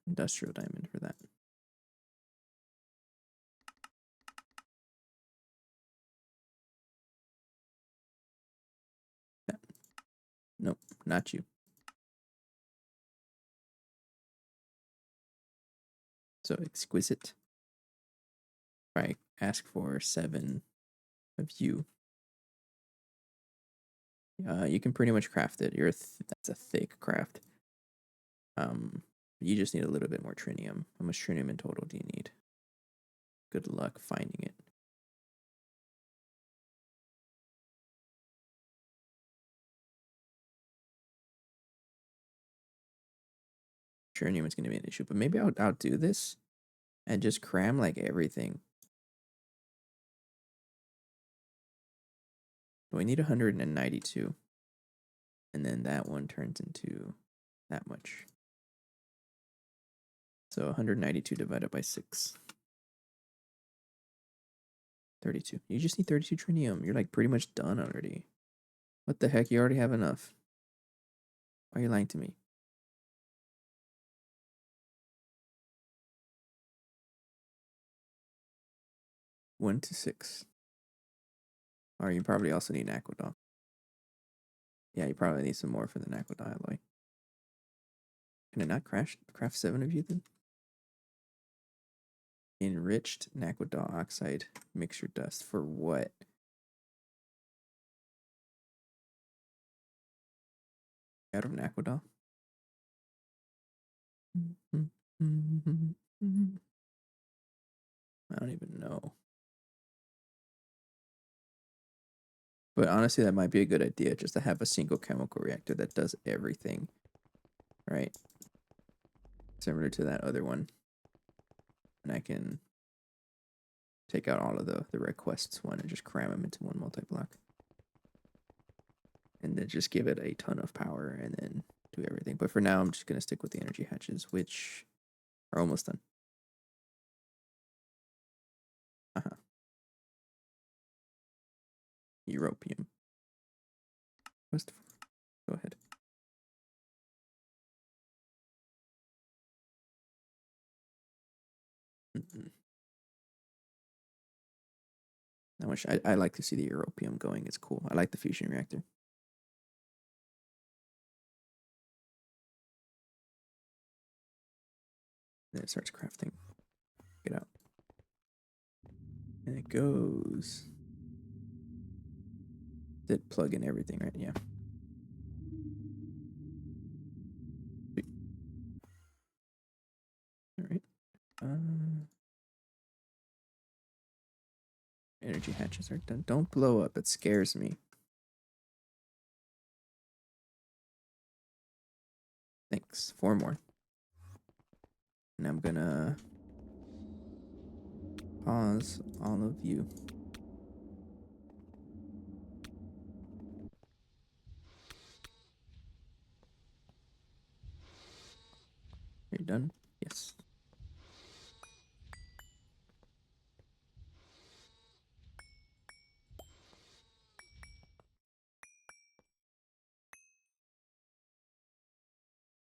industrial diamond for that. Yeah. Nope, not you. So exquisite. If I ask for 7 of you, you can pretty much craft it. That's a thick craft. You just need a little bit more trinium. How much trinium in total do you need? Good luck finding it. Trinium is going to be an issue, but maybe I'll do this and just cram like everything. We need 192. And then that one turns into that much. So 192 divided by 6. 32. You just need 32 trinium. You're like pretty much done already. What the heck? You already have enough. Why are you lying to me? 1 to 6. Or you probably also need an aqueduct. Yeah, you probably need some more for the aqueduct alloy. Can I not craft 7 of you then? Enriched aqueduct oxide mixture dust for what? Out of aqueduct? I don't even know. But honestly, that might be a good idea, just to have a single chemical reactor that does everything. Right? Similar to that other one. And I can take out all of the requests one and just cram them into one multi-block. And then just give it a ton of power and then do everything. But for now, I'm just going to stick with the energy hatches, which are almost done. Europium. Go ahead. I like to see the Europium going. It's cool. I like the fusion reactor. Then it starts crafting. Get out. And it goes. Did plug in everything, right? Yeah. All right. Energy hatches are done. Don't blow up. It scares me. Thanks. 4 more. And I'm gonna pause all of you. done? Yes.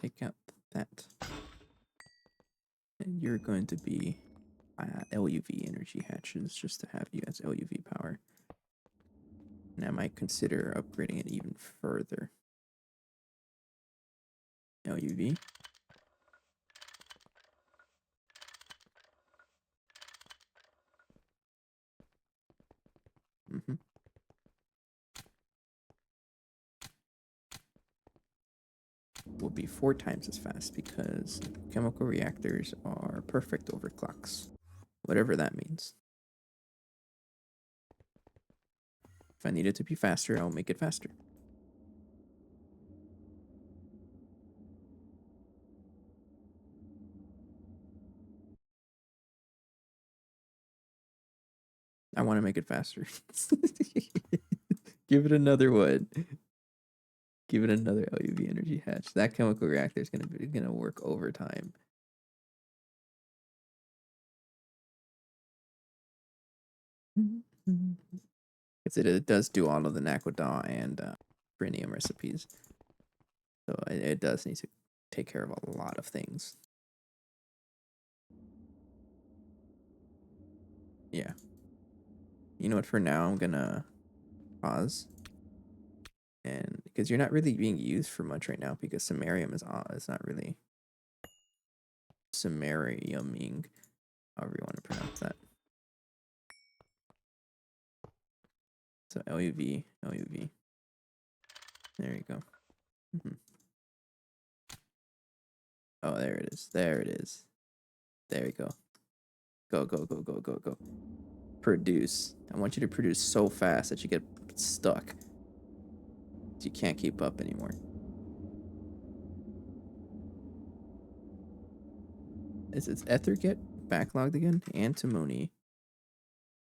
Take out that. And you're going to be LUV energy hatches just to have you as LUV power. And I might consider upgrading it even further. LUV. Mm-hmm. Will be 4 times as fast because chemical reactors are perfect overclocks. Whatever that means. If I need it to be faster, I'll make it faster. I want to make it faster. Give it another one. Give it another LUV energy hatch. That chemical reactor is gonna work overtime. Because it does do all of the Naquadaw and Brinium recipes. So it does need to take care of a lot of things. Yeah. You know what? For now, I'm gonna pause. And because you're not really being used for much right now, because samarium is not really samariuming, however you want to pronounce that. So LUV, LUV. There you go. Mm-hmm. Oh, there it is. There it is. There you go. Go, go, go, go, go, go. Produce. I want you to produce so fast that you get stuck. You can't keep up anymore. Is its ether get backlogged again? Antimony,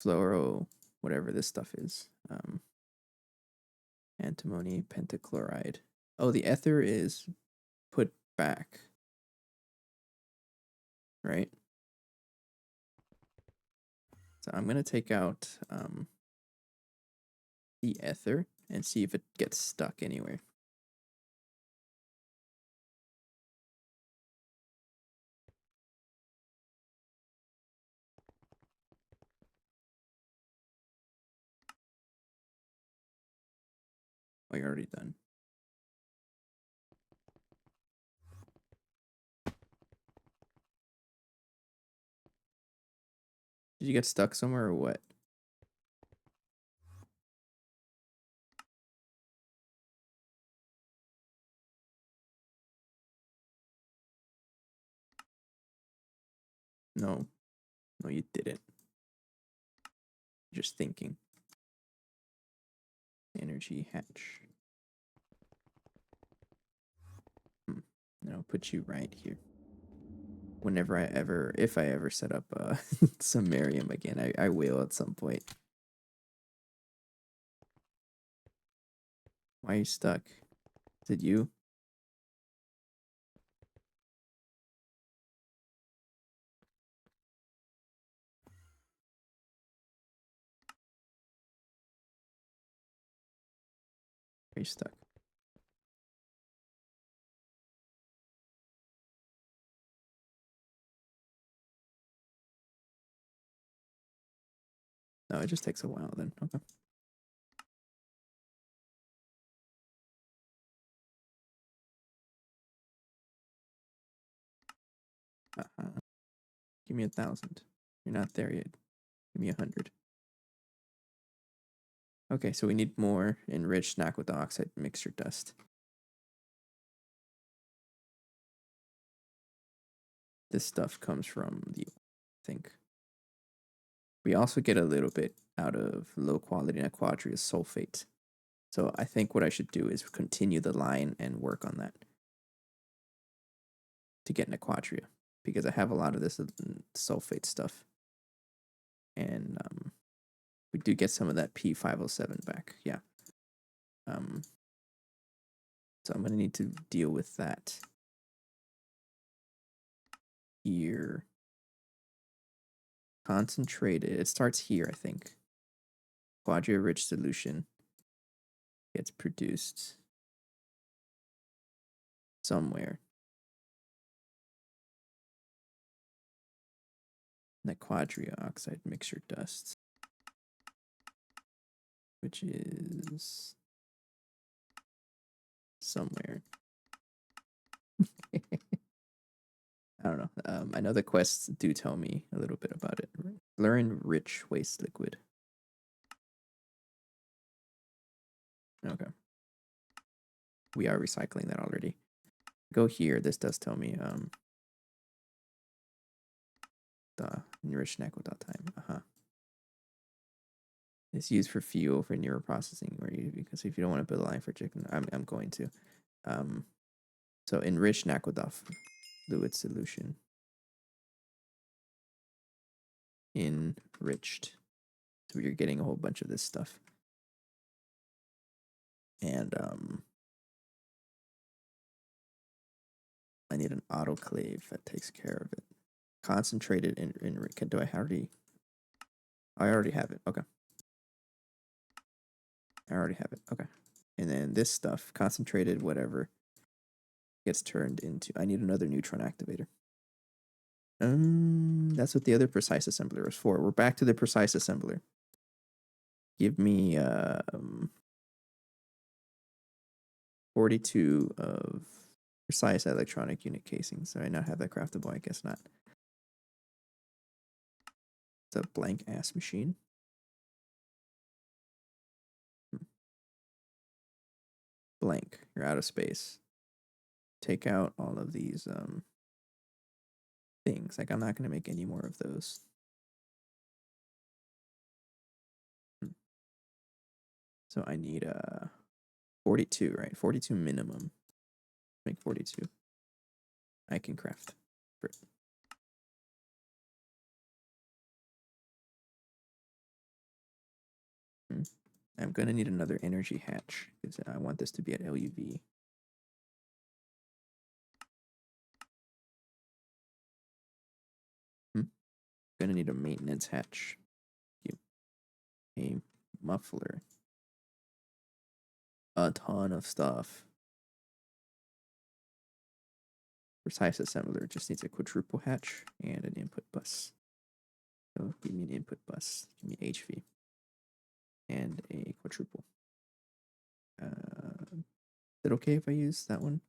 fluoro, whatever this stuff is. Antimony pentachloride. Oh, the ether is put back. Right? So I'm going to take out the ether and see if it gets stuck anywhere. Oh, you're already done. Did you get stuck somewhere or what? No. No, you didn't. Just thinking. Energy hatch. And I'll put you right here. Whenever if I ever set up samarium again, I will at some point. Why are you stuck? Is it you? Are you stuck? No, it just takes a while then. Okay. Give me 1,000. You're not there yet. Give me 100. Okay, so we need more enriched naquadaw oxide mixture dust. This stuff comes from the, I think. We also get a little bit out of low quality aquadria sulfate. So I think what I should do is continue the line and work on that to get Nequatria, because I have a lot of this sulfate stuff. And we do get some of that P507 back. Yeah. So I'm going to need to deal with that. here. Concentrated. It starts here, I think. Quadria rich solution gets produced somewhere. That quadria oxide mixture dust, which is somewhere. I don't know. I know the quests do tell me a little bit about it. Learn rich waste liquid. Okay. We are recycling that already. Go here. This does tell me the enriched time. It's used for fuel for neural processing, because if you don't want to build a line for chicken, I'm going to. So enriched Nakodov fluid solution. Enriched. So you're getting a whole bunch of this stuff. And I need an autoclave that takes care of it. Concentrated in do I already? I already have it. Okay. I already have it. Okay. And then this stuff, concentrated whatever, gets turned into. I need another neutron activator. That's what the other precise assembler is for. We're back to the precise assembler. Give me 42 of precise electronic unit casings. So I not have that craftable. I guess not. It's a blank ass machine. Blank. You're out of space. Take out all of these things. Like I'm not gonna make any more of those. So I need 42, right? 42 minimum. Make 42. I can craft for it. I'm gonna need another energy hatch because I want this to be at LUV. Gonna need a maintenance hatch. A muffler. A ton of stuff. Precise assembler just needs a quadruple hatch and an input bus. So give me an input bus. Give me HV. And a quadruple. Is it okay if I use that one?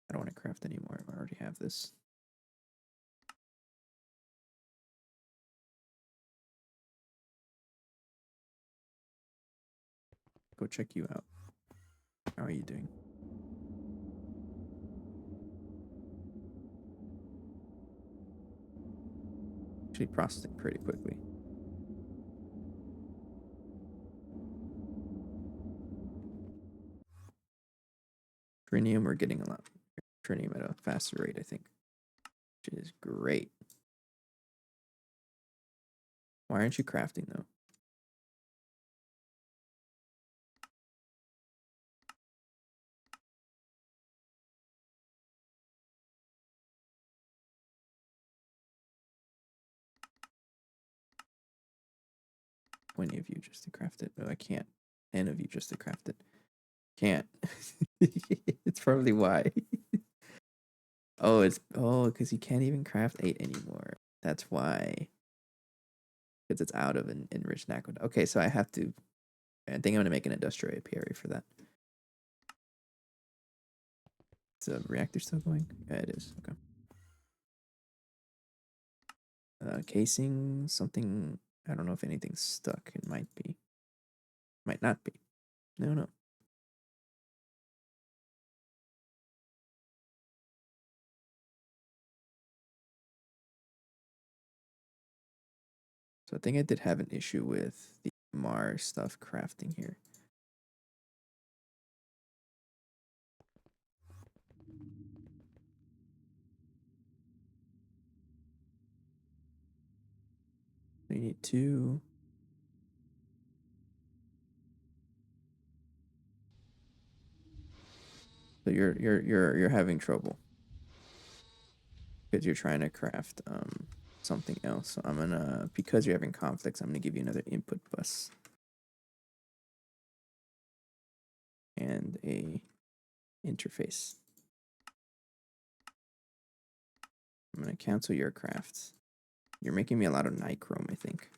I don't want to craft anymore. I already have this. Go check you out. How are you doing? Actually processing pretty quickly. Trinium, we're getting a lot. Trinium at a faster rate, I think. Which is great. Why aren't you crafting though? Plenty of you just to craft it. No, I can't. 10 of you just to craft it. Can't. It's probably why. Because you can't even craft 8 anymore. That's why. Because it's out of an enriched Nakodov. Okay, so I have to. I think I'm gonna make an industrial apiary for that. Is the reactor still going? Yeah, it is. Okay. Casing, something. I don't know if anything's stuck. It might be. Might not be. No. So I think I did have an issue with the Mars stuff crafting here. We need 2. So you're having trouble because you're trying to craft something else. So I'm gonna, because you're having conflicts, I'm gonna give you another input bus and a interface. I'm gonna cancel your crafts. You're making me a lot of nichrome, I think.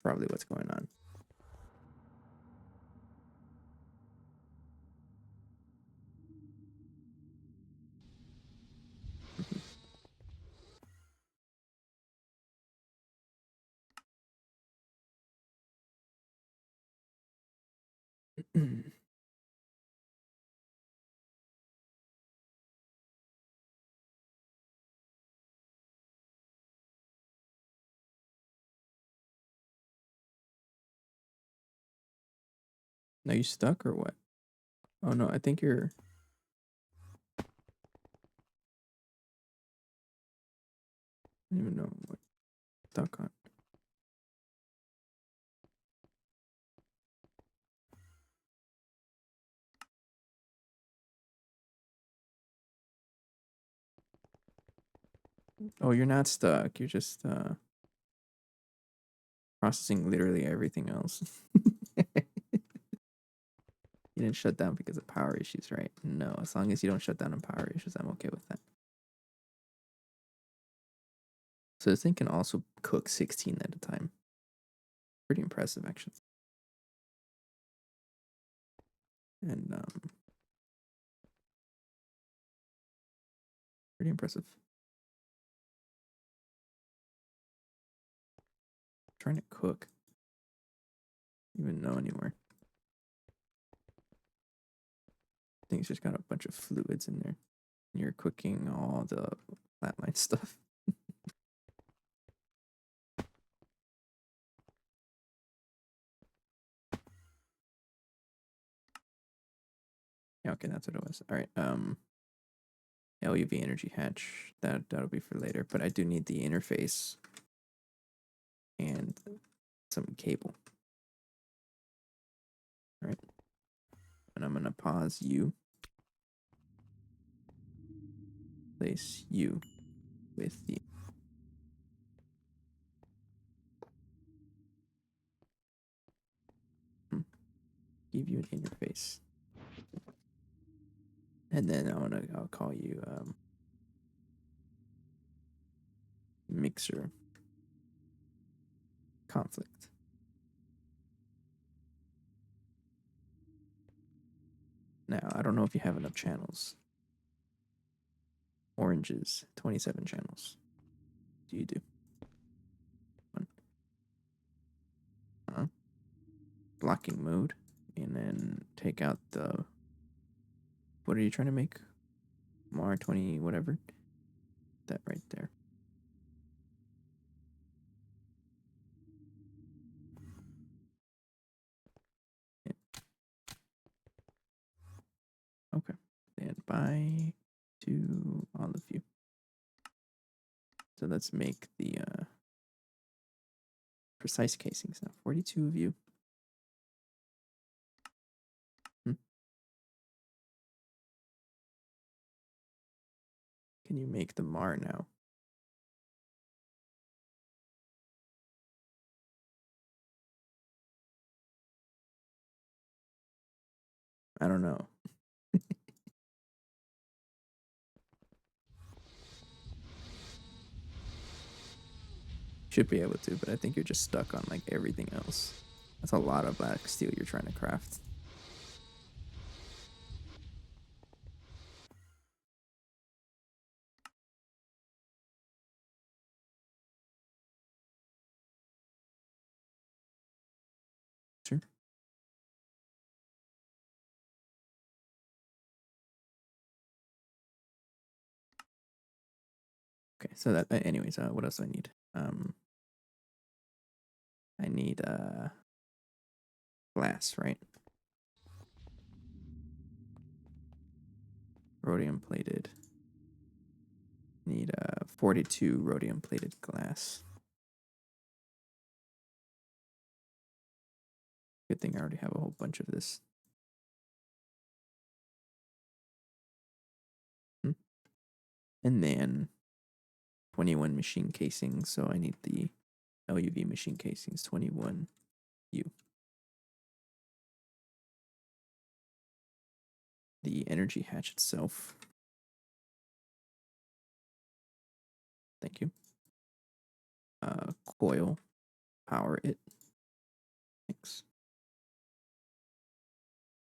Probably what's going on. Are you stuck or what? Oh no, I think you're. I don't even know what stuck on. Oh, you're not stuck. You're just processing literally everything else. You didn't shut down because of power issues, right? No, as long as you don't shut down on power issues, I'm okay with that. So this thing can also cook 16 at a time. Pretty impressive, actually. And pretty impressive. Trying to cook. Even know anymore. Thing's just got a bunch of fluids in there. You're cooking all the flatline stuff. Yeah, okay, that's what it was. All right. LUV energy hatch. That'll be for later. But I do need the interface and some cable. All right. And I'm gonna pause you. Place you with the give you an interface. And then I'll call you mixer conflict. Now, I don't know if you have enough channels. Oranges, 27 channels. Do you do? One. Blocking mode. And then take out the... What are you trying to make? Mar 20 whatever. That right there. Yeah. Okay. Stand by to all of you. So let's make the precise casings now. 42 of you. Can you make the Mar now? I don't know. Should be able to, but I think you're just stuck on like everything else. That's a lot of black steel you're trying to craft. Sure. Okay, so that anyways, what else do I need? I need glass, right? Rhodium plated. Need 42 rhodium plated glass. Good thing I already have a whole bunch of this. And then 21 machine casings, so I need the LUV machine casings, 21U. The energy hatch itself. Thank you. Coil, power it. Thanks.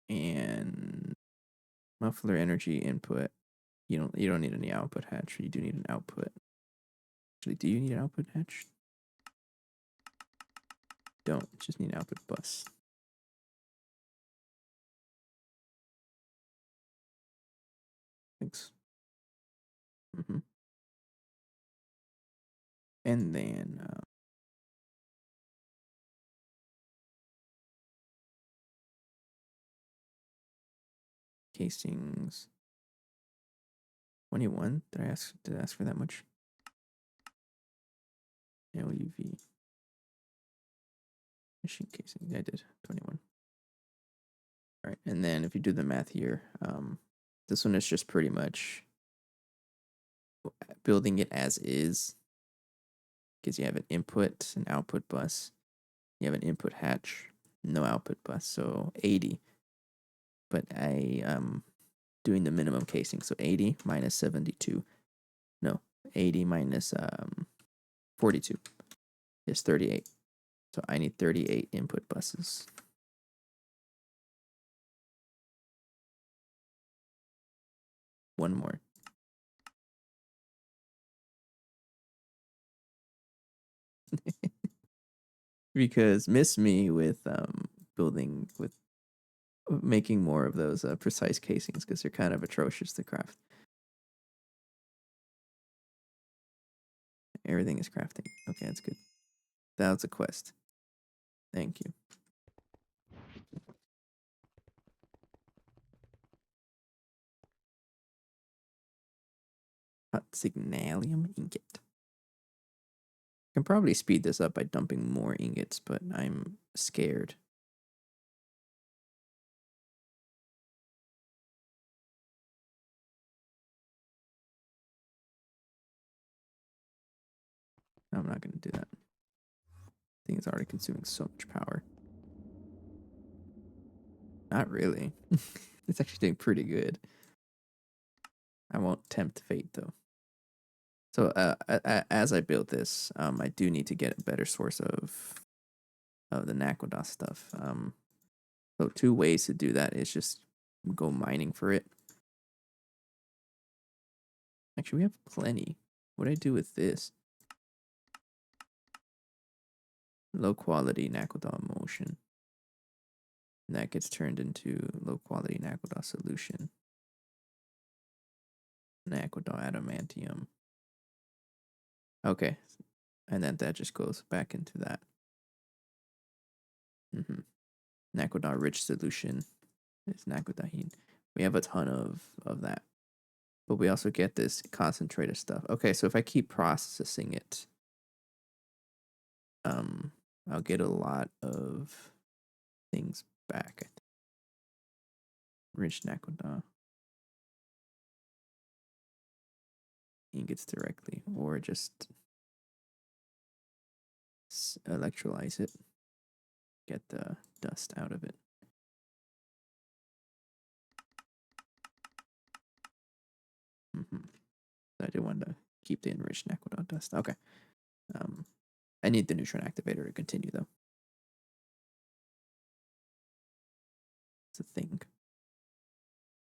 And muffler energy input. You don't need any output hatch. You do need an output. Actually, do you need an output hatch? Don't. Just need an output bus. Thanks. And then casings. 21. Did I ask for that much? LUV. Machine casing. I did. 21. All right. And then if you do the math here, this one is just pretty much building it as is. Because you have an input, an output bus. You have an input hatch, no output bus. So 80. But I doing the minimum casing. So 80 minus 72. No, 80 minus 42 is 38. So I need 38 input buses. One more. Because miss me with building with making more of those precise casings because they're kind of atrocious to craft. Everything is crafting. Okay, that's good. That was a quest. Thank you. Hot signalium ingot. I can probably speed this up by dumping more ingots, but I'm scared. I'm not going to do that. I think it's already consuming so much power. Not really. It's actually doing pretty good. I won't tempt fate though. So as I build this, I do need to get a better source of the Naquadah stuff. So 2 ways to do that is just go mining for it. Actually, we have plenty. What do I do with this? Low quality Naquadah emulsion. And that gets turned into low quality Naquadah solution. Naquadah adamantium. Okay. And then that just goes back into that. Naquadah rich solution is Naquadahine. We have a ton of that. But we also get this concentrated stuff. Okay, so if I keep processing it, I'll get a lot of things back. I think. Rich Naquadah. Ingots directly, or just electrolyze it, get the dust out of it. I do want to keep the enriched Naquadah dust. Okay. I need the neutron activator to continue though. It's a thing.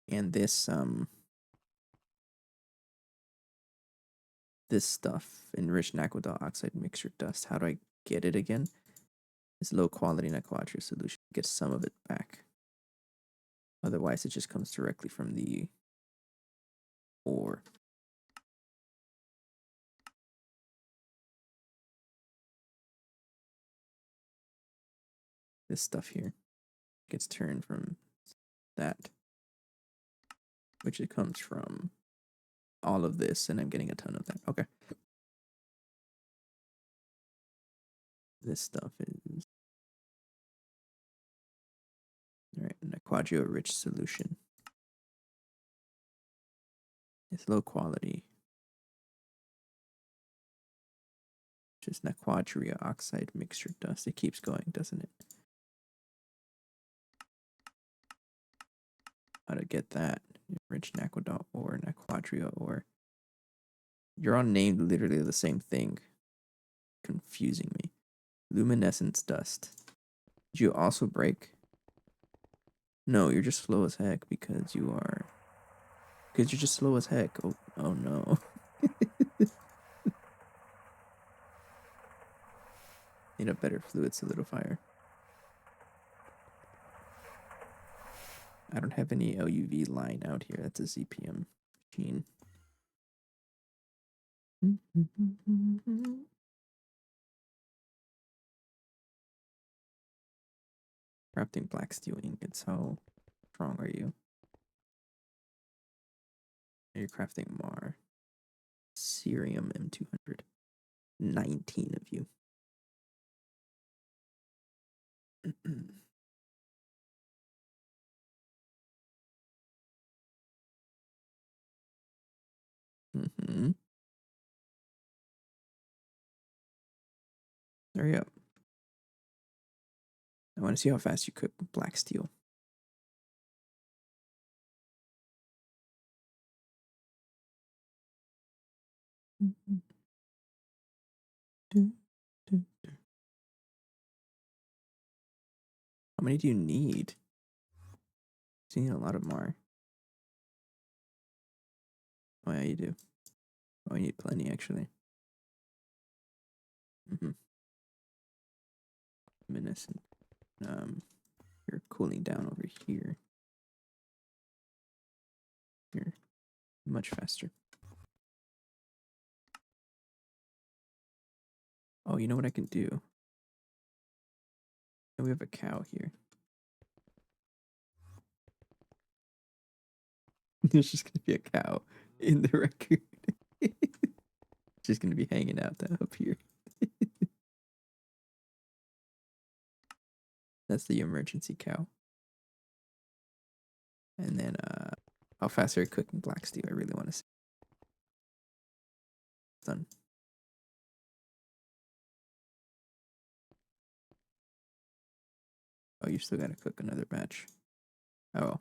And this this stuff, enriched Naquadah oxide mixture dust. How do I get it again? It's low quality Naquadah solution. Get some of it back. Otherwise, it just comes directly from the ore. This stuff here gets turned from that, which it comes from all of this, and I'm getting a ton of that. Okay. This stuff is all right. Naquadah rich solution. It's low quality. Just Naquadria oxide mixture dust. It keeps going, doesn't it? How to get that? Rich Naquadot ore, Naquadria ore. You're all named literally the same thing. Confusing me. Luminescence dust. Did you also break? No, you're just slow as heck because you are. Because you're just slow as heck. Oh no. Need a better fluid solidifier. I don't have any LUV line out here. That's a ZPM machine. Crafting black steel ingots. How strong are you? You're crafting Mar. Cerium M200. 19 of you. Mm-hmm. Hurry up. I want to see how fast you cook black steel. How many do you need? You need a lot of more. Oh yeah, you do. Oh, you need plenty actually. Luminescent. You're cooling down over here. You're much faster. Oh, you know what I can do? And we have a cow here. There's just gonna be a cow in the record. Just gonna be hanging out up here. That's the emergency cow. And then how fast are you cooking black steel? I really want to see. Done. Oh, you still gotta cook another batch. Oh.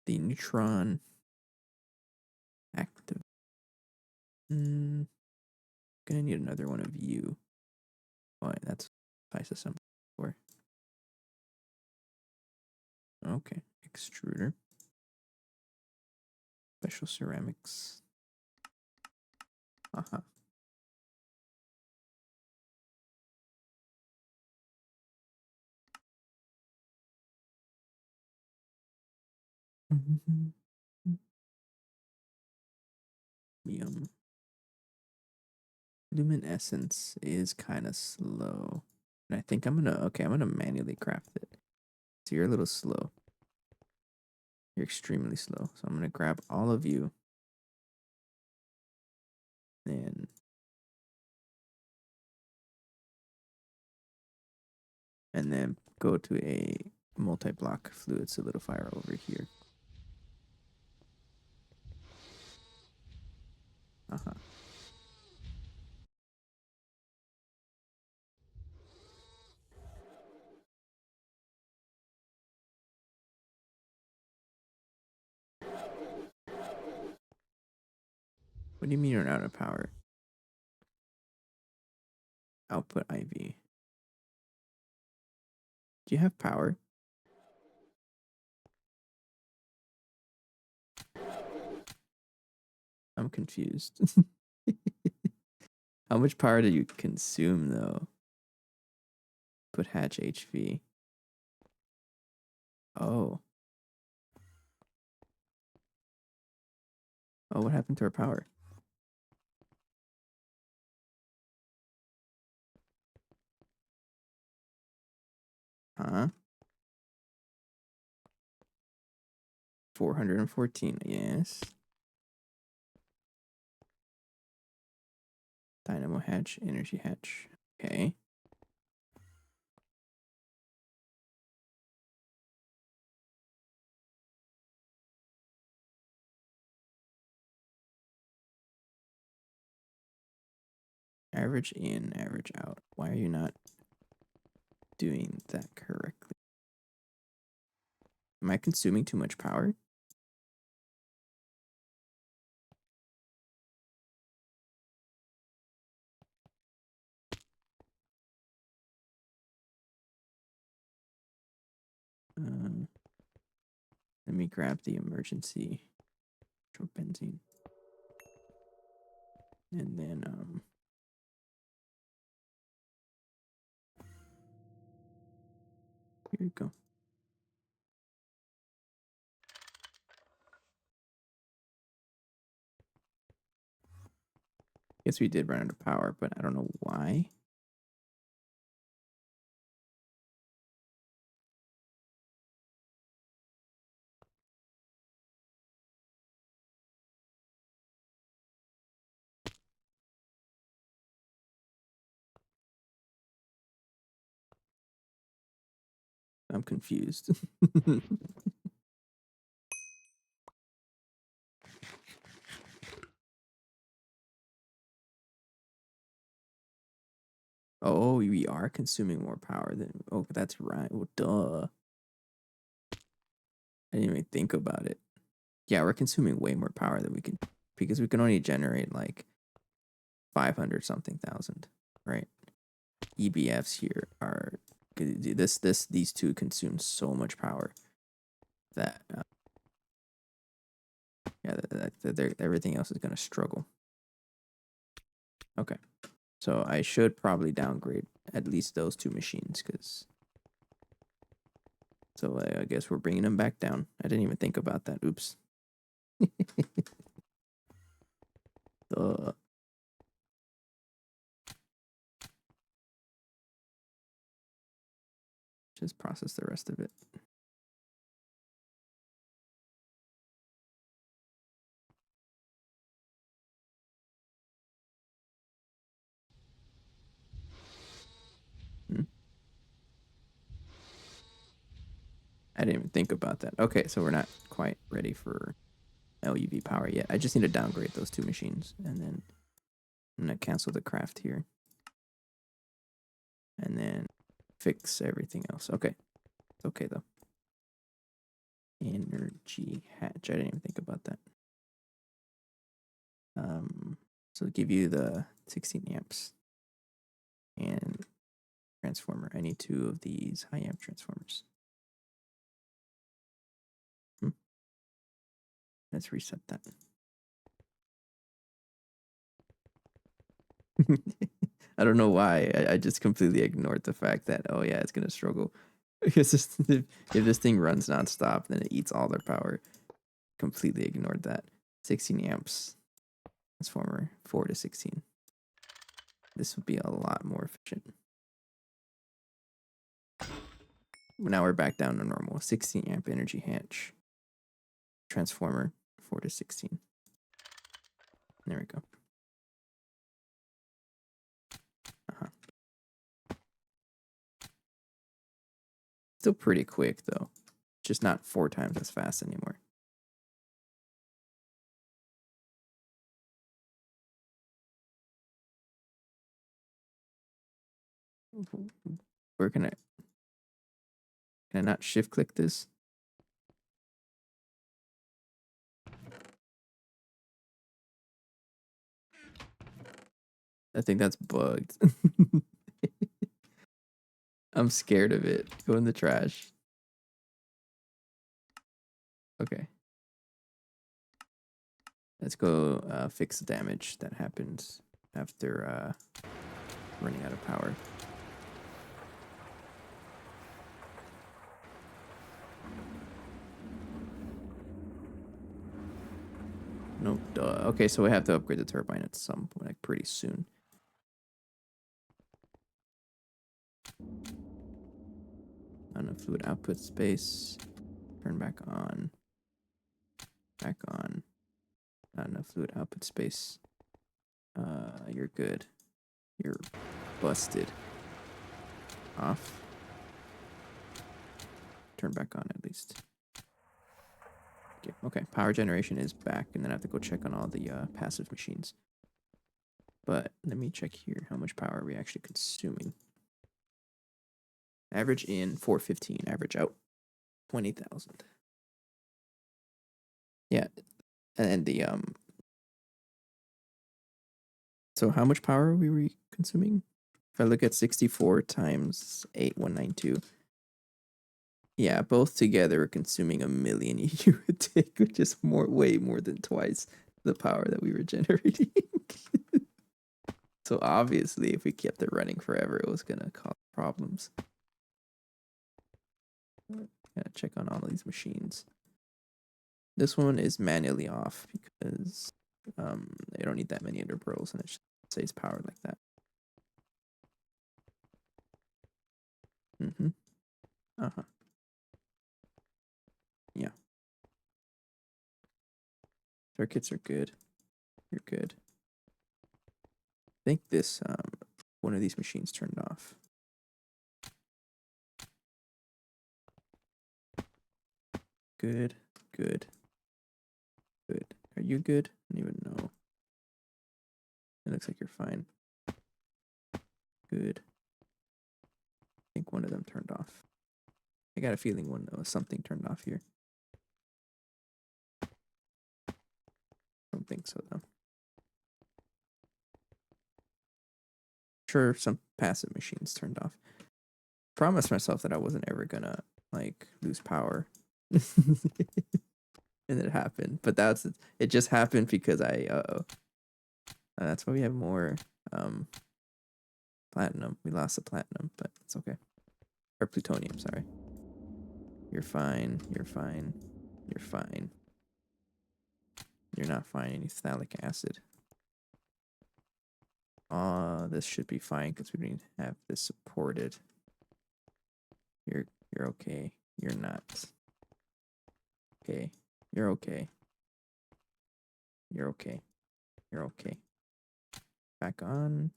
The neutron active. Gonna need another one of you. Oh, that's spice assembly for. Okay, extruder. Special ceramics. Uh-huh. Yum. Luminescence is kind of slow. And I think I'm gonna manually craft it. So you're a little slow. You're extremely slow. So I'm gonna grab all of you. And then go to a multi-block fluid solidifier over here. Uh-huh. What do you mean you're out of power? Output IV. Do you have power? I'm confused. How much power do you consume though? Put hatch HV. Oh. Oh, what happened to our power? Huh? 414, yes. Dynamo hatch, energy hatch. Okay. average in, average out. Why are you not doing that correctly? Am I consuming too much power? Let me grab the emergency benzene. And then, here we go. Guess we did run out of power, but I don't know why. I'm confused. Oh, we are consuming more power than. Oh, that's right. Well, duh. I didn't even think about it. Yeah, we're consuming way more power than we can, because we can only generate like 500 something thousand, right? EBFs here are these two consume so much power that yeah, everything else is gonna struggle. Okay, so I should probably downgrade at least those two machines, because so I guess we're bringing them back down. I didn't even think about that. Oops. Just process the rest of it. I didn't even think about that. Okay, so we're not quite ready for LUV power yet. I just need to downgrade those two machines, and then I'm gonna cancel the craft here, and then fix everything else. Okay, it's okay though. Energy hatch. I didn't even think about that. So give you the 16 amps and transformer. I need two of these high amp transformers. Let's reset that. I don't know why. I just completely ignored the fact that, oh yeah, it's gonna struggle. Because if this thing runs nonstop, then it eats all their power. Completely ignored that. 16 amps transformer, 4 to 16. This would be a lot more efficient. Now we're back down to normal. 16 amp energy hatch transformer, 4 to 16. There we go. Still pretty quick though. Just not 4 times as fast anymore. Where can I not shift click this? I think that's bugged. I'm scared of it. Go in the trash. Okay. Let's go fix the damage that happens after running out of power. No, duh. Okay, so we have to upgrade the turbine at some point, like pretty soon. On a fluid output space. Turn back on. Back on. Not enough fluid output space. You're good. You're busted. Off. Turn back on at least. Okay, power generation is back, and then I have to go check on all the passive machines. But let me check here. How much power are we actually consuming? Average in 415. Average out 20,000. Yeah, and the So how much power are we consuming? If I look at 64 times 8192. Yeah, both together are consuming 1,000,000 EU a day, which is way more than twice the power that we were generating. So obviously, if we kept it running forever, it was gonna cause problems. Gotta check on all of these machines. This one is manually off because they don't need that many underpearls, and it stays powered like that. Uh-huh. Yeah. Circuits are good. You're good. I think this one of these machines turned off. Good. Are you good? I don't even know. It looks like you're fine. Good. I think one of them turned off. I got a feeling something turned off here. I don't think so though. Sure, some passive machines turned off. Promised myself that I wasn't ever gonna lose power. And it happened. But it just happened because that's why we have more platinum. We lost the platinum, but it's okay. Or plutonium, sorry. You're fine. You're not fine. You need phthalic acid. This should be fine because we need to have this supported. You're okay. You're not. Okay. You're okay. Back on.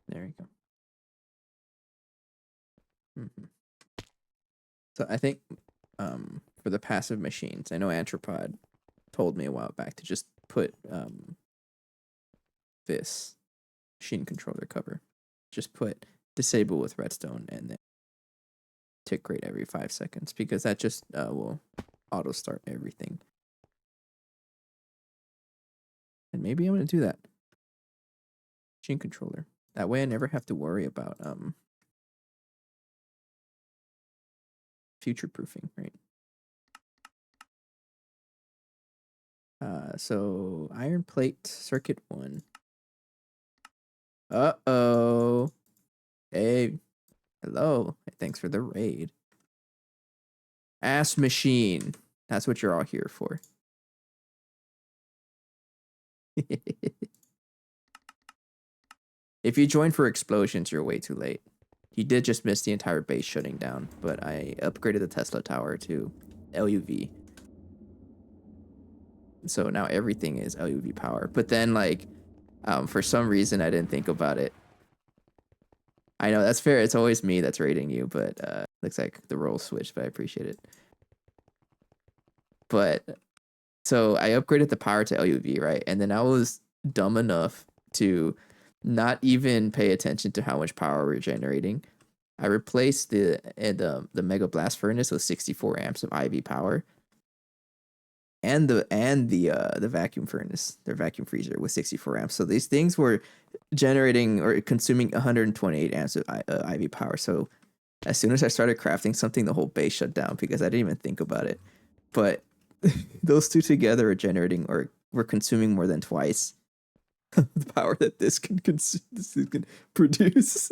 There you go. So I think for the passive machines, I know Antropod told me a while back to just put this machine controller cover. Just put disable with redstone and then tick rate every 5 seconds because that just will auto start everything. And maybe I'm gonna do that. Machine controller. That way I never have to worry about future proofing, right? So iron plate circuit 1. Uh-oh. Hey, hello. Thanks for the raid. Ass machine. That's what you're all here for. If you joined for explosions, you're way too late. You did just miss the entire base shutting down, but I upgraded the Tesla tower to LUV. So now everything is LUV power. But then, for some reason, I didn't think about it. I know, that's fair. It's always me that's rating you, but looks like the roles switched, but I appreciate it. But, so I upgraded the power to LUV, right? And then I was dumb enough to not even pay attention to how much power we're generating. I replaced the Mega Blast Furnace with 64 amps of IV power. And the vacuum furnace, their vacuum freezer with 64 amps. So these things were generating or consuming 128 amps of IV power. So as soon as I started crafting something, the whole base shut down because I didn't even think about it. But those two together are generating or were consuming more than twice the power that this can produce.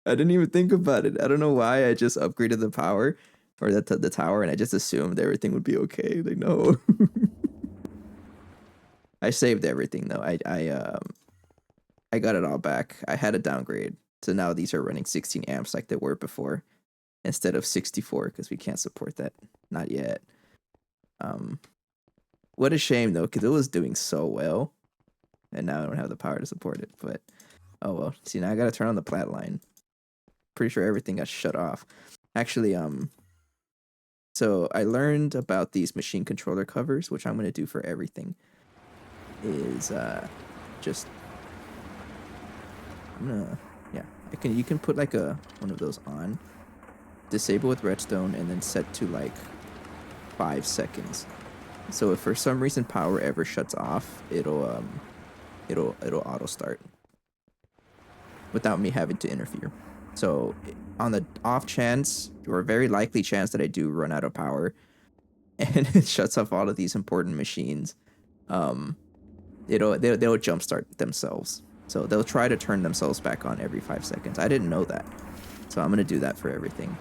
I didn't even think about it. I don't know why I just upgraded the power or the tower, and I just assumed everything would be okay. Like, no. I saved everything though. I got it all back. I had a downgrade, so now these are running 16 amps like they were before, instead of 64 because we can't support that. Not yet. What a shame though, because it was doing so well, and now I don't have the power to support it. But oh well. See, now I gotta turn on the plat line. Pretty sure everything got shut off. Actually, So I learned about these machine controller covers, which I'm going to do for everything. Is just I'm gonna you can put like one of those on, disable with redstone, and then set to like 5 seconds. So if for some reason power ever shuts off, it'll auto start without me having to interfere. So on the off chance, or very likely chance that I do run out of power and it shuts off all of these important machines, they'll jumpstart themselves. So they'll try to turn themselves back on every 5 seconds. I didn't know that. So I'm going to do that for everything.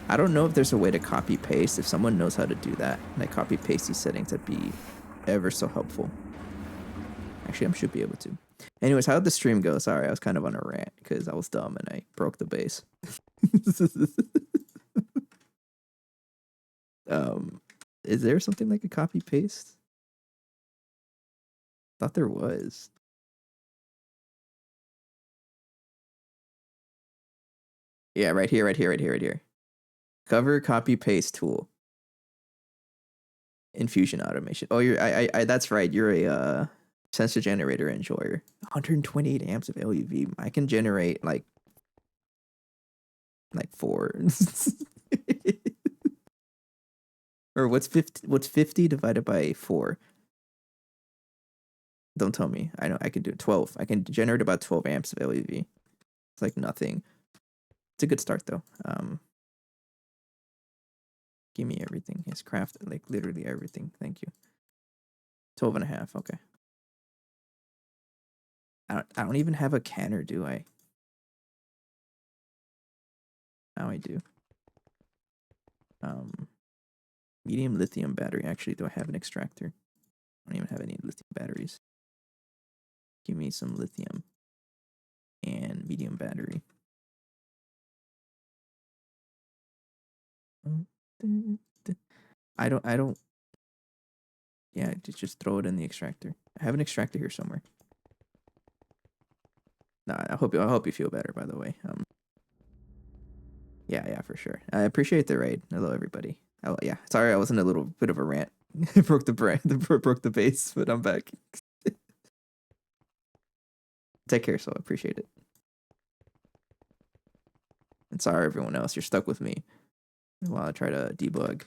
I don't know if there's a way to copy paste. If someone knows how to do that, like copy paste these settings, that'd be ever so helpful. Actually, I should be able to. Anyways, how'd the stream go? Sorry, I was kind of on a rant because I was dumb and I broke the base. Is there something like a copy paste? Thought there was. Yeah, right here. Cover copy paste tool. Infusion automation. Oh, I that's right. You're a sensor generator enjoyer. 128 amps of LUV. I can generate like 4. Or what's 50 divided by 4? Don't tell me. I know I can do 12. I can generate about 12 amps of LUV. It's like nothing. It's a good start though. Give me everything. Yes, craft like literally everything. Thank you. 12.5. Okay. I don't even have a canner, do I? Now I do. Medium lithium battery. Actually, do I have an extractor? I don't even have any lithium batteries. Give me some lithium and medium battery. I don't. Yeah, just throw it in the extractor. I have an extractor here somewhere. No, I hope you feel better. By the way, yeah, for sure. I appreciate the raid. Hello, everybody. Oh yeah, sorry, I was in a little bit of a rant. broke the base, but I'm back. Take care, so I appreciate it. And sorry, everyone else, you're stuck with me while I try to debug.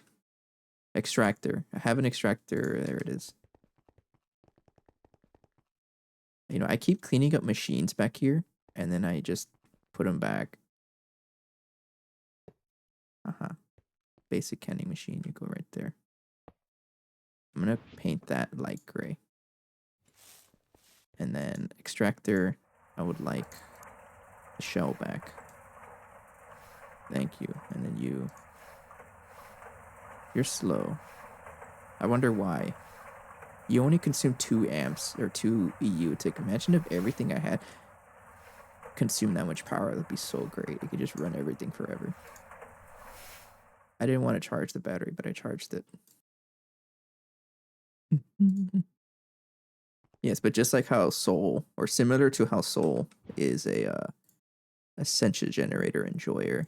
Extractor. I have an extractor. There it is. You know, I keep cleaning up machines back here, and then I just put them back. Basic canning machine. You go right there. I'm going to paint that light gray. And then extractor, I would like the shell back. Thank you. And then you're slow. I wonder why. You only consume 2 amps or 2 EU. Imagine if everything I had consumed that much power. That would be so great. It could just run everything forever. I didn't want to charge the battery, but I charged it. Yes, but just like how Soul, or similar to how Soul is a sensor generator enjoyer,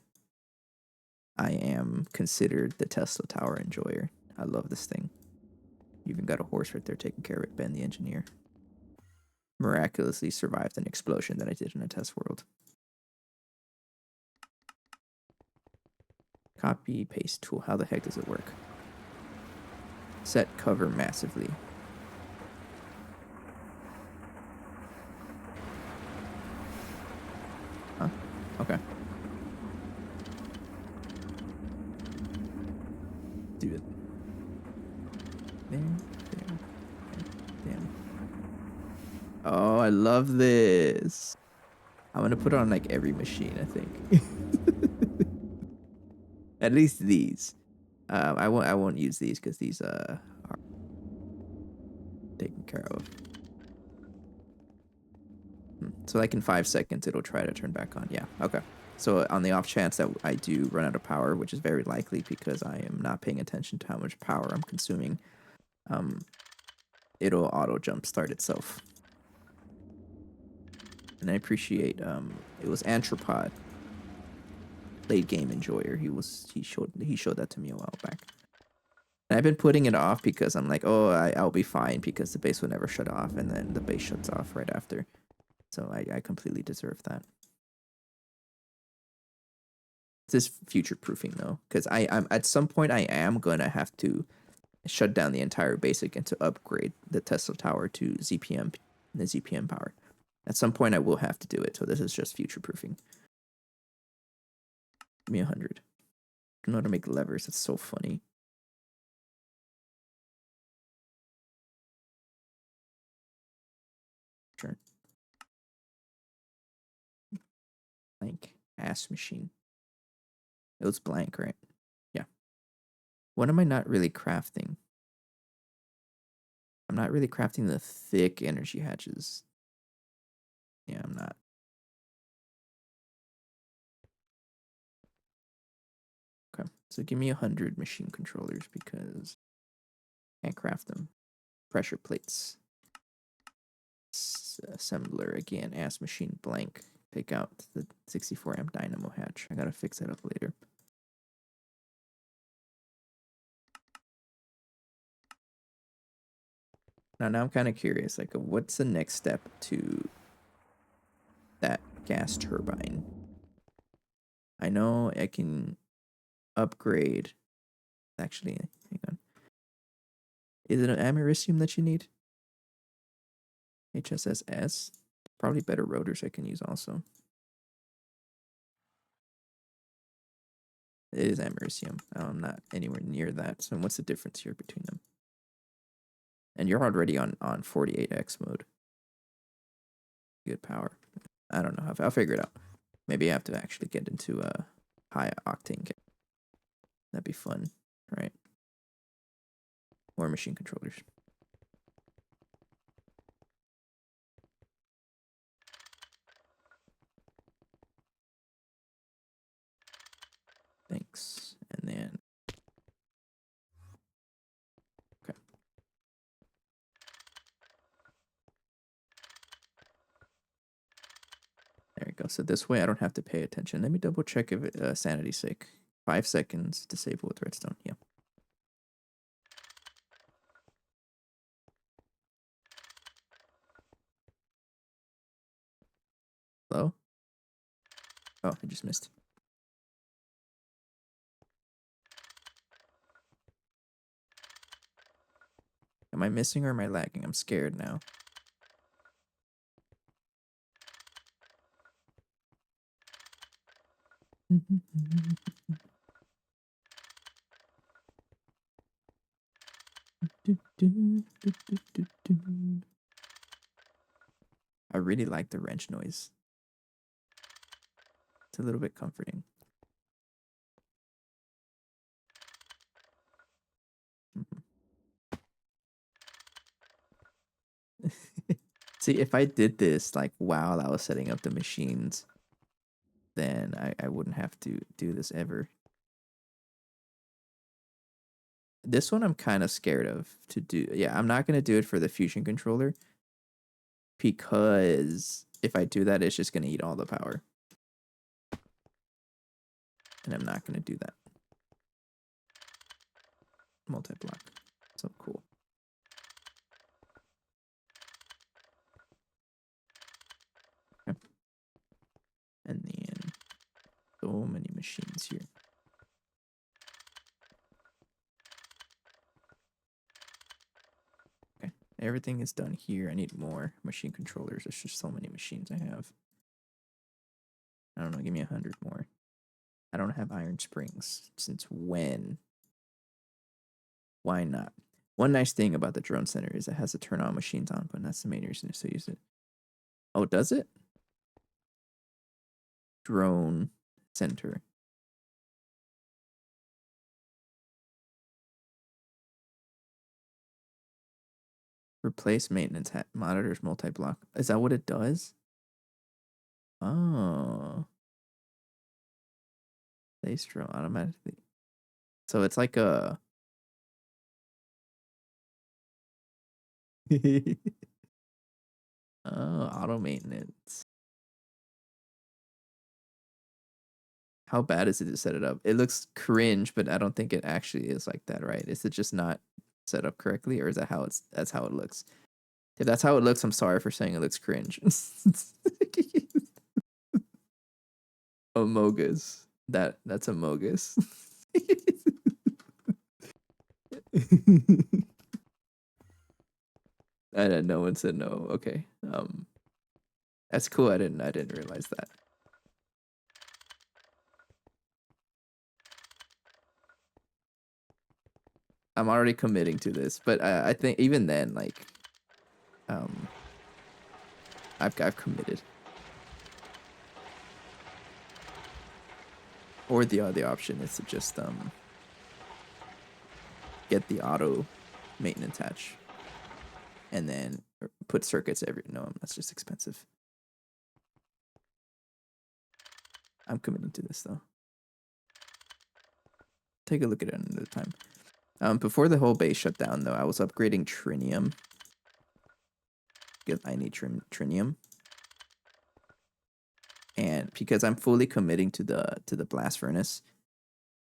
I am considered the Tesla Tower enjoyer. I love this thing. You even got a horse right there taking care of it, Ben the engineer. Miraculously survived an explosion that I did in a test world. Copy paste tool. How the heck does it work? Set cover massively. Huh? Okay. Do it. There. Oh, I love this. I'm gonna put it on like every machine, I think. At least these. I won't use these because these are taken care of. So like in 5 seconds, it'll try to turn back on. Yeah. Okay. So on the off chance that I do run out of power, which is very likely because I am not paying attention to how much power I'm consuming, it'll auto jump start itself. And I appreciate it was Anthropod late game enjoyer. He showed that to me a while back. And I've been putting it off because I'm like, oh, I'll be fine because the base will never shut off, and then the base shuts off right after. So I completely deserve that. This future proofing though, because I'm at some point I am gonna have to shut down the entire base again to upgrade the Tesla tower to ZPM, the ZPM power. At some point I will have to do it. So this is just future proofing. Give me 100. I know how to make levers. That's so funny. Sure. Blank ass machine. It was blank, right? Yeah. What am I not really crafting? I'm not really crafting the thick energy hatches. Yeah, I'm not. Okay, so give me 100 machine controllers because I can't craft them. Pressure plates. Assembler again. Ass machine blank. Pick out the 64 amp dynamo hatch. I gotta fix that up later. Now I'm kind of curious. Like, what's the next step to that gas turbine? I know I can upgrade. Actually, hang on. Is it an americium that you need? HSSS? Probably better rotors I can use also. It is americium. I'm not anywhere near that. So what's the difference here between them? And you're already on 48x mode. Good power. I don't know. I'll figure it out. Maybe I have to actually get into a high octane. That'd be fun, right? Or machine controllers. Thanks. And then okay. There we go. So this way I don't have to pay attention. Let me double check if it, sanity's sake. 5 seconds disable with redstone. Yeah. Hello? Oh, I just missed. Am I missing or am I lagging? I'm scared now. I really like the wrench noise. It's a little bit comforting. See, if I did this like while I was setting up the machines, then I wouldn't have to do this ever. This one I'm kind of scared of to do. Yeah, I'm not going to do it for the fusion controller because if I do that, it's just going to eat all the power. And I'm not going to do that. Multi-block. So cool. Okay. And then so many machines here. Okay. Everything is done here. I need more machine controllers. There's just so many machines I have. I don't know. Give me 100 more. I don't have iron springs. Since when? Why not? One nice thing about the drone center is it has to turn all machines on, but that's the main reason to still use it. Oh, does it? Drone center. Replace maintenance monitors multi-block. Is that what it does? Oh. Place drone automatically. So it's like a oh, auto maintenance. How bad is it to set it up? It looks cringe, but I don't think it actually is like that, right? Is it just not set up correctly, or is that how that's how it looks? If that's how it looks, I'm sorry for saying it looks cringe. Amogus. That's Amogus. No one said no. Okay. That's cool. I didn't realize that. I'm already committing to this, but I think even then, like, um, I've committed. Or the other option is to just get the auto maintenance hatch, and then put circuits every. No, that's just expensive. I'm committing to this though. Take a look at it another time. Before the whole base shut down, though, I was upgrading trinium because I need trinium, and because I'm fully committing to the blast furnace,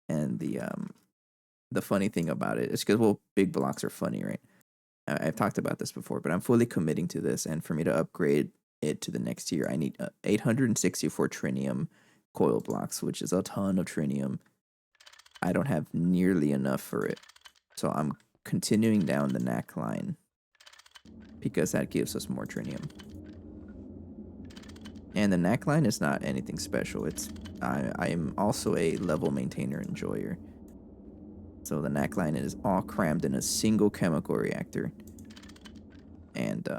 and the funny thing about it is because big blocks are funny, right? I've talked about this before, but I'm fully committing to this, and for me to upgrade it to the next tier, I need 864 trinium coil blocks, which is a ton of trinium. I don't have nearly enough for it, so I'm continuing down the NAC line because that gives us more trinium. And the NAC line is not anything special. I am also a level maintainer enjoyer. So the NAC line is all crammed in a single chemical reactor. And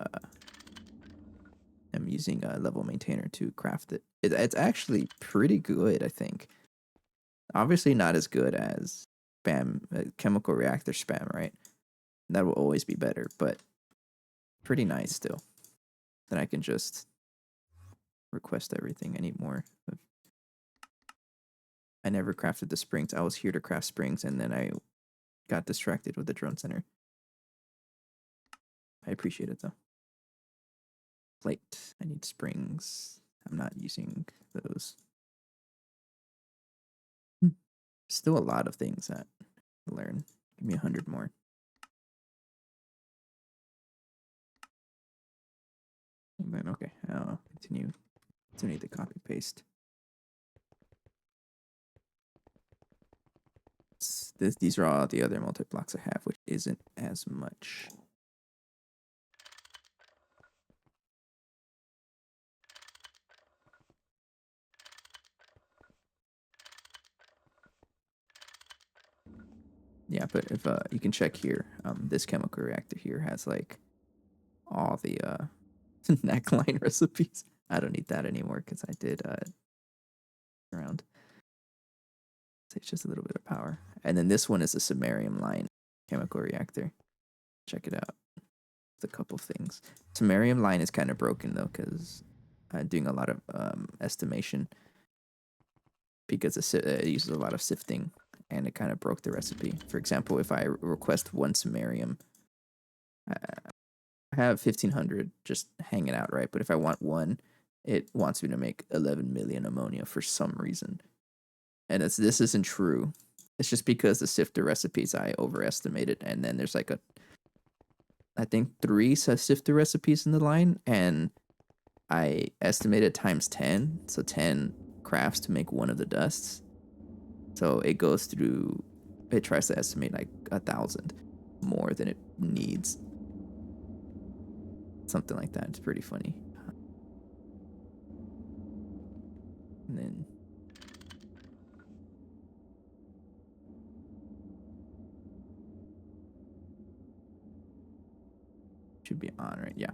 I'm using a level maintainer to craft it. It's actually pretty good, I think. Obviously not as good as spam, chemical reactor spam, right? That will always be better, but pretty nice still. Then I can just request everything. I need more. I never crafted the springs. I was here to craft springs, and then I got distracted with the drone center. I appreciate it, though. Plate. I need springs. I'm not using those. Still a lot of things that I learn. Give me 100 more. And then, okay, I'll continue the copy paste. These are all the other multi-blocks I have, which isn't as much. Yeah, but if you can check here, this chemical reactor here has like all the neckline recipes. I don't need that anymore because I did around. It's just a little bit of power. And then this one is a samarium line chemical reactor. Check it out. It's a couple things. Samarium line is kind of broken though because I'm doing a lot of estimation because it uses a lot of sifting and it kind of broke the recipe. For example, if I request one samarium, I have 1,500 just hanging out, right? But if I want one, it wants me to make 11 million ammonia for some reason. And this isn't true. It's just because the sifter recipes I overestimated, and then there's like I think 3 sifter recipes in the line, and I estimated times 10, so 10 crafts to make one of the dusts. So it goes through, it tries to estimate like 1,000 more than it needs. Something like that. It's pretty funny. And then should be on, right? Yeah.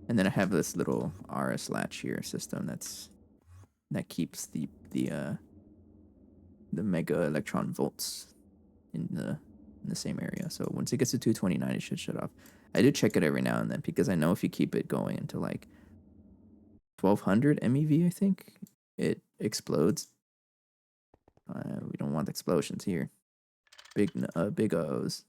And then I have this little RS latch here system that keeps the mega electron volts in the same area. So once it gets to 229, it should shut off. I do check it every now and then because I know if you keep it going into like 1200 MeV, I think it explodes. We don't want explosions here. Big O's.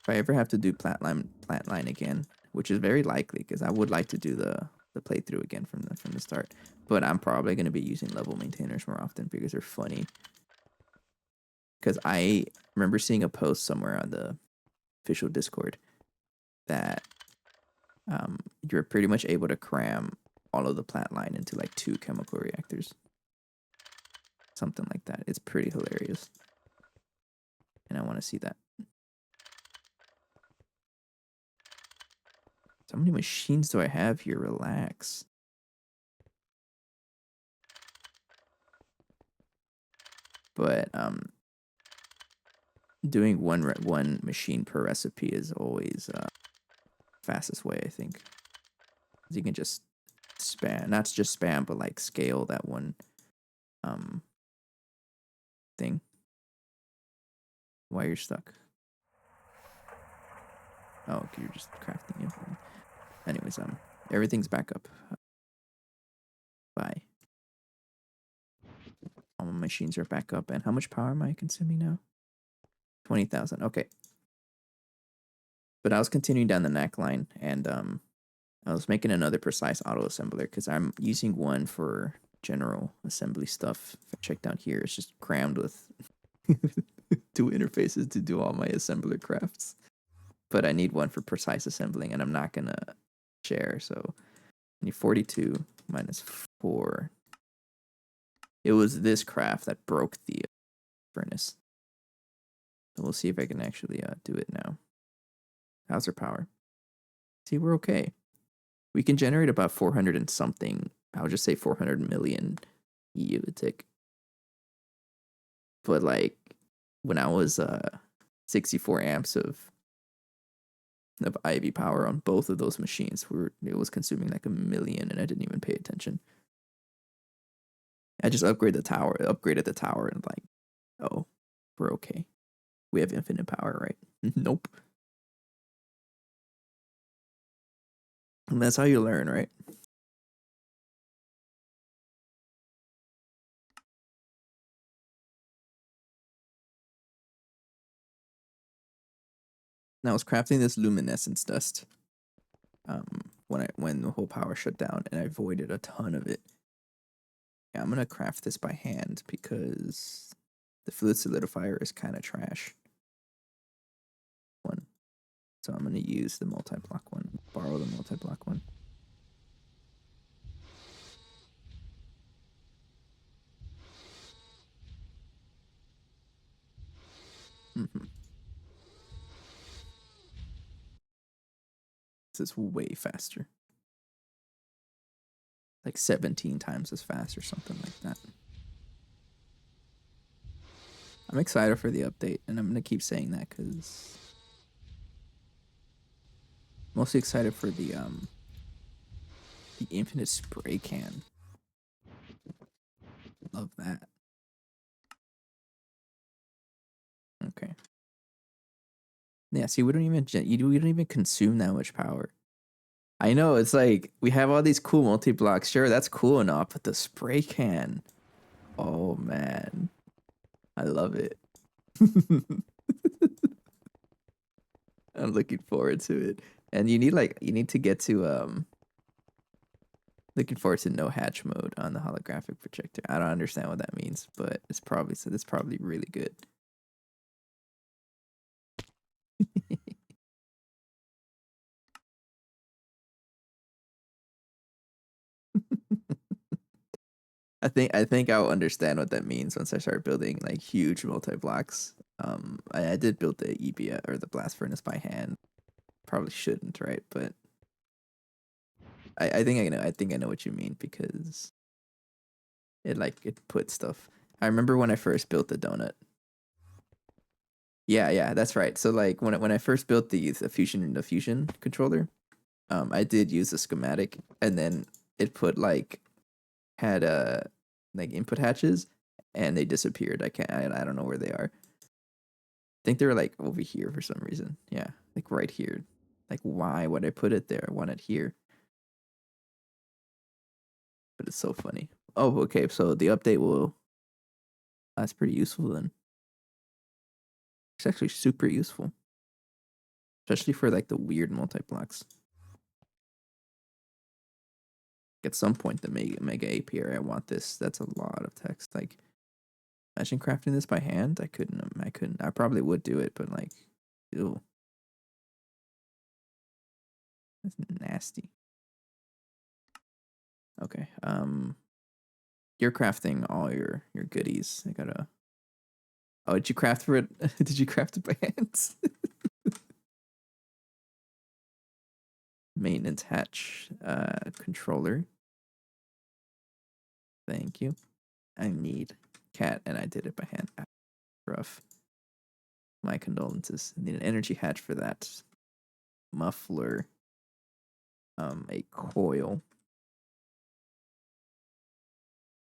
If I ever have to do plant line again, which is very likely because I would like to do the playthrough again from the start, but I'm probably going to be using level maintainers more often because they're funny. Because I remember seeing a post somewhere on the official Discord that you're pretty much able to cram all of the plant line into like 2 chemical reactors. Something like that. It's pretty hilarious. And I want to see that. So how many machines do I have here? Relax. But doing one machine per recipe is always fastest way, I think. You can just spam, not just spam, but like scale that one thing while you're stuck. Oh, okay, you're just crafting it. Anyways, everything's back up. Bye. All my machines are back up. And how much power am I consuming now? 20,000. Okay. But I was continuing down the neckline, and I was making another precise auto assembler because I'm using one for general assembly stuff. If I check down here, it's just crammed with 2 interfaces to do all my assembler crafts. But I need one for precise assembling, and I'm not gonna share. So I need 42 minus 4. It was this craft that broke the furnace. So we'll see if I can actually do it now. How's our power? See, we're okay. We can generate about 400 and something. I would just say 400 million EU a tick. But like when I was 64 amps of IV power on both of those machines, it was consuming like 1 million, and I didn't even pay attention. I just upgraded the tower, and like, oh, we're okay. We have infinite power, right? Nope. And that's how you learn, right? Now I was crafting this luminescence dust when the whole power shut down, and I avoided a ton of it. Yeah, I'm gonna craft this by hand because the fluid solidifier is kind of trash. One, so I'm gonna use the multi-block one. Borrow the multi-block one. Mm-hmm. This is way faster. Like 17 times as fast or something like that. I'm excited for the update, and I'm gonna keep saying that because mostly excited for the infinite spray can. Love that. Okay. Yeah, see, we don't even consume that much power. I know, it's like we have all these cool multi-blocks. Sure, that's cool enough, but the spray can. Oh man. I love it. I'm looking forward to it. And you need to get to looking forward to no hatch mode on the holographic projector. I don't understand what that means, but it's probably really good. I think I'll understand what that means once I start building like huge multi blocks. I did build the EBS or the blast furnace by hand. Probably shouldn't, right? But I think I know. I think I know what you mean because it put stuff. I remember when I first built the donut. Yeah, that's right. So like when I first built the fusion controller, I did use a schematic, and then it put had like input hatches, and they disappeared. I don't know where they are. I think they were like over here for some reason. Yeah, like right here. Like why would I put it there? I want it here. But it's so funny. Oh, okay. So the update will. That's pretty useful then. It's actually super useful. especially for like the weird multi-blocks. At some point, the mega apiary, I want this. That's a lot of text. Like, imagine crafting this by hand. I couldn't. I probably would do it, but like, ew, that's nasty. Okay. You're crafting all your goodies. I gotta. Oh, did you craft for it? Did you craft it by hand? Maintenance hatch controller. Thank you. I need cat, and I did it by hand. Rough. My condolences. I need an energy hatch for that. Muffler. A coil.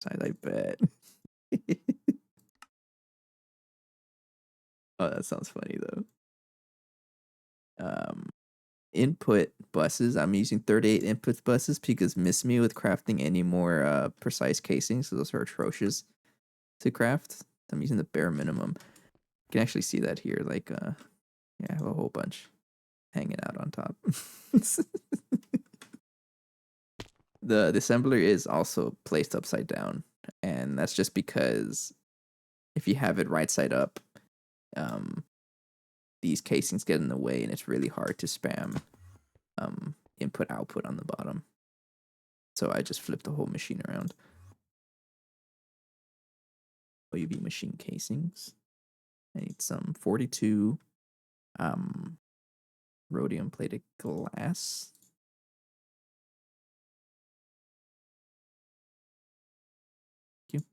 I bet. Oh, that sounds funny though. Um, Input buses. I'm using 38 input buses because miss me with crafting any more precise casings. So those are atrocious to craft. I'm using the bare minimum. You can actually see that here. Like, yeah, I have a whole bunch hanging out on top. The assembler is also placed upside down, and that's just because if you have it right side up, um, these casings get in the way, and it's really hard to spam input output on the bottom. So I just flipped the whole machine around. OUB machine casings. I need some 42 rhodium plated glass. Thank you.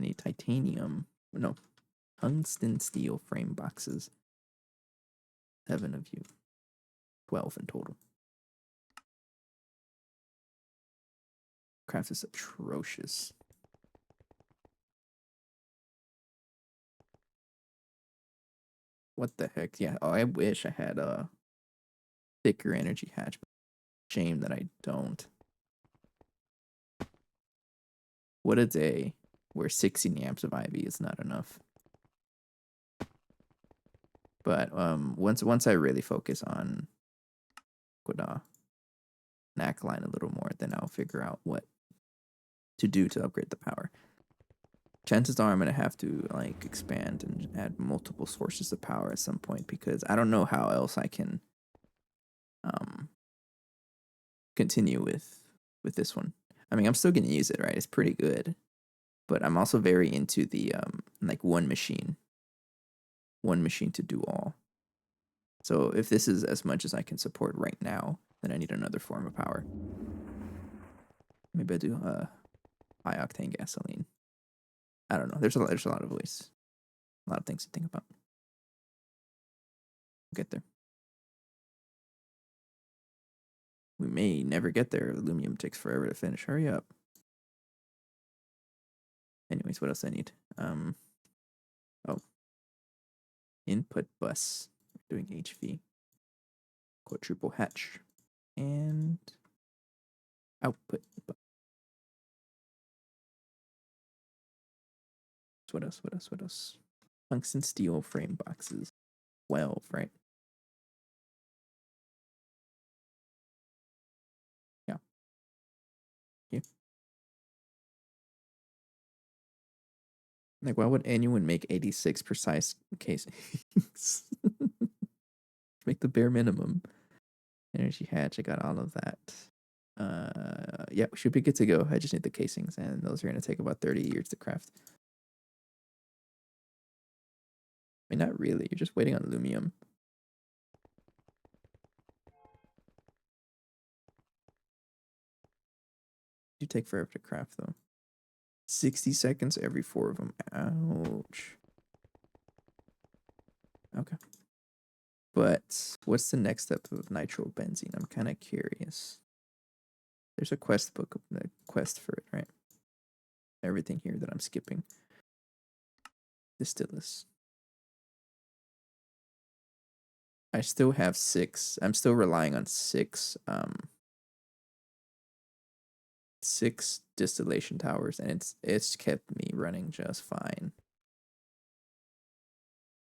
I need titanium. No, tungsten steel frame boxes. 7 of you. 12 in total. Craft is atrocious. What the heck? Yeah. Oh, I wish I had a thicker energy hatch. Shame that I don't. What a day where 16 amps of IV is not enough. But once I really focus on NAC line a little more, then I'll figure out what to do to upgrade the power. Chances are I'm gonna have to like expand and add multiple sources of power at some point because I don't know how else I can continue with this one. I mean, I'm still gonna use it, right? It's pretty good, but I'm also very into the like one machine to do all. So if this is as much as I can support right now, then I need another form of power. Maybe I do high octane gasoline. I don't know. There's a lot of ways, a lot of things to think about. We'll get there. We may never get there. Aluminum takes forever to finish. Hurry up. Anyways, what else I need? Oh, input bus. We're doing HV. Quadruple hatch and output bus. What else? What else? What else? Tungsten steel frame boxes. 12, right? Yeah. Yeah. Like, why would anyone make 86 precise casings? Make the bare minimum. Energy hatch. I got all of that. Yeah, we should be good to go. I just need the casings, and those are going to take about 30 years to craft. I mean, not really. You're just waiting on aluminum. You take forever to craft, though. 60 seconds every 4 of them. Ouch. Okay. But what's the next step of nitrobenzene? I'm kind of curious. There's a quest book, the quest for it, right? Everything here that I'm skipping. Distillus. I still have 6. I'm still relying on 6 distillation towers, and it's kept me running just fine.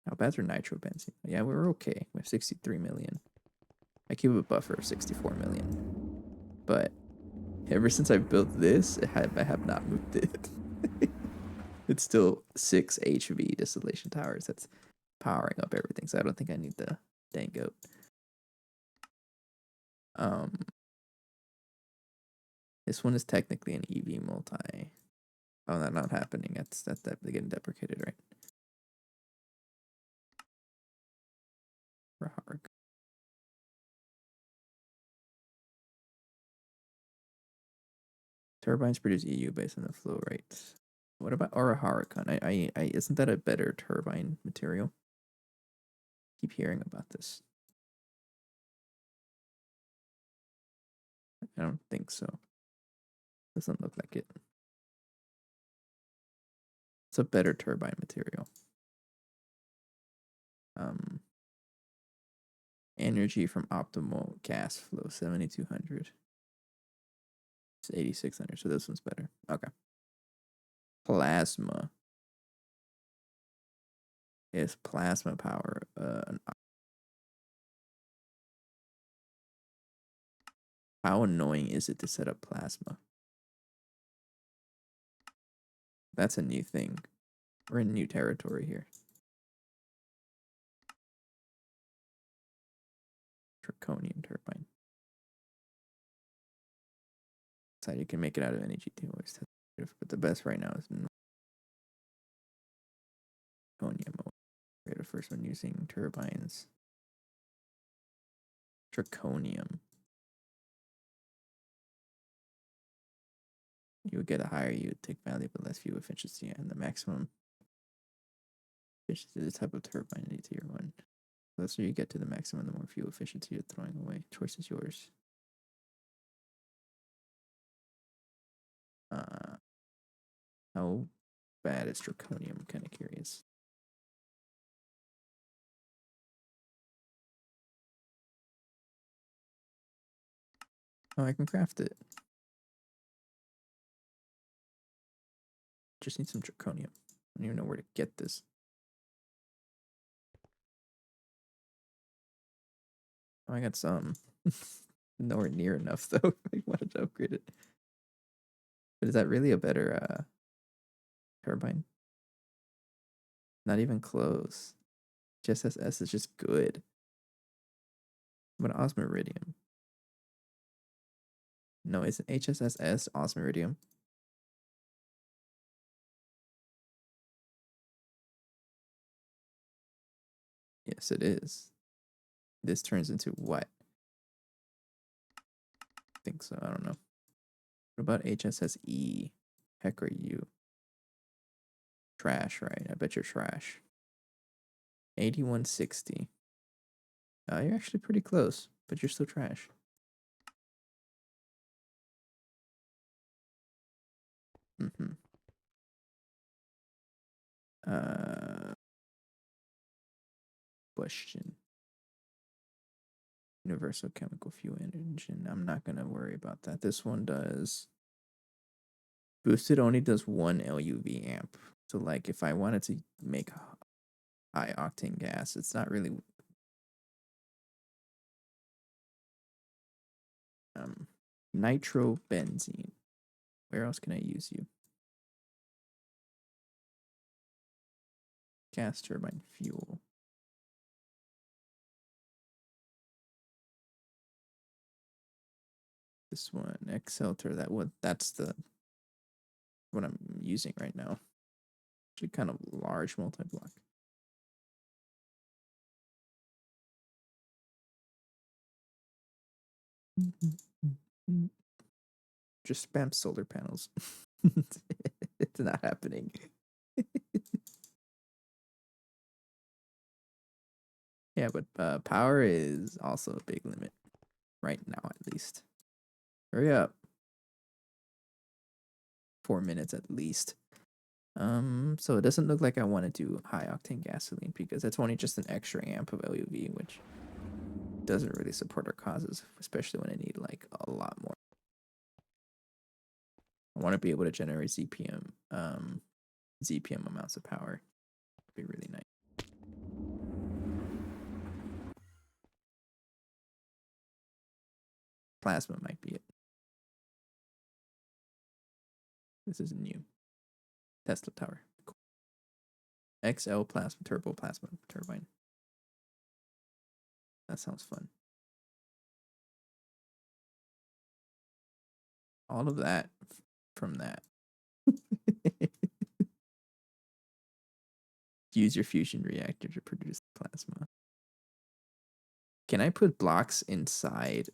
How bad's our nitro benzene? Yeah, we're okay. We have 63 million. I keep a buffer of 64 million. But ever since I built this, I have not moved it. It's still 6 HV distillation towers. That's powering up everything. So I don't think I need the dang goat. This one is technically an EV multi. Oh, that's not happening. That's getting deprecated, right? Rahar. Turbines produce EU based on the flow rates. What about Oraharakan? I isn't that a better turbine material? Keep hearing about this. I don't think so. Doesn't look like it. It's a better turbine material. Energy from optimal gas flow 7200. It's 8600. So this one's better. Okay. Plasma. Is plasma power. How annoying is it to set up plasma? That's a new thing. We're in new territory here. Draconium turbine. So you can make it out of any GTNH. But the best right now is draconium. We're the first one using turbines. Draconium. You would get a higher you would take value but less fuel efficiency, and the maximum efficiency of the type of turbine in tier 1. The closer you get to the maximum, the more fuel efficiency you're throwing away. Choice is yours. How bad is draconium? I'm kind of curious. Oh, I can craft it. Just need some draconium. I don't even know where to get this. Oh, I got some. Nowhere near enough though. I wanted to upgrade it. But is that really a better turbine? Not even close. GSS is just good. What osmiridium? No, isn't HSSS osmiridium? Yes, it is. This turns into what? I think so. I don't know. What about HSSE? Heck are you? Trash, right? I bet you're trash. 8160. You're actually pretty close, but you're still trash. Question. Universal chemical fuel engine. I'm not gonna worry about that. This one does. Boosted only does 1 LUV amp. So like if I wanted to make high octane gas, it's not really nitrobenzene. Where else can I use you? Gas turbine fuel. This one, Excelter, that's the what I'm using right now. Actually kind of large multi-block. Just spam solar panels. It's not happening. Yeah, but power is also a big limit. Right now, at least. Hurry up. 4 minutes at least. So it doesn't look like I want to do high octane gasoline because that's only just an extra amp of LUV, which doesn't really support our causes, especially when I need like a lot more. I want to be able to generate ZPM amounts of power. It'd be really nice. Plasma might be it. This is new. Tesla tower. Cool. XL plasma turbo plasma turbine. That sounds fun. All of that from that. Use your fusion reactor to produce plasma. Can I put blocks inside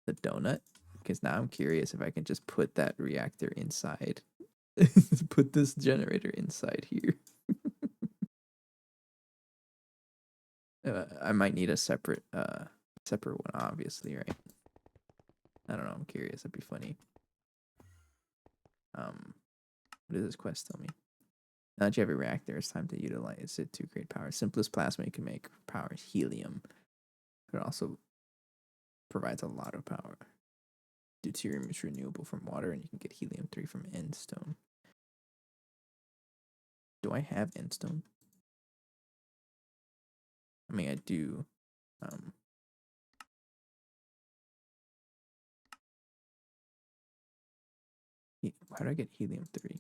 the donut? Because now I'm curious if I can just put that reactor inside. Put this generator inside here. I might need a separate one, obviously, right? I don't know. I'm curious. That'd be funny. What does this quest tell me? Now that you have a reactor, it's time to utilize it to create power. Simplest plasma you can make power is helium. It also provides a lot of power. Deuterium is renewable from water, and you can get helium-3 from endstone. Do I have endstone? I mean, I do. How do I get helium-3?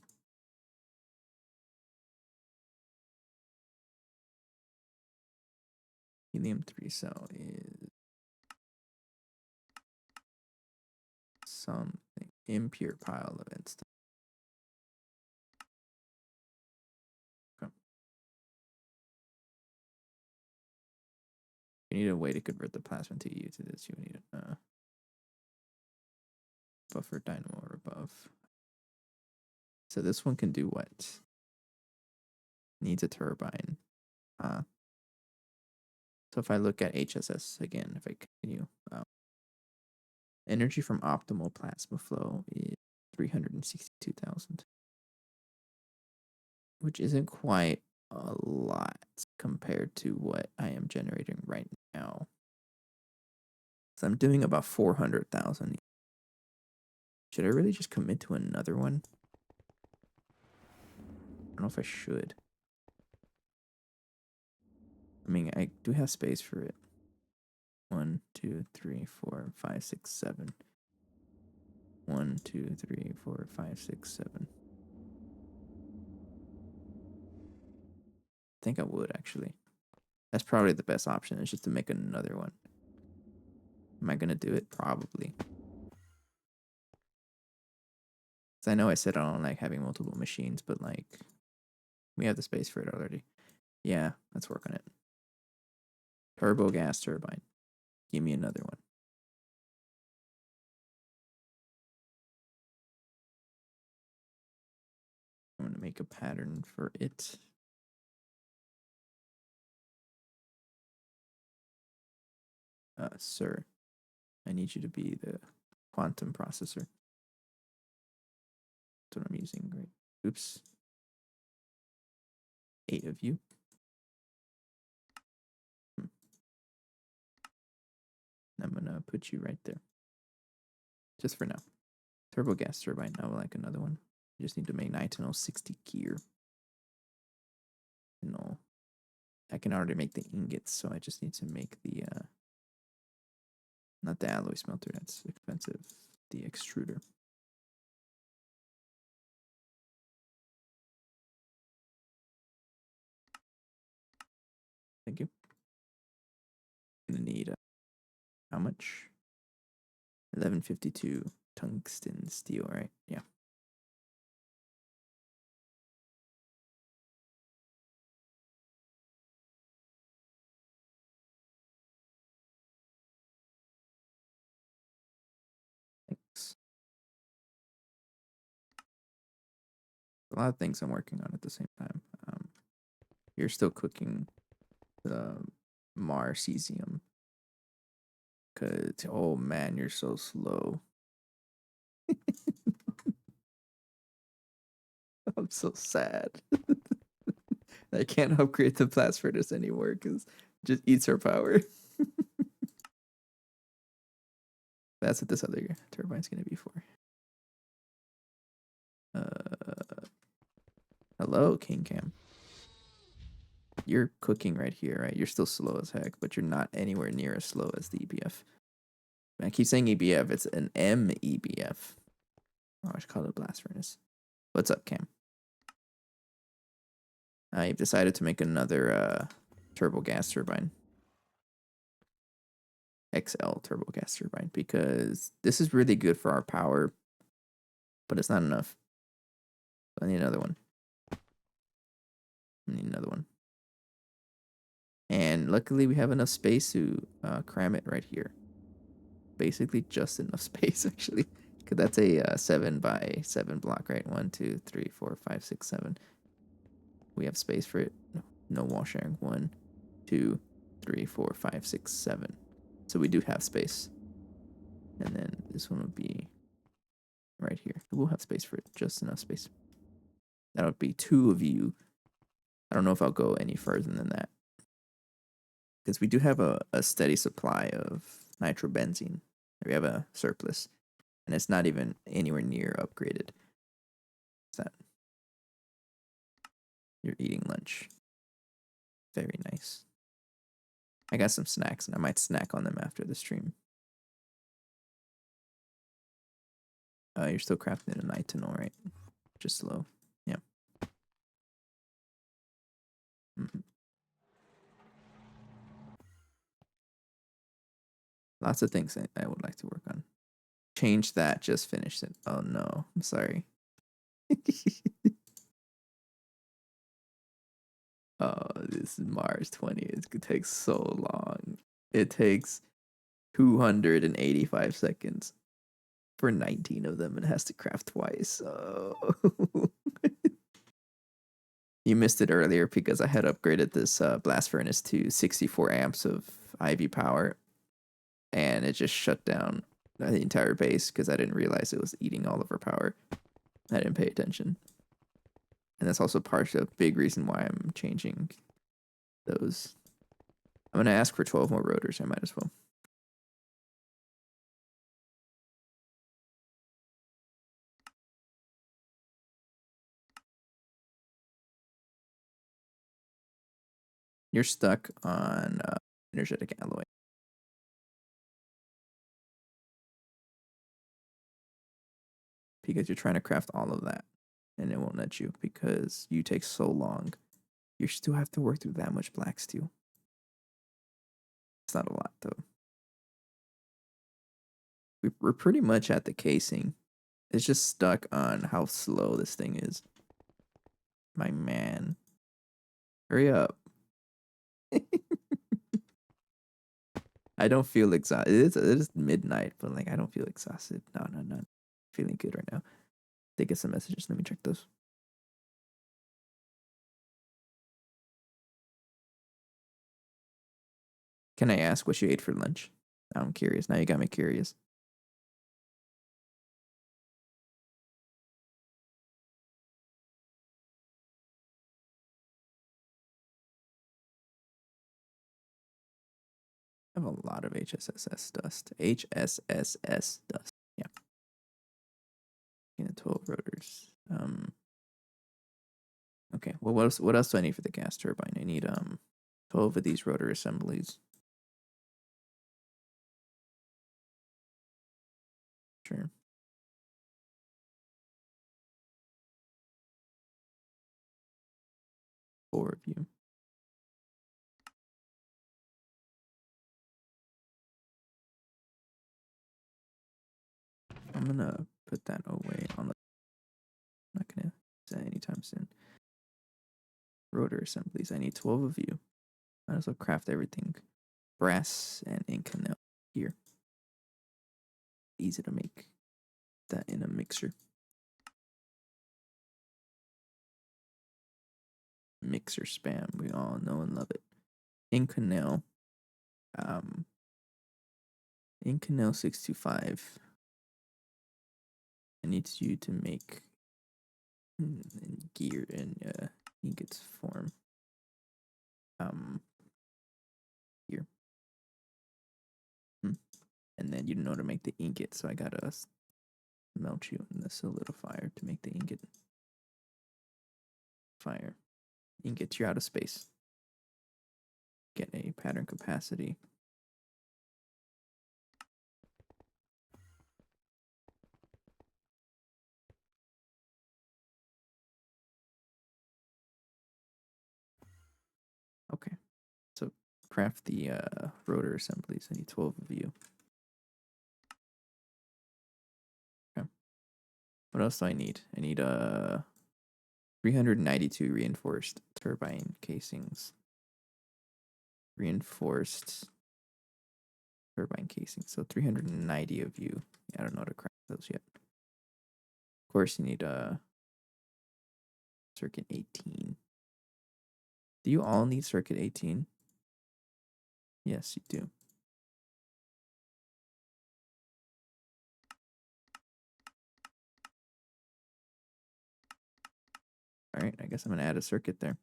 Helium-3 cell is something. Impure pile of endstone. Okay. You need a way to convert the plasma to you to this. You need a buffer dynamo rebuff. So this one can do what? Needs a turbine. So if I look at HSS again, if I continue, energy from optimal plasma flow is 362,000, which isn't quite a lot compared to what I am generating right now. So I'm doing about 400,000. Should I really just commit to another one? I don't know if I should. I mean, I do have space for it. 1, 2, 3, 4, 5, 6, 7. 1, 2, 3, 4, 5, 6, 7. I think I would actually. That's probably the best option, is just to make another one. Am I gonna do it? Probably. Cause I know I said I don't like having multiple machines, but like we have the space for it already. Yeah, let's work on it. Turbo gas turbine. Give me another one. I'm gonna make a pattern for it. Sir, I need you to be the quantum processor. That's what I'm using, right? Oops. 8 of you. I'm gonna put you right there. Just for now. Turbo gas turbine. I would like another one. You just need to make 1960 gear. No. I can already make the ingots, so I just need to make the not the alloy smelter, that's expensive. The extruder. Thank you. I'm gonna need how much? 1152 tungsten steel, right? Yeah. Thanks. A lot of things I'm working on at the same time. You're still cooking the marcesium. Cause oh man, you're so slow. I'm so sad. I can't upgrade the blast furnace anymore because it just eats our power. That's what this other turbine's gonna be for. Hello, King Cam. You're cooking right here, right? You're still slow as heck, but you're not anywhere near as slow as the EPF. I keep saying EBF. It's an MEBF. Oh, I should call it a blast furnace. What's up, Cam? You've decided to make another turbo gas turbine. XL turbo gas turbine, because this is really good for our power, but it's not enough. I need another one. And luckily we have enough space to cram it right here. Basically just enough space, actually, because that's a 7x7 block, right? 1, 2, 3, 4, 5, 6, 7. We have space for it. No wall sharing. 1, 2, 3, 4, 5, 6, 7. So we do have space. And then this one would be right here. We'll have space for it. Just enough space. That would be 2 of you. I don't know if I'll go any further than that, because we do have a steady supply of nitrobenzene. We have a surplus, and it's not even anywhere near upgraded. What's that? You're eating lunch. Very nice. I got some snacks, and I might snack on them after the stream. You're still crafting a nitinol, right? Just slow. Yeah. Mm-hmm. Lots of things I would like to work on. Change that. Just finished it. Oh no, I'm sorry. Oh, this is Mars 20. It could take so long. It takes 285 seconds for 19 of them. It has to craft twice. Oh. You missed it earlier because I had upgraded this blast furnace to 64 amps of IV power, and it just shut down the entire base because I didn't realize it was eating all of our power. I didn't pay attention. And that's also part of a big reason why I'm changing those. I'm going to ask for 12 more rotors. I might as well. You're stuck on energetic alloy. Because you're trying to craft all of that, and it won't let you because you take so long. You still have to work through that much black steel. It's not a lot, though. We're pretty much at the casing. It's just stuck on how slow this thing is. My man. Hurry up. I don't feel exhausted. It is midnight, but like I don't feel exhausted. No. Feeling good right now. They get some messages. Let me check those. Can I ask what you ate for lunch? I'm curious. Now you got me curious. I have a lot of HSSS dust. HSSS dust. Yeah. And 12 rotors. Okay. Well, what else do I need for the gas turbine? I need 12 of these rotor assemblies. Sure. 4 of you. I'm gonna put that away on the. I'm not gonna use that anytime soon. Rotor assemblies. I need 12 of you. Might as well craft everything. Brass and Inconel here. Easy to make that in a mixer. Mixer spam. We all know and love it. Inconel. Inconel 625. I need you to make gear in ingots form. Here. And then you know to make the ingot, so I gotta melt you in the solidifier to make the ingot. Fire. Ingot, you're out of space. Get a pattern capacity. craft the rotor assemblies. I need 12 of you. Okay. What else do I need? I need 392 reinforced turbine casings. Reinforced turbine casings. So 390 of you. I don't know how to craft those yet. Of course, you need circuit 18. Do you all need circuit 18? Yes, you do. All right, I guess I'm going to add a circuit there.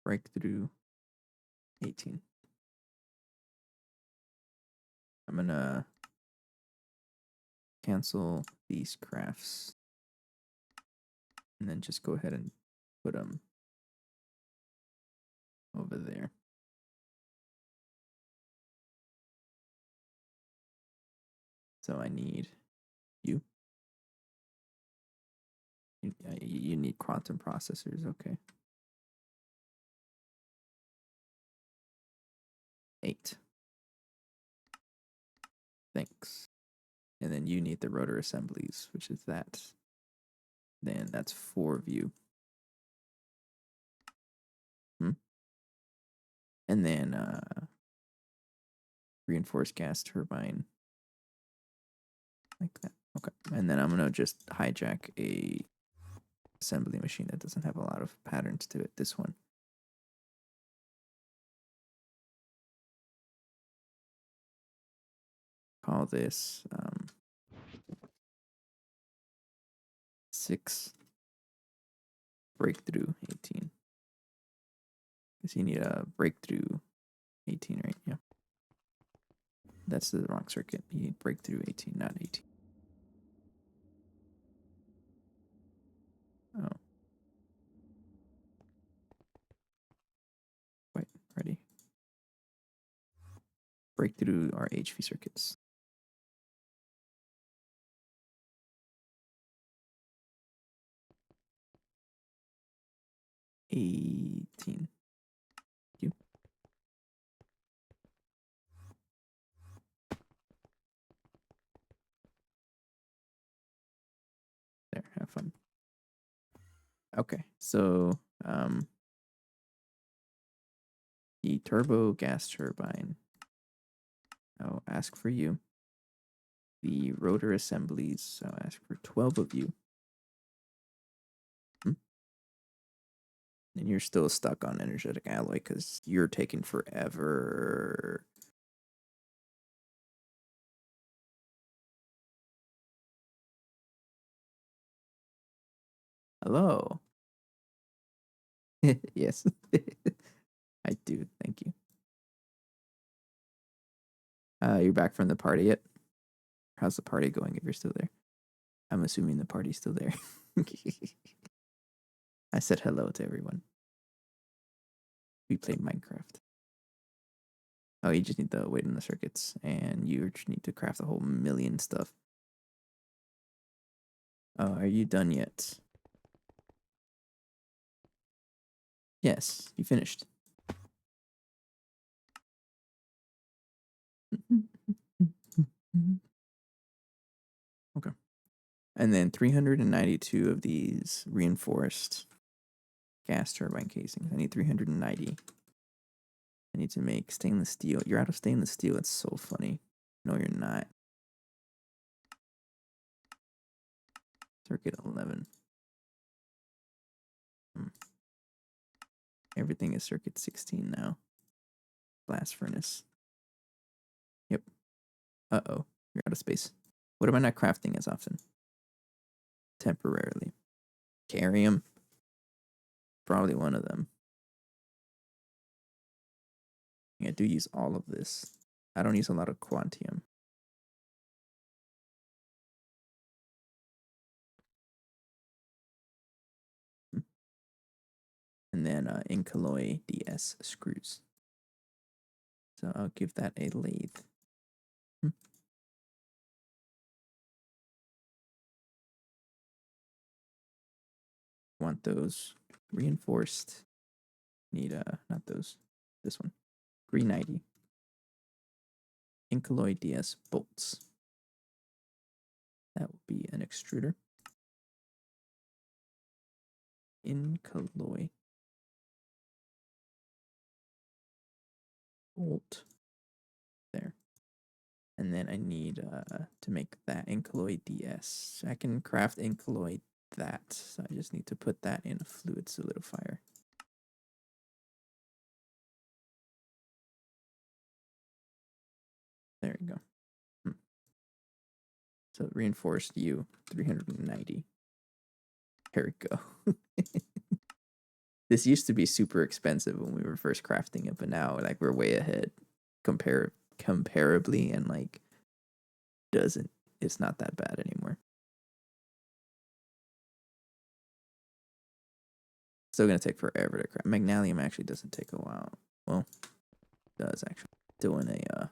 Breakthrough 18. I'm going to cancel these crafts and then just go ahead and put them over there. So I need you. You need quantum processors, okay. 8. Thanks. And then you need the rotor assemblies, which is that. Then that's 4 of you. And then reinforced gas turbine. Like that. Okay. And then I'm going to just hijack a assembly machine that doesn't have a lot of patterns to it. This one. Call this 6 breakthrough 18. Because you need a breakthrough 18, right? Yeah. That's the wrong circuit. You need breakthrough 18, not 18. Oh. Wait, ready? Breakthrough our HV circuits. 18. You. There, have fun. Okay, so the turbo gas turbine. I'll ask for you. The rotor assemblies. I'll ask for 12 of you. And you're still stuck on energetic alloy because you're taking forever. Hello. Yes. I do. Thank you. You're back from the party yet? How's the party going if you're still there? I'm assuming the party's still there. I said hello to everyone. We played Minecraft. Oh, you just need to wait in the circuits, and you just need to craft a whole million stuff. Oh, are you done yet? Yes, you finished. Okay. And then 392 of these reinforced gas turbine casings. I need 390. I need to make stainless steel. You're out of stainless steel. It's so funny. No, you're not. Circuit 11. Everything is circuit 16 now. Blast furnace. Yep. Uh-oh. You're out of space. What am I not crafting as often? Temporarily. Carium. Probably one of them. I do use all of this. I don't use a lot of quantium. And then Incalloy DS screws. So I'll give that a lathe. want those reinforced. Need not those. This one. 390. Incolloy DS bolts. That will be an extruder. Incolloy bolt. There. And then I need to make that Incolloy DS. I can craft Incolloy that. So I just need to put that in a fluid solidifier. There you go. So reinforced U 390. There we go. This used to be super expensive when we were first crafting it, but now like we're way ahead comparably, and like it's not that bad anymore. Still gonna take forever to craft. Magnalium actually doesn't take a while. Well, it does actually. Doing a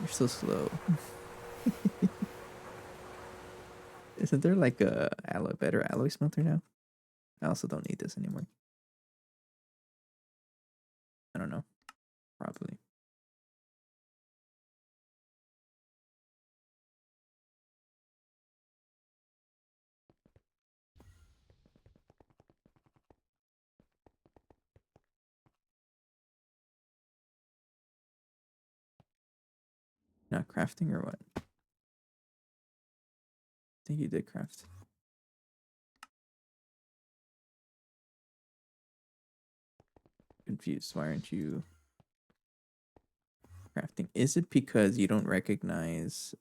You're so slow. Isn't there like a better alloy smelter now? I also don't need this anymore. I don't know. Probably. Not crafting or what? I think you did craft. Confused. Why aren't you crafting? Is it because you don't recognize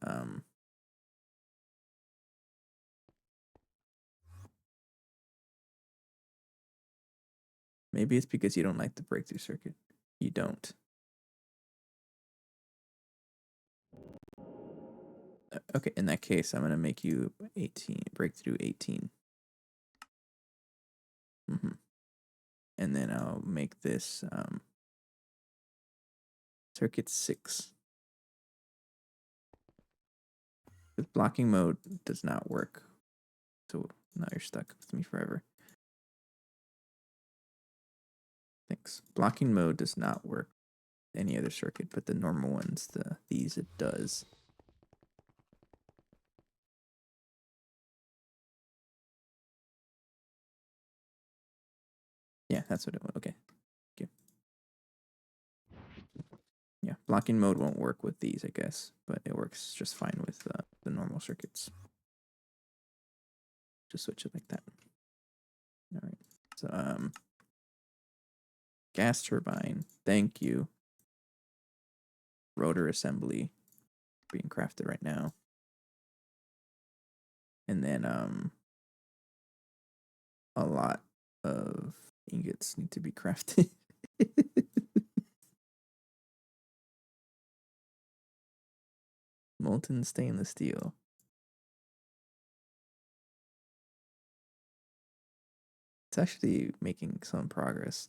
maybe it's because you don't like the breakthrough circuit. You don't. Okay, in that case, I'm gonna make you 18 breakthrough 18. And then I'll make this circuit 6. The blocking mode does not work, so now you're stuck with me forever. Thanks. Blocking mode does not work any other circuit, but the normal ones, these it does. Yeah, that's what it was. Okay. Okay. Yeah, blocking mode won't work with these, I guess, but it works just fine with the normal circuits. Just switch it like that. All right. So gas turbine. Thank you. Rotor assembly being crafted right now. And then a lot of ingots need to be crafted. Molten stainless steel. It's actually making some progress.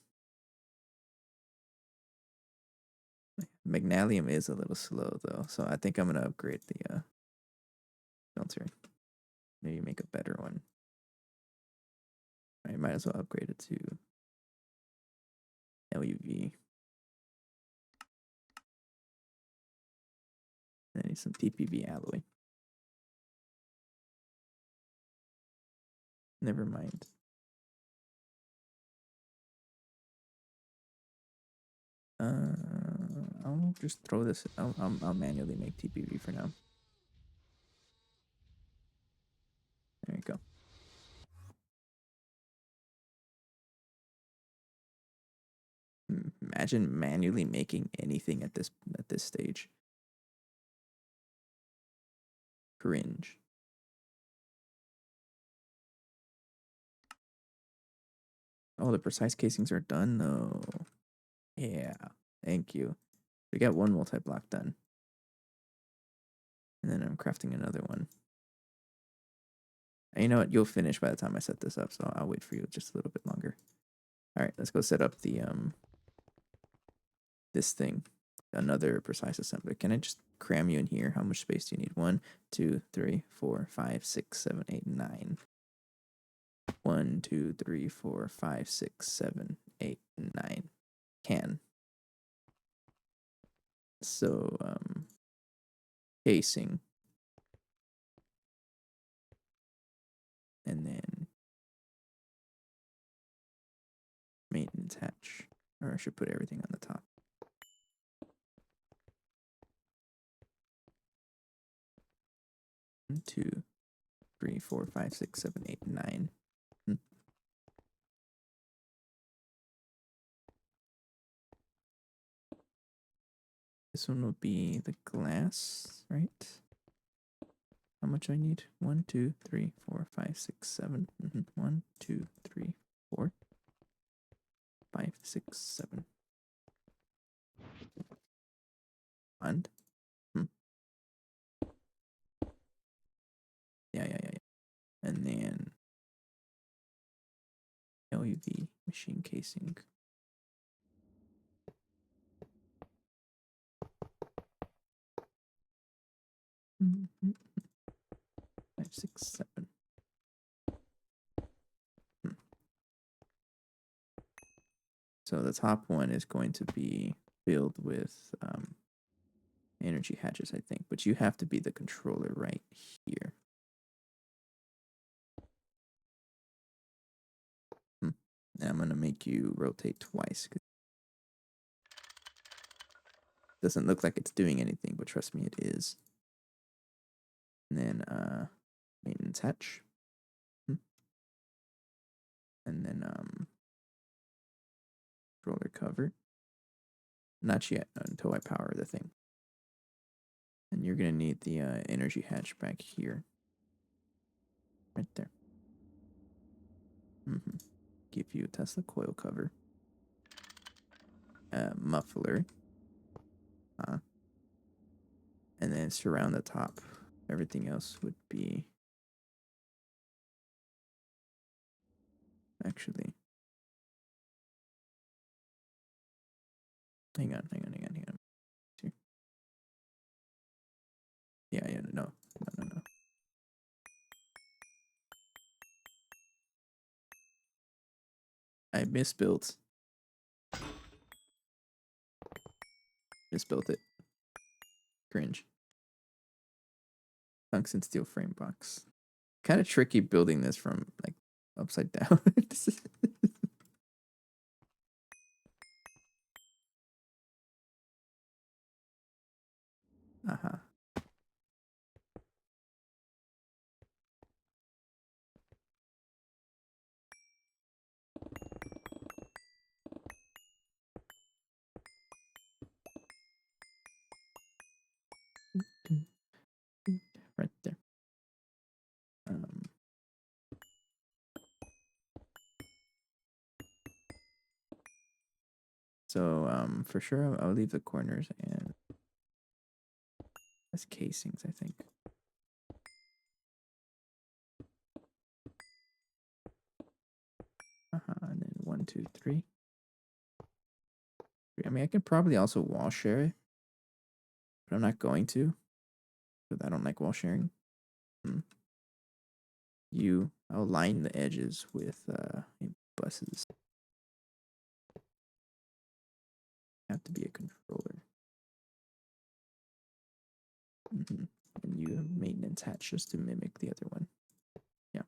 Magnalium is a little slow though, so I think I'm gonna upgrade the filter. Maybe make a better one. I might as well upgrade it to LUV. I need some TPV alloy. Never mind. I'll just throw this. I'll manually make TPV for now. There you go. Imagine manually making anything at this stage. Cringe. Oh, the precise casings are done though. Yeah, thank you. We got one multi-block done. And then I'm crafting another one. And you know what? You'll finish by the time I set this up, so I'll wait for you just a little bit longer. All right, let's go set up the this thing. another precise assembler. Can I just cram you in here? How much space do you need? 1, 2, 3, 4, 5, 6, 7, 8, 9. 1, 2, 3, 4, 5, 6, 7, 8, 9. Can. So, casing. And then maintenance hatch. Or I should put everything on the top. 1, 2, 3, 4, 5, 6, 7, 8, 9. This one will be the glass, right? How much I need? 1, 2, 3, 4, 5, 6, 7. 1, 2, 3, 4, 5, 6, 7. And yeah. And then LUV machine casing. 5, 6, 7. So the top one is going to be filled with energy hatches, I think. But you have to be the controller right here. And I'm going to make you rotate twice. Doesn't look like it's doing anything, but trust me, it is. And then maintenance hatch. And then controller cover. Not yet until I power the thing. And you're going to need the energy hatch back here. Right there. Give you a Tesla coil cover. Muffler. And then surround the top. Everything else would be... Actually... Hang on. Here. Yeah, no. I misbuilt it. Cringe. Tungsten steel frame box. Kind of tricky building this from like upside down. Right there. So for sure I'll leave the corners and as casings, I think. And then 1, 2, 3. I mean, I can probably also wall share it, but I'm not going to, because I don't like wall sharing. I'll line the edges with buses. Have to be a controller. And you maintenance hatch just to mimic the other one. Yeah.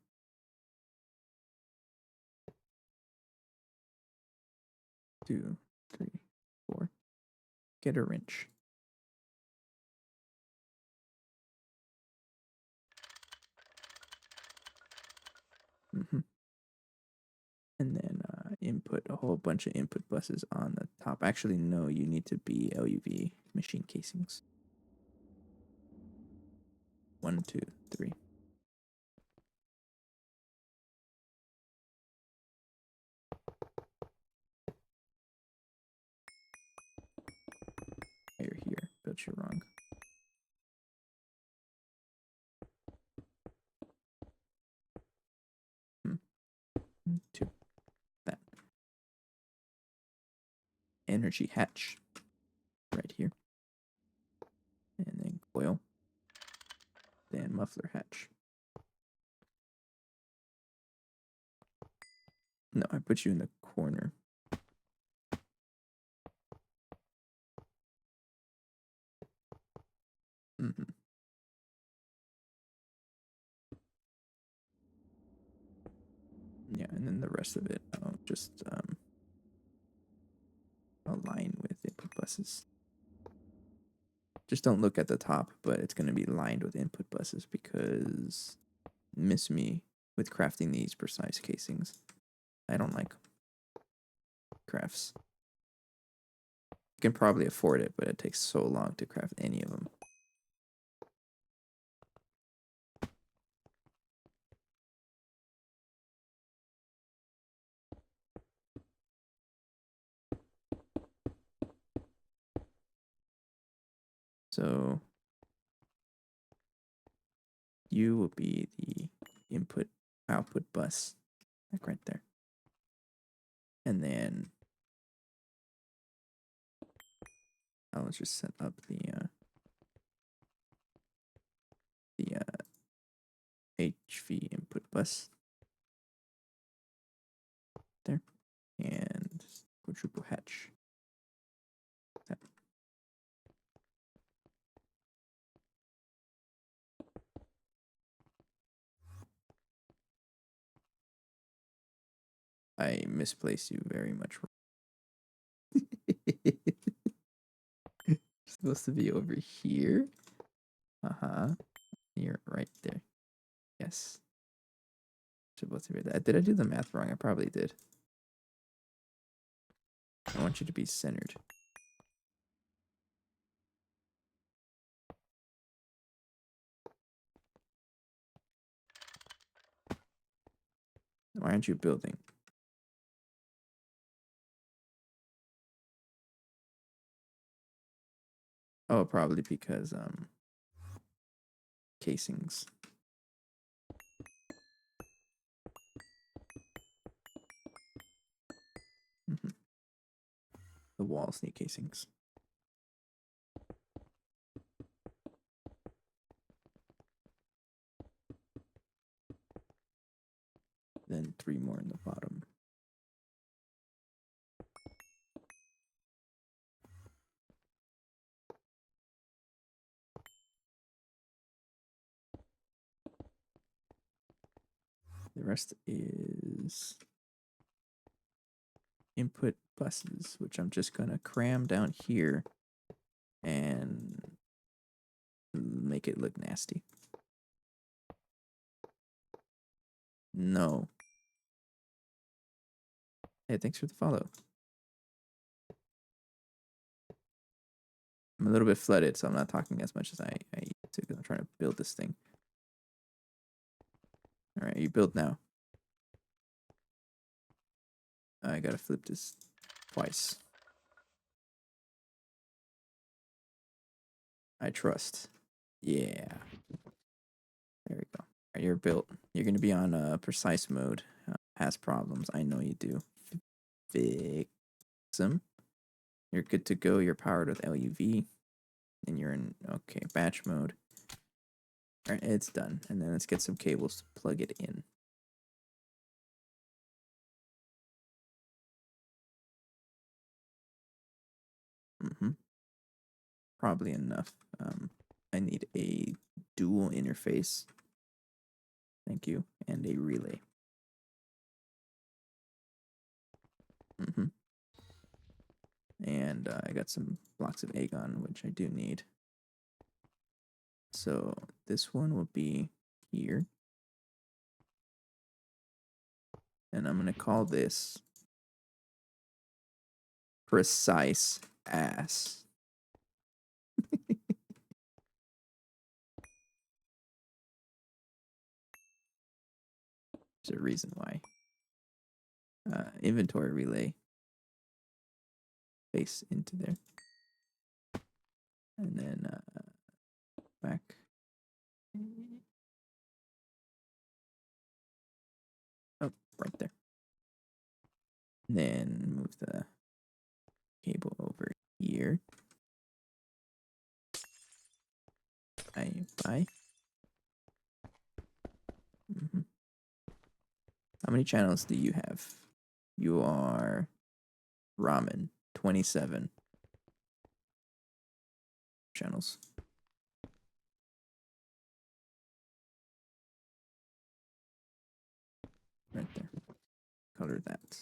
Two, 3, 4. Get a wrench. And then input a whole bunch of input buses on the top. Actually, no, you need to be LUV machine casings. 1, 2, 3. You're here, but you're wrong. Two. That. Energy hatch. Right here. muffler hatch. No, I put you in the corner. Mm-hmm. Yeah, and then the rest of it, I'll just align with input buses. Just don't look at the top, but it's going to be lined with input buses because miss me with crafting these precise casings. I don't like crafts. You can probably afford it, but it takes so long to craft any of them. So you will be the input output bus, like right there. And then I'll just set up the HV input bus there, and quadruple hatch. That. I misplaced you very much. Supposed to be over here. You're right there. Yes. Supposed to be that. Did I do the math wrong? I probably did. I want you to be centered. Why aren't you building? Oh, probably because casings. The walls need casings. Then 3 more in the bottom. The rest is input buses, which I'm just gonna cram down here and make it look nasty. No. Hey, thanks for the follow. I'm a little bit flooded, so I'm not talking as much as I used to because I'm trying to build this thing. All right, you build now. I gotta flip this twice. I trust. Yeah. There we go. Right, you're built. You're gonna be on precise mode. Has problems. I know you do. Fix them. You're good to go. You're powered with LUV. And you're in, okay, batch mode. All right, it's done. And then let's get some cables to plug it in. Probably enough. I need a dual interface. Thank you. And a relay. And I got some blocks of Aegon, which I do need. So this one will be here. And I'm going to call this precise ass. There's a reason why. Inventory relay. Face into there. And then back. Oh, right there. And then move the cable over here. Bye. How many channels do you have? You are ramen, 27 channels. Right there. Color that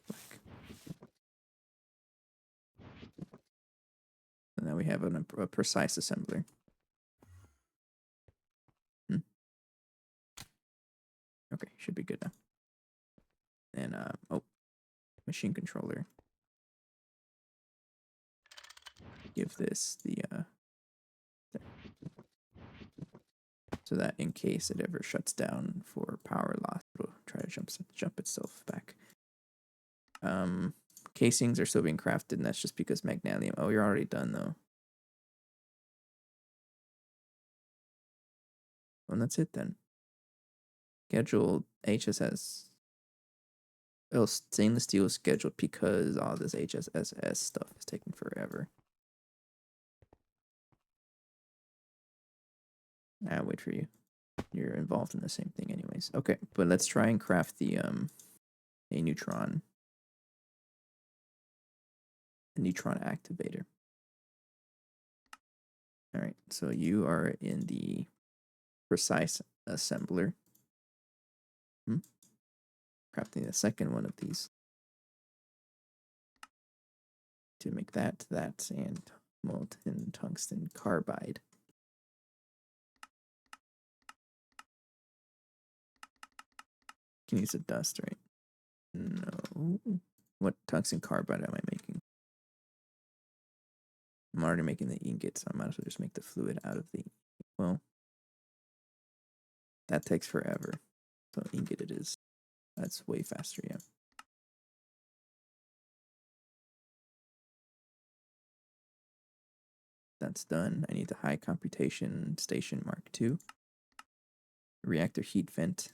black. And now we have a precise assembler. Okay, should be good now. And machine controller. Give this the there. So that in case it ever shuts down for power loss, it'll try to jump itself back. Casings are still being crafted, and that's just because magnesium. Oh, you're already done though. Well, that's it then. Scheduled HSS. Oh, stainless steel is scheduled because all this HSSS stuff is taking forever. I'll wait for you. You're involved in the same thing anyways. Okay, but let's try and craft the a neutron activator. All right, so you are in the precise assembler. Crafting the second one of these to make that, and molten tungsten carbide. Can use the dust, right? No. What tungsten carbide am I making? I'm already making the ingot, so I might as well just make the fluid out of the. Well, that takes forever. So ingot it is. That's way faster, yeah. That's done. I need the high computation station Mark II. Reactor heat vent.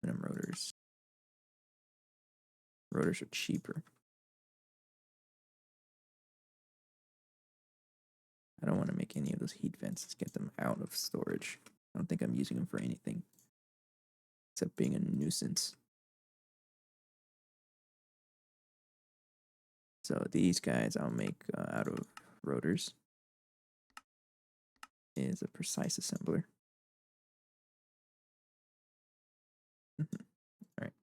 Minimum rotors. Rotors are cheaper. I don't want to make any of those heat vents. Let's get them out of storage. I don't think I'm using them for anything except being a nuisance. So these guys I'll make out of rotors. Is a precise assembler. All right.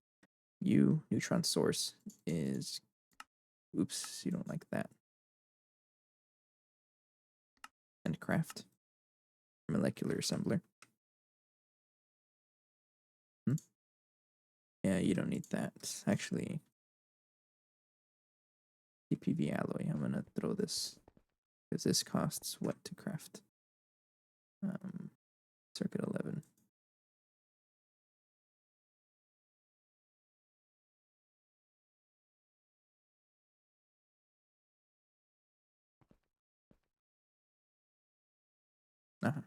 Neutron source is. Oops, you don't like that. And craft. Molecular assembler. Yeah, you don't need that. Actually, TPV alloy. I'm gonna throw this because this costs what to craft? Circuit 11. Uh-huh.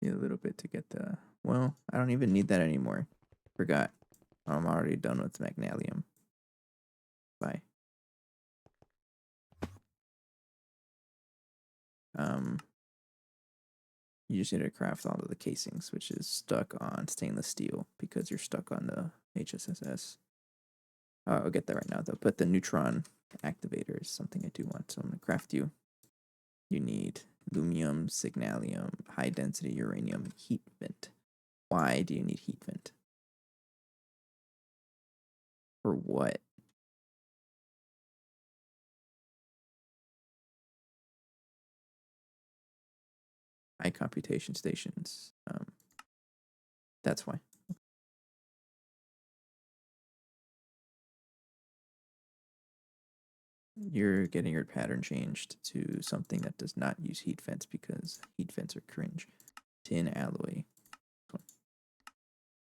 Need a little bit to get the. Well, I don't even need that anymore. Forgot. I'm already done with magnesium. Bye. You just need to craft all of the casings, which is stuck on stainless steel because you're stuck on the HSSS. I'll get that right now though. But the neutron activator is something I do want, so I'm gonna craft you. You need lumium, signalium, high density uranium, heat vent. Why do you need heat vent? For what? High computation stations. That's why. You're getting your pattern changed to something that does not use heat vents because heat vents are cringe. Tin alloy.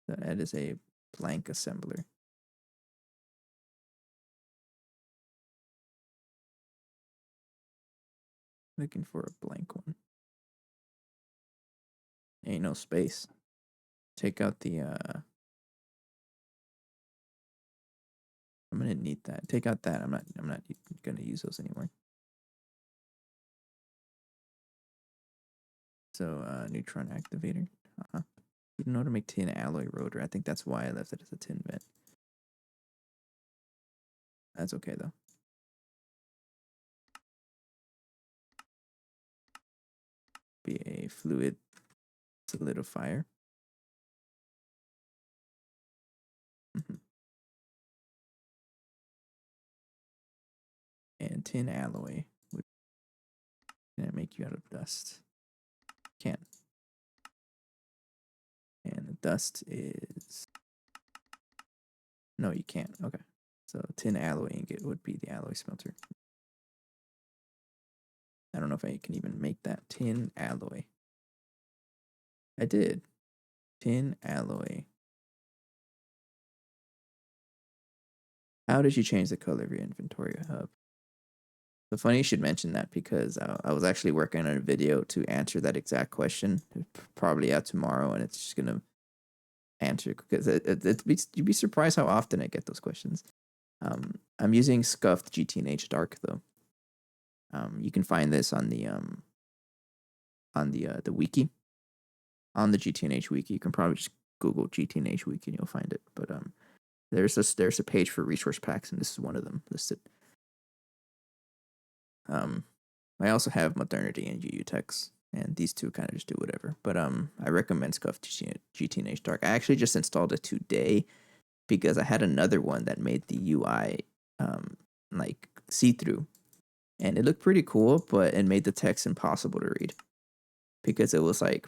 That is a blank assembler. Looking for a blank one. Ain't no space. Take out the I'm gonna need that. Take out that. I'm not gonna use those anymore. So neutron activator. You don't know how to make tin alloy rotor. I think that's why I left it as a tin vent. That's okay though. Be a fluid solidifier. And tin alloy would make you out of dust. Can't. And the dust is... No, you can't. Okay. So tin alloy ingot would be the alloy smelter. I don't know if I can even make that. Tin alloy. I did. Tin alloy. How did you change the color of your inventory hub? So funny you should mention that because I was actually working on a video to answer that exact question. Probably out tomorrow, and it's just gonna answer because you'd be surprised how often I get those questions. I'm using scuffed GTNH dark though. You can find this on the wiki, on the GTNH wiki. You can probably just Google GTNH wiki and you'll find it. But there's a page for resource packs, and this is one of them listed. I also have modernity and UU techs, and these two kind of just do whatever. But I recommend scuffed GTNH dark. I actually just installed it today because I had another one that made the UI like see-through, and it looked pretty cool, but it made the text impossible to read because it was like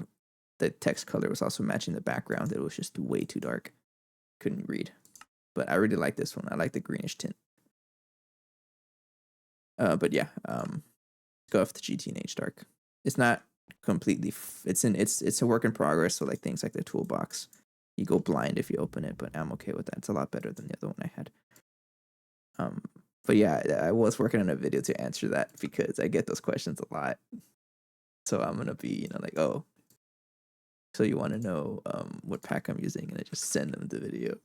the text color was also matching the background. It was just way too dark. Couldn't read. But I really like this one. I like the greenish tint. But yeah, scuffed GTNH dark. It's not completely. It's a work in progress. So like things like the toolbox, you go blind if you open it. But I'm okay with that. It's a lot better than the other one I had. But yeah, I was working on a video to answer that because I get those questions a lot. So I'm gonna be like, oh, so you want to know what pack I'm using, and I just send them the video.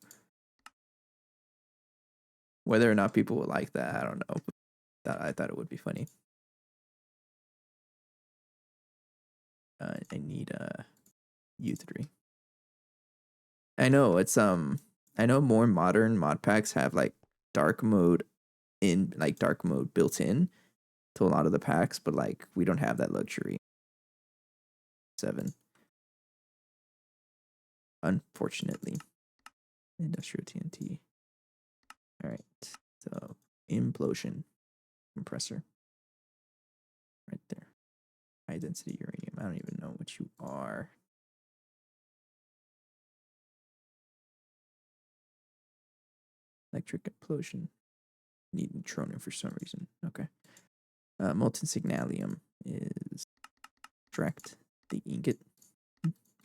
Whether or not people will like that, I don't know. But I thought it would be funny. I need U3. I know it's I know more modern mod packs have like dark mode built in to a lot of the packs, but like we don't have that luxury. 7. Unfortunately. Industrial TNT. Alright. So implosion compressor. Right there. High density uranium. I don't even know what you are. Electric implosion. Need neutronium for some reason. Okay. Molten signalium is extract the ingot.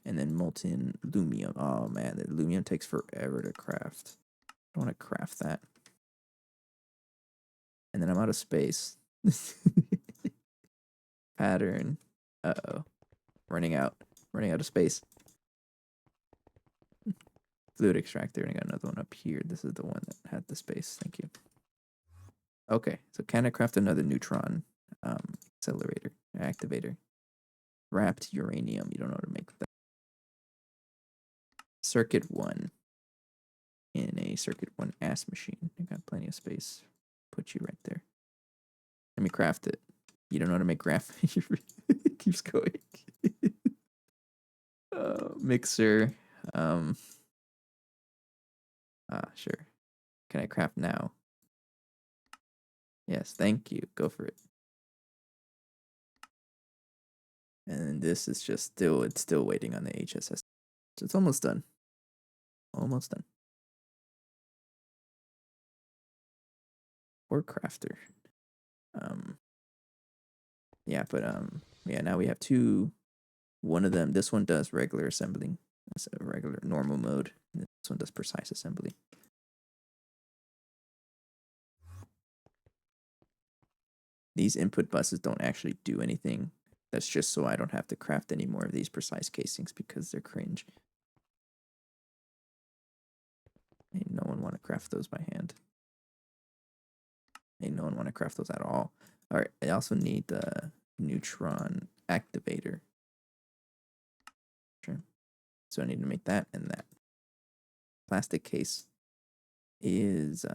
And then molten lumium. Oh man, the lumium takes forever to craft. I don't want to craft that. And then I'm out of space. Pattern. Uh-oh. Running out of space. Fluid extractor, and I got another one up here. This is the one that had the space. Thank you. Okay, so can I craft another neutron accelerator, activator? Wrapped uranium. You don't know how to make that. Circuit 1. In a circuit 1 ass machine. I got plenty of space. Put you right there. Let me craft it. You don't know how to make graphite. It keeps going. Mixer. Sure. Can I craft now? Yes, thank you. Go for it. And this is just it's still waiting on the HSS. So it's almost done. Almost done. Or crafter. Yeah, but yeah, now we have 2. One of them, this one does regular assembling. That's a regular normal mode. This one does precise assembly. These input buses don't actually do anything. That's just so I don't have to craft any more of these precise casings because they're cringe. Ain't no one want to craft those by hand. Ain't no one want to craft those at all. All right, I also need the neutron activator. So I need to make that and that. Plastic case is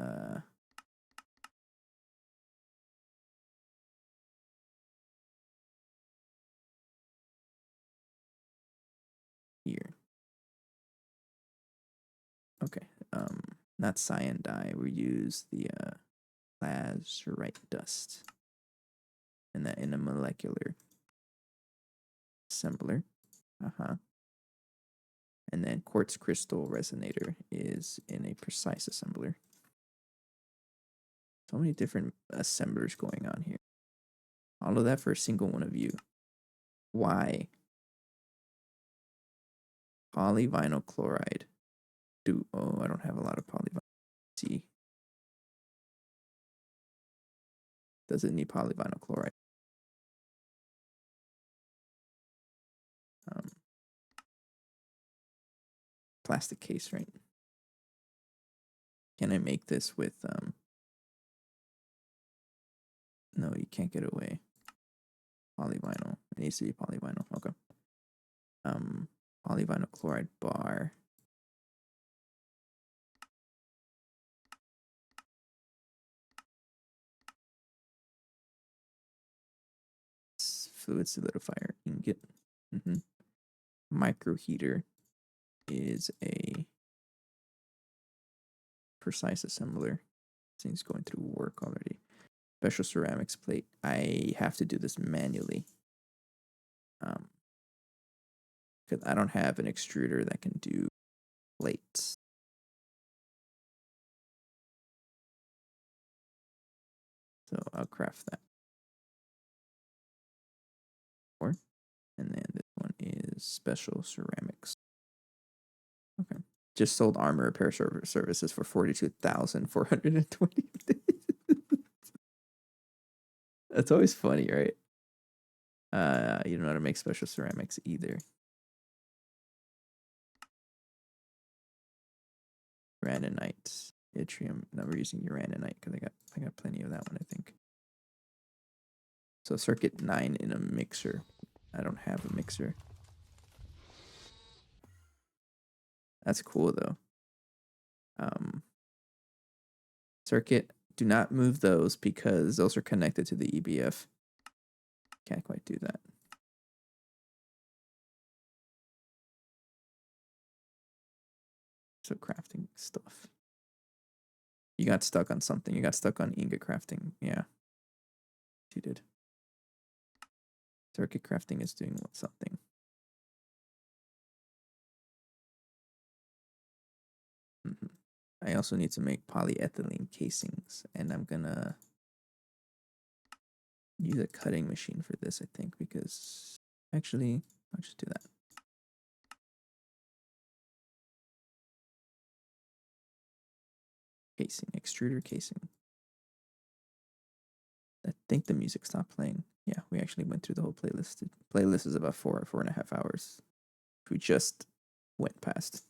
here. Okay. Not cyan dye. We use the lazurite dust. And that in a molecular assembler. And then quartz crystal resonator is in a precise assembler. So many different assemblers going on here. All of that for a single one of you. Why? Polyvinyl chloride. Oh, I don't have a lot of polyvinyl. See. Does it need polyvinyl chloride? Plastic case, right? Can I make this with no, you can't get away. Polyvinyl. It needs to be polyvinyl. Okay. Polyvinyl chloride bar. Fluid solidifier ingot. Microheater is a precise assembler. Thing's going through work already. Special ceramics plate. I have to do this manually. Because I don't have an extruder that can do plates. So I'll craft that. And then this one is special ceramics. Okay. Just sold armor repair services for 42,420. That's always funny, right? You don't know how to make special ceramics either. Uraninite, yttrium. No, we're using uraninite because I got plenty of that one, I think. So circuit 9 in a mixer. I don't have a mixer. That's cool though. Circuit. Do not move those because those are connected to the EBF. Can't quite do that. So crafting stuff. You got stuck on something. You got stuck on ingot crafting. Yeah. You did. Circuit crafting is doing something. I also need to make polyethylene casings, and I'm gonna use a cutting machine for this, I think, because actually, I'll just do that. Casing, extruder casing. I think the music stopped playing. Yeah, we actually went through the whole playlist. The playlist is about 4.5 hours. We just went past.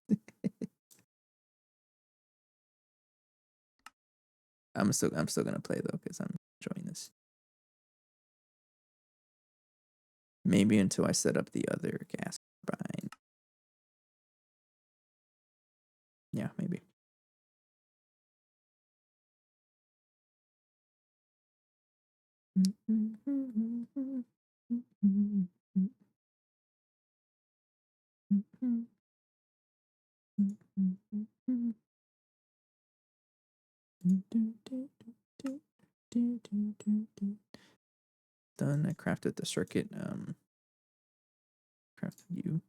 I'm still gonna play though because I'm enjoying this. Maybe until I set up the other gas turbine. Yeah, maybe. Done. I crafted the circuit. Crafted you.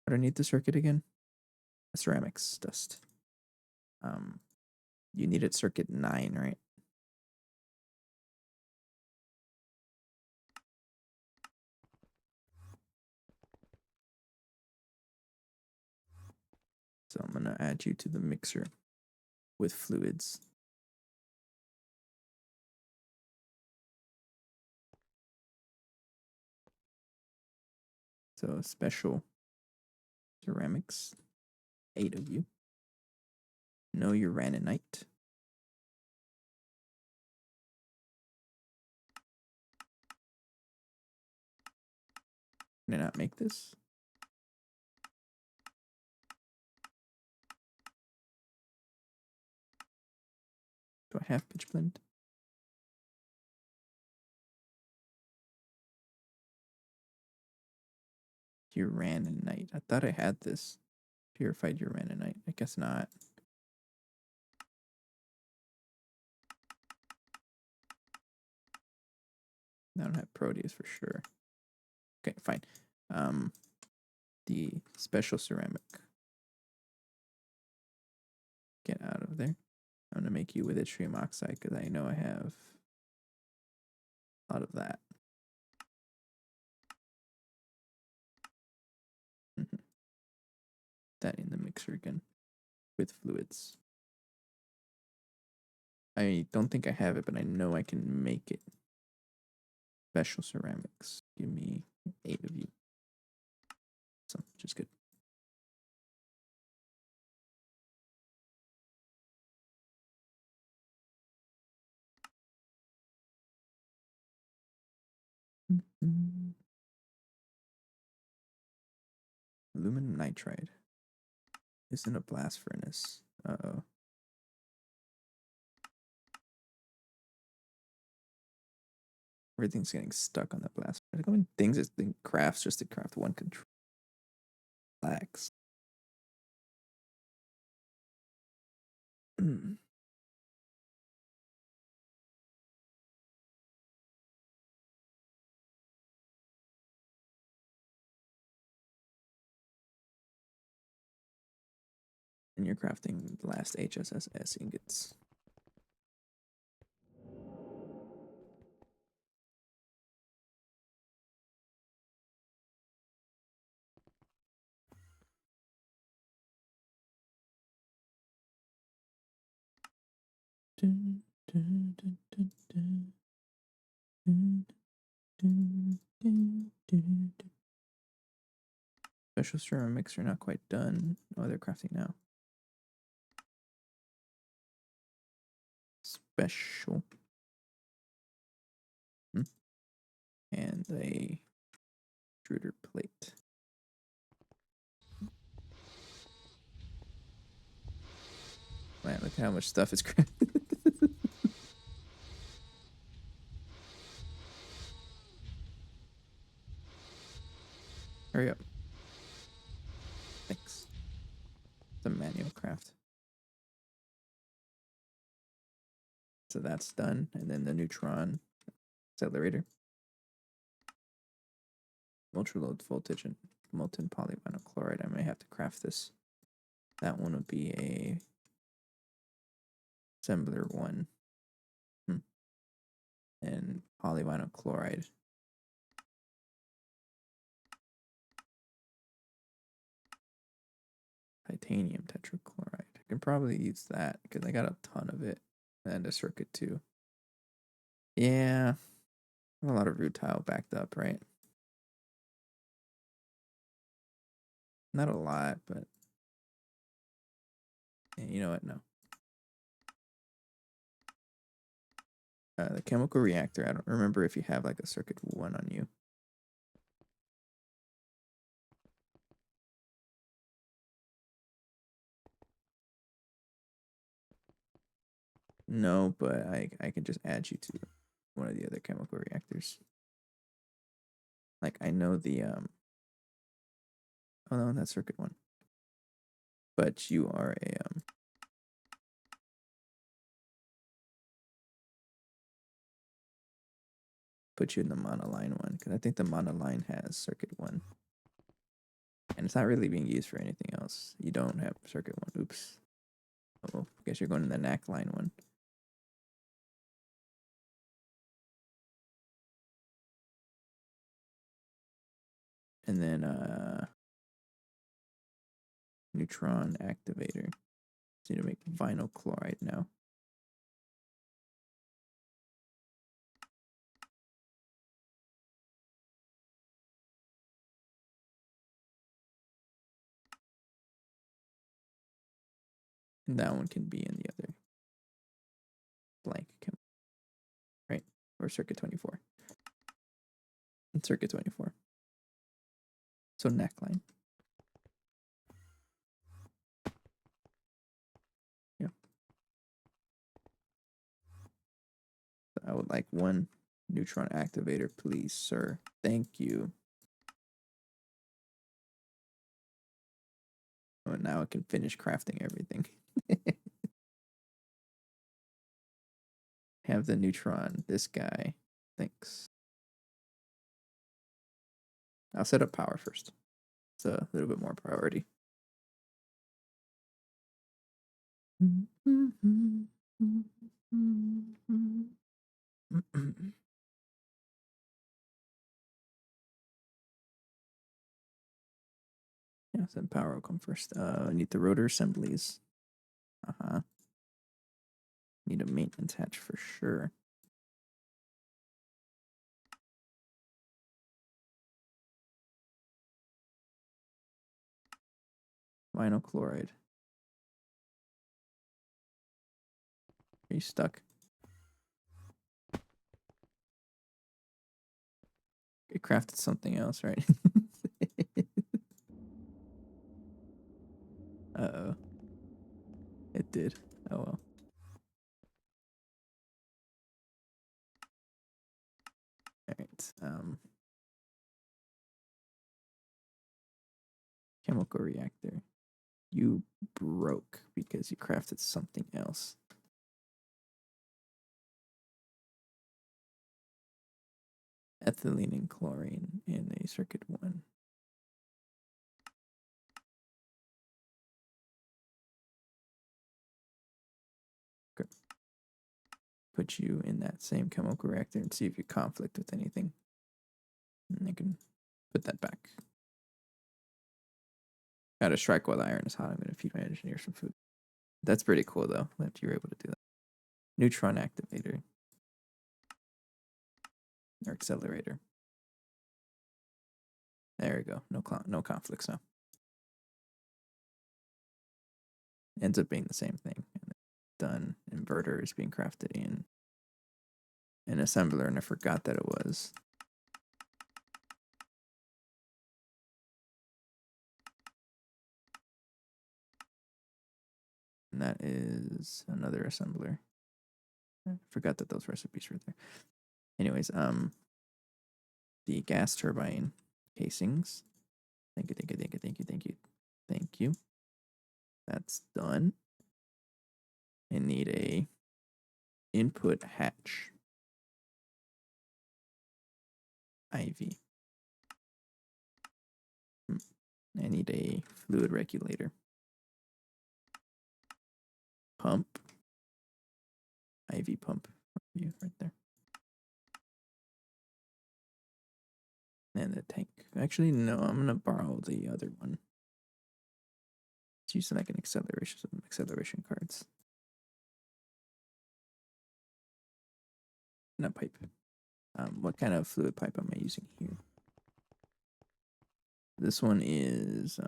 What do I need the circuit again? Ceramics dust. You needed circuit 9, right? So I'm gonna add you to the mixer with fluids. So special ceramics, 8 of you. No uraninite. Can I not make this? Do I have pitch blend? Uranite. I thought I had this. Purified uranite. I guess not. I don't have Proteus for sure. Okay, fine. The special ceramic. Get out of there. I'm gonna make you with yttrium oxide because I know I have a lot of that. That in the mixer again with fluids. I don't think I have it, but I know I can make it. Special ceramics. Give me 8 of you. So, which is good. Aluminum nitride. Is in a blast furnace. Uh-oh. Everything's getting stuck on that blast furnace. How many things it crafts just to craft one control? Relax. And you're crafting the last HSS ingots. Special ceramics are not quite done. Oh, they're crafting now. Special. And a extruder plate. Man, look how much stuff is crafted. Hurry up. Thanks. It's a manual craft. So that's done. And then the neutron accelerator. Ultra low voltage and molten polyvinyl chloride. I may have to craft this. That one would be a assembler 1. And polyvinyl chloride. Titanium tetrachloride. I can probably use that because I got a ton of it. And a circuit too. Yeah. I have a lot of rutile backed up, right? Not a lot, but yeah, you know what? No. The chemical reactor, I don't remember if you have like a circuit 1 on you. No, but I can just add you to one of the other chemical reactors. Like I know the oh no, that's circuit 1. But you are a put you in the monoline one because I think the monoline has circuit 1. And it's not really being used for anything else. You don't have circuit 1. Oops. Oh, I guess you're going to the NAC line one. And then neutron activator. So you need to make vinyl chloride now. And that one can be in the other blank chemical, right? Or circuit 24. And circuit 24. So neckline. Yeah. I would like 1 neutron activator, please, sir. Thank you. Oh, now I can finish crafting everything. Have the neutron, this guy. Thanks. I'll set up power first. It's a little bit more priority. Yeah, then power will come first. I need the rotor assemblies. Need a maintenance hatch for sure. Vinyl chloride. Are you stuck? It crafted something else, right? Uh-oh. It did. Oh well. Alright. Chemical reactor. You broke because you crafted something else. Ethylene and chlorine in a circuit 1. Okay. Put you in that same chemical reactor and see if you conflict with anything. And I can put that back. Gotta strike while the iron is hot. I'm gonna feed my engineer some food. That's pretty cool though, that you were able to do that. Neutron activator. Or accelerator. There we go. No conflicts now. Ends up being the same thing. Done. Inverter is being crafted in an assembler, and I forgot that it was. And that is another assembler. I forgot that those recipes were there. Anyways, the gas turbine casings. Thank you. That's done. I need a input hatch. IV. I need a fluid regulator. Pump. IV pump. You right there. And the tank. Actually, no, I'm gonna borrow the other one. Let's use like an acceleration cards. Not pipe. What kind of fluid pipe am I using here? This one is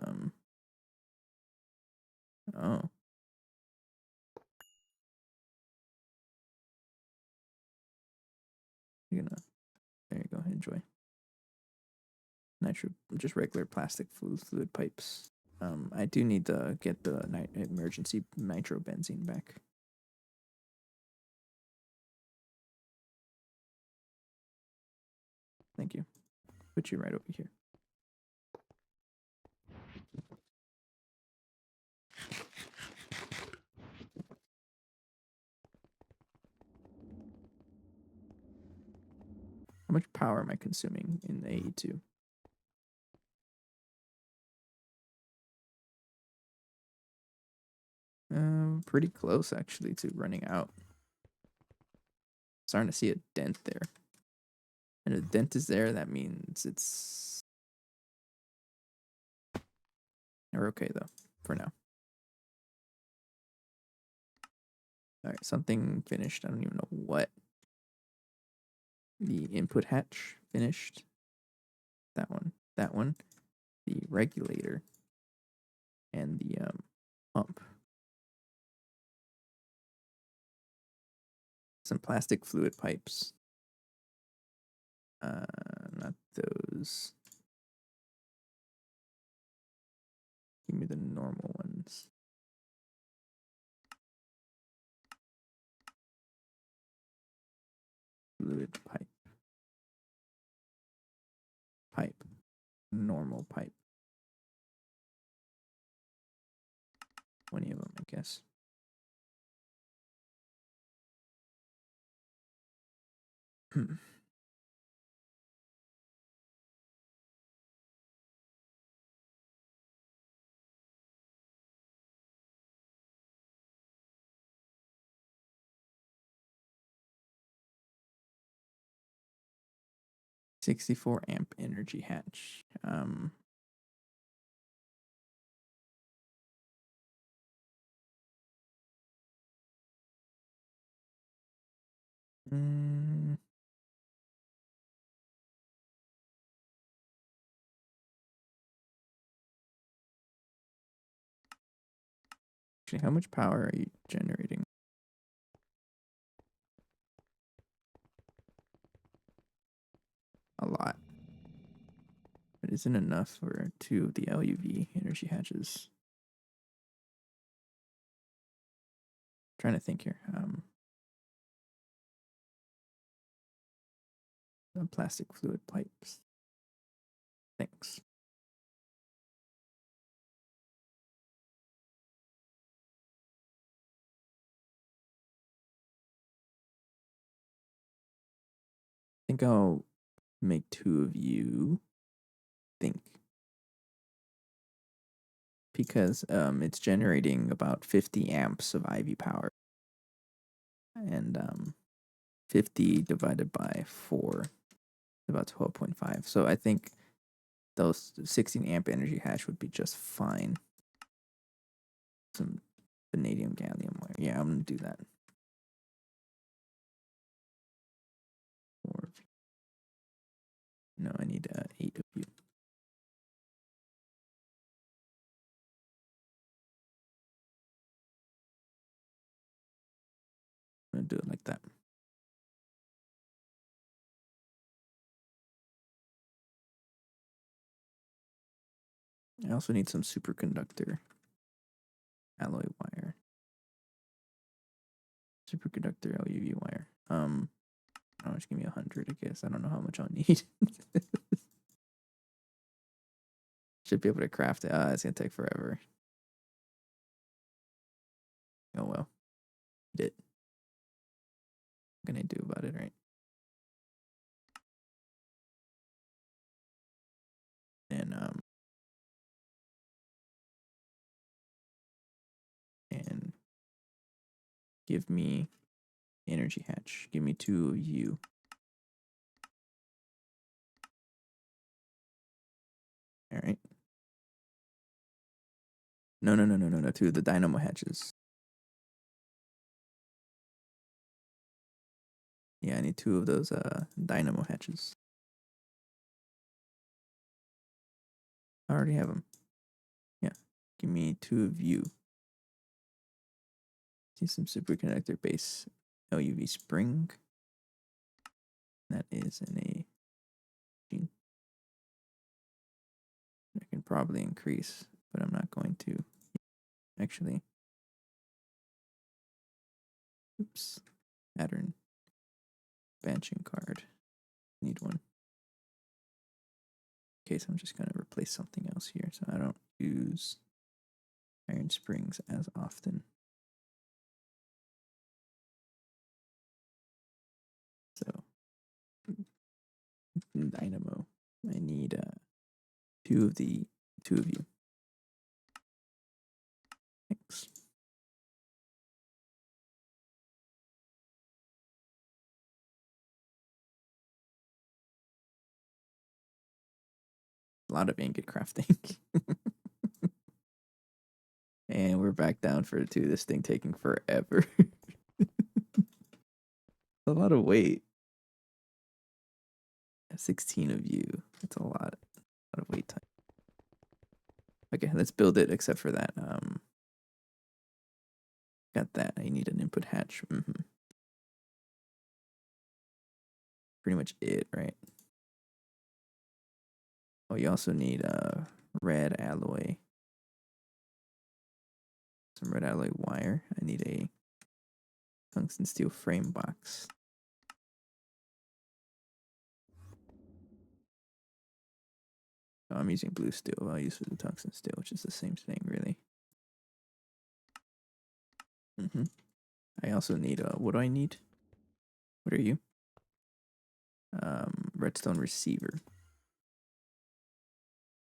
oh. You're gonna there you go, enjoy. Nitro, just regular plastic fluid pipes. I do need to get the emergency nitrobenzene back. Thank you. Put you right over here. How much power am I consuming in the AE2? Pretty close actually to running out. Starting to see a dent there. And if a dent is there, that means it's... We're okay though, for now. Alright, something finished. I don't even know what. The input hatch finished. That one. That one. The regulator. And the pump. Some plastic fluid pipes. Not those. Give me the normal ones. Fluid pipe. Pipe. Normal pipe. 20 of them, I guess. $64 amp energy hatch. Actually, how much power are you generating? A lot. But isn't enough for 2 of the LUV energy hatches. Trying to think here. The plastic fluid pipes. Thanks. I think I'll make 2 of you. Think. Because it's generating about 50 amps of IV power. And 50 divided by 4 is about 12.5. So I think those 16 amp energy hash would be just fine. Some vanadium gallium wire. Yeah, I'm gonna do that. Or no, I need 8 of you. I'm gonna do it like that. I also need some superconductor alloy wire. Superconductor LUV wire. How much? Give me 100, I guess. I don't know how much I'll need. Should be able to craft it. It's gonna take forever. Oh well. What can I do about it, right? And give me energy hatch. Give me 2 of you. All right. No. 2 of the dynamo hatches. Yeah, I need 2 of those dynamo hatches. I already have them. Yeah. Give me 2 of you. See some superconductor base LUV spring. That is in a gene. I can probably increase, but I'm not going to. Actually. Oops. Pattern. Banching card. Need one. Okay, so I'm just going to replace something else here so I don't use iron springs as often. So, dynamo. I need 2 of you. Thanks. A lot of ingot crafting. And we're back down for 2. This thing taking forever. A lot of weight. 16 of you. That's a lot of wait time. Okay, let's build it except for that. Got that. I need an input hatch. Pretty much it, right? Oh, you also need red alloy. some red alloy wire. I need a tungsten steel frame box. Oh, I'm using blue steel. I'll use the tungsten steel, which is the same thing, really. I also need what do I need? What are you? Redstone receiver.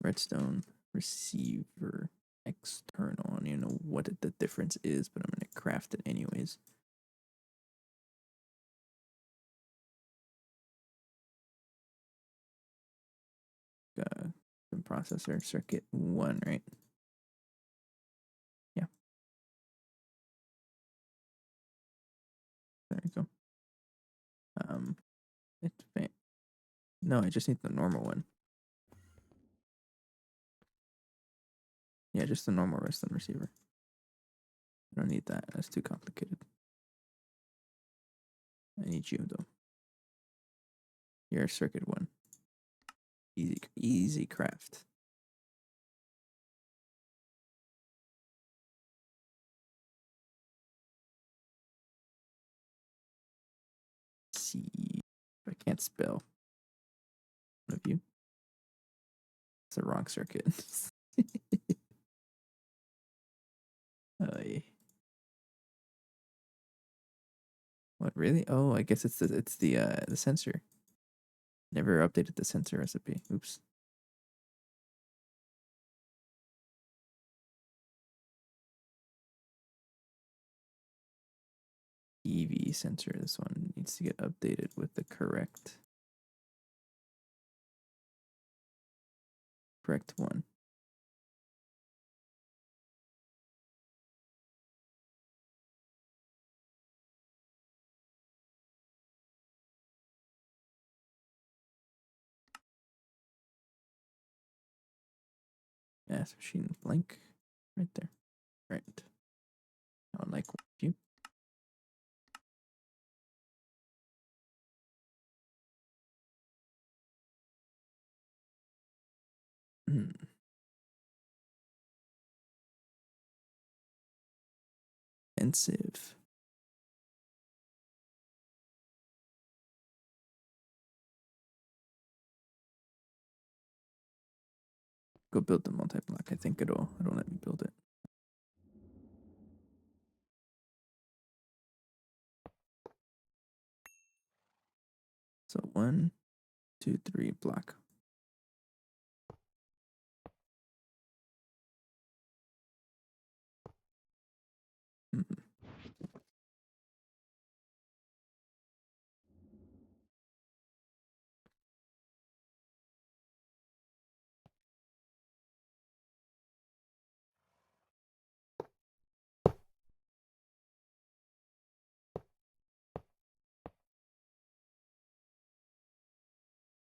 Redstone receiver external. I don't even know what the difference is, but I'm gonna craft it anyways. Some processor circuit 1, right? Yeah. There you go. No, I just need the normal one. Yeah, just the normal redstone receiver. I don't need that. That's too complicated. I need you though. You're circuit 1. Easy craft. See, I can't spell. One of you. It's the wrong circuit. What really? Oh, I guess it's the sensor. Never updated the sensor recipe. Oops. EV sensor. This one needs to get updated with the correct one. Mass machine blank. Right there. Right. I don't like you. Expensive. Go build the multi-block. I think it'll let me build it. So 1, 2, 3 block.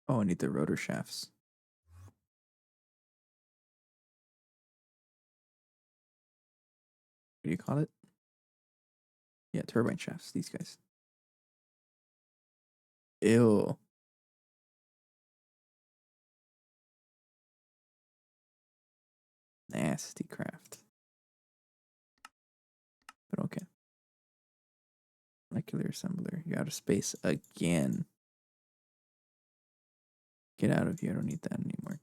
Oh, I need the rotor shafts. What do you call it? Yeah, turbine shafts. These guys. Ew. Nasty craft. But okay. Molecular assembler. You're out of space again. Get out of here. I don't need that anymore.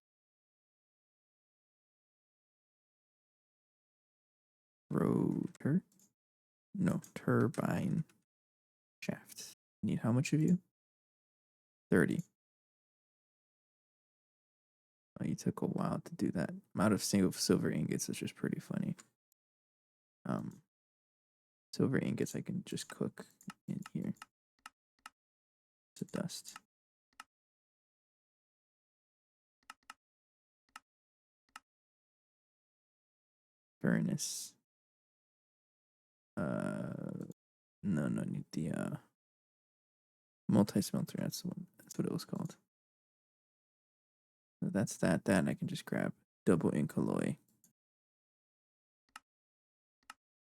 Rotor? No, turbine shaft. Need how much of you? 30. Oh, you took a while to do that. I'm out of single silver ingots, which is pretty funny. Silver ingots I can just cook in here. To dust. Furnace. No, need the multi-smelter. That's the one. That's what it was called. So that's that. That I can just grab. Double ink alloy.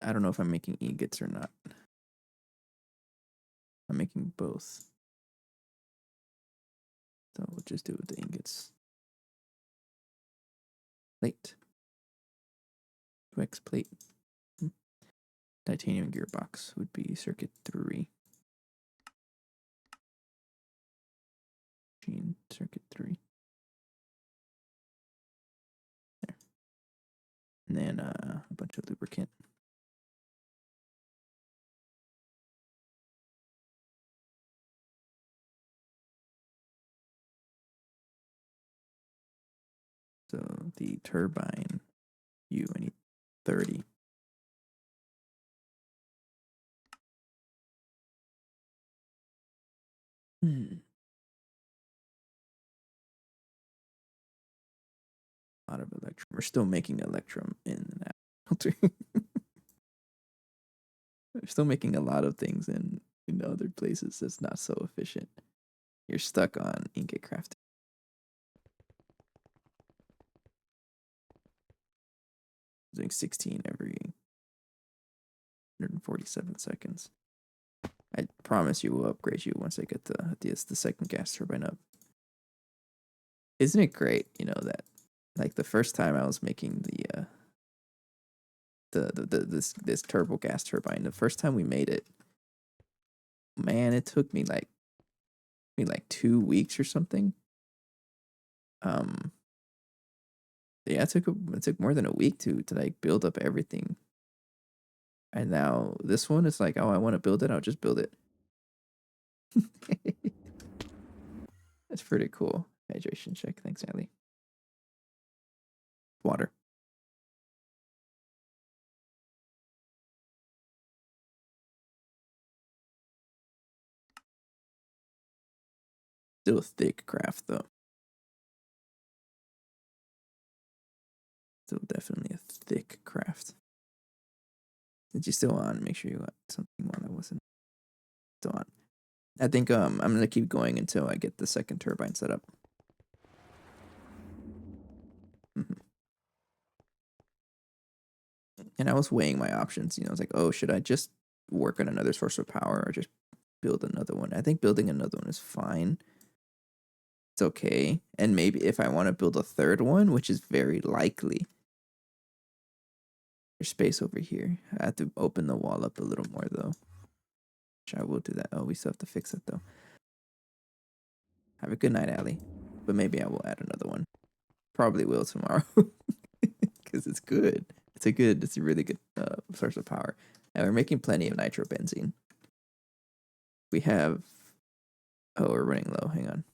I don't know if I'm making ingots or not. I'm making both. So we'll just do it with the ingots. Plate. 2x plate. Titanium gearbox would be circuit 3. Machine circuit 3. There. And then a bunch of lubricant. So the turbine, I need 30. A lot of electrum. We're still making electrum in that. We're still making a lot of things in other places. That's not so efficient. You're stuck on ingot crafting. Doing 16 every 147 seconds. I promise you will upgrade you once I get the second gas turbine up. Isn't it great, that like the first time I was making this turbo gas turbine, the first time we made it, man, it took me like 2 weeks or something. Yeah, it took more than a week to like build up everything. And now this one is like, oh, I want to build it, I'll just build it. That's pretty cool. Hydration check. Thanks, Allie. Water. Still a thick craft, though. Still definitely a thick craft. Did you still on? Make sure you got something while I wasn't still on. I think I'm gonna keep going until I get the second turbine set up. And I was weighing my options. I was like, oh, should I just work on another source of power or just build another one? I think building another one is fine. It's okay. And maybe if I want to build a third one, which is very likely, there's space over here. I have to open the wall up a little more, though. Which I will do that. Oh, we still have to fix it, though. Have a good night, Allie. But maybe I will add another one. Probably will tomorrow. Because it's good. It's a really good source of power. And we're making plenty of nitrobenzene. We have... Oh, we're running low. Hang on.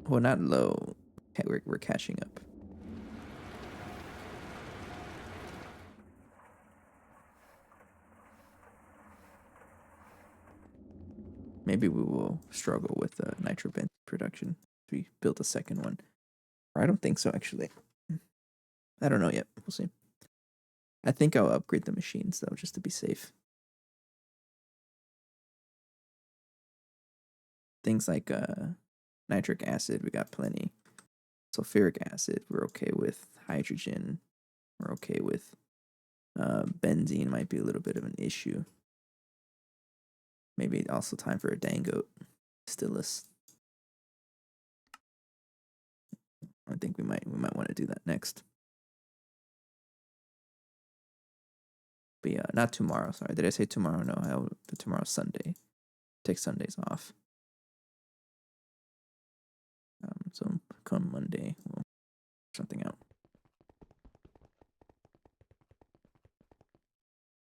Well, not low. We're catching up. Maybe we will struggle with nitrobenzene production if we build a second one. Or I don't think so, actually. I don't know yet. We'll see. I think I'll upgrade the machines, though, just to be safe. Things like nitric acid, we got plenty. Sulfuric acid, we're okay with. Hydrogen, we're okay with. Benzene might be a little bit of an issue. Maybe also time for a dangote. Stillus. I think we might want to do that next. But yeah, not tomorrow. Sorry, did I say tomorrow? No, tomorrow's Sunday. Take Sundays off. So come Monday, we'll something out.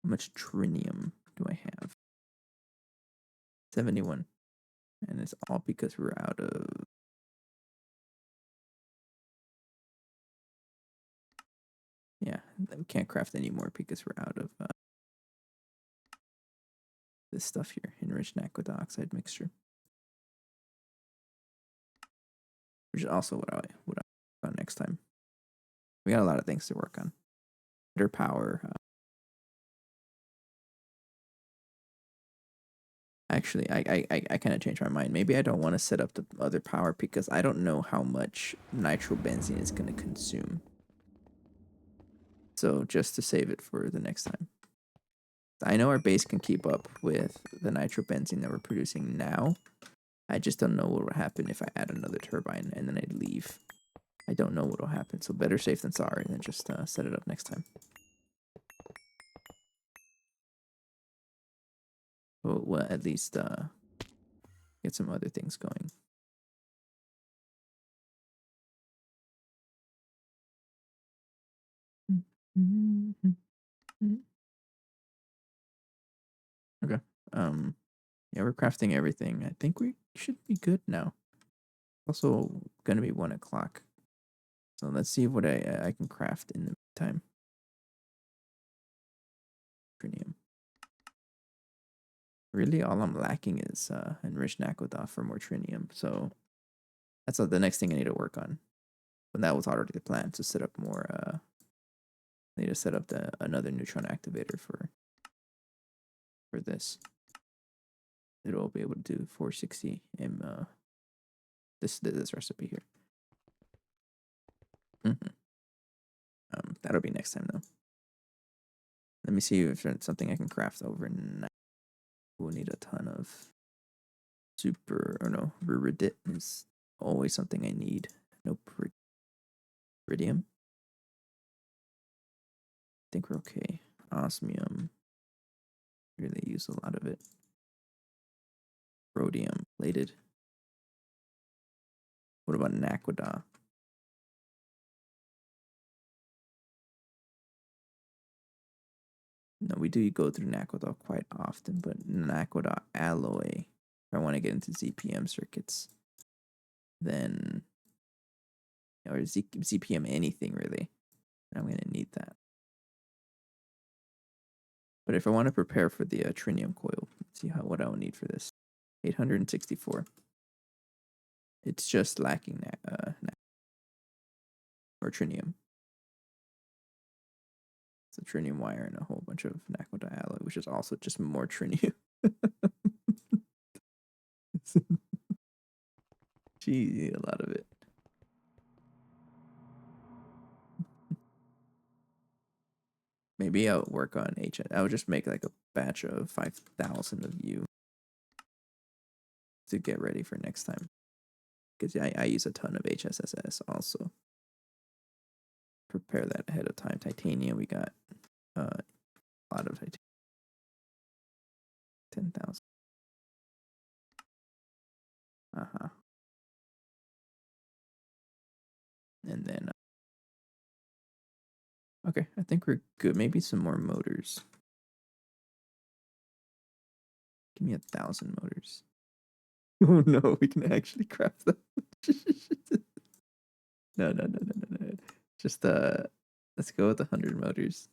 How much trinium do I have? 71. And it's all because we're out of... Yeah, we can't craft anymore because we're out of this stuff here. Enriched aqua dioxide mixture. Which is also what I work on next time. We got a lot of things to work on. Better power. Actually, I kind of changed my mind. Maybe I don't want to set up the other power because I don't know how much nitrobenzene is going to consume. So just to save it for the next time. I know our base can keep up with the nitrobenzene that we're producing now. I just don't know what would happen if I add another turbine and then I'd leave. I don't know what will happen. So better safe than sorry, than just set it up next time. We'll at least get some other things going. Okay. Yeah, we're crafting everything. I think we should be good now. Also, gonna be 1 o'clock. So let's see what I can craft in the meantime. Trinium. Really, all I'm lacking is enriched Nakoda for more trinium. So that's the next thing I need to work on. But that was already the plan, to set up more. I need to set up another neutron activator for this. It'll be able to do 460 in this recipe here. That'll be next time though. Let me see if there's something I can craft overnight. We'll need a ton of Viridit is always something I need. Nope. Iridium. I think we're okay. Osmium. Really use a lot of it. Rhodium. Plated. What about Nakoda? No, we do go through Nakoda quite often, but Nakoda alloy, if I want to get into ZPM circuits, then, or ZPM anything really, I'm going to need that. But if I want to prepare for the trinium coil, let's see what I will need for this. 864. It's just lacking or trinium. It's a trinium wire and a whole bunch of Nakoda alloy, which is also just more trinium. Gee, a lot of it. Maybe I'll work on HS. I'll just make like a batch of 5,000 of you to get ready for next time. Because I use a ton of HSSS also. Prepare that ahead of time. Titanium, we got a lot of titanium. 10,000. And then, okay, I think we're good. Maybe some more motors. Give me 1,000 motors. Oh no, we can actually craft them. No. Just let's go with 100 motors.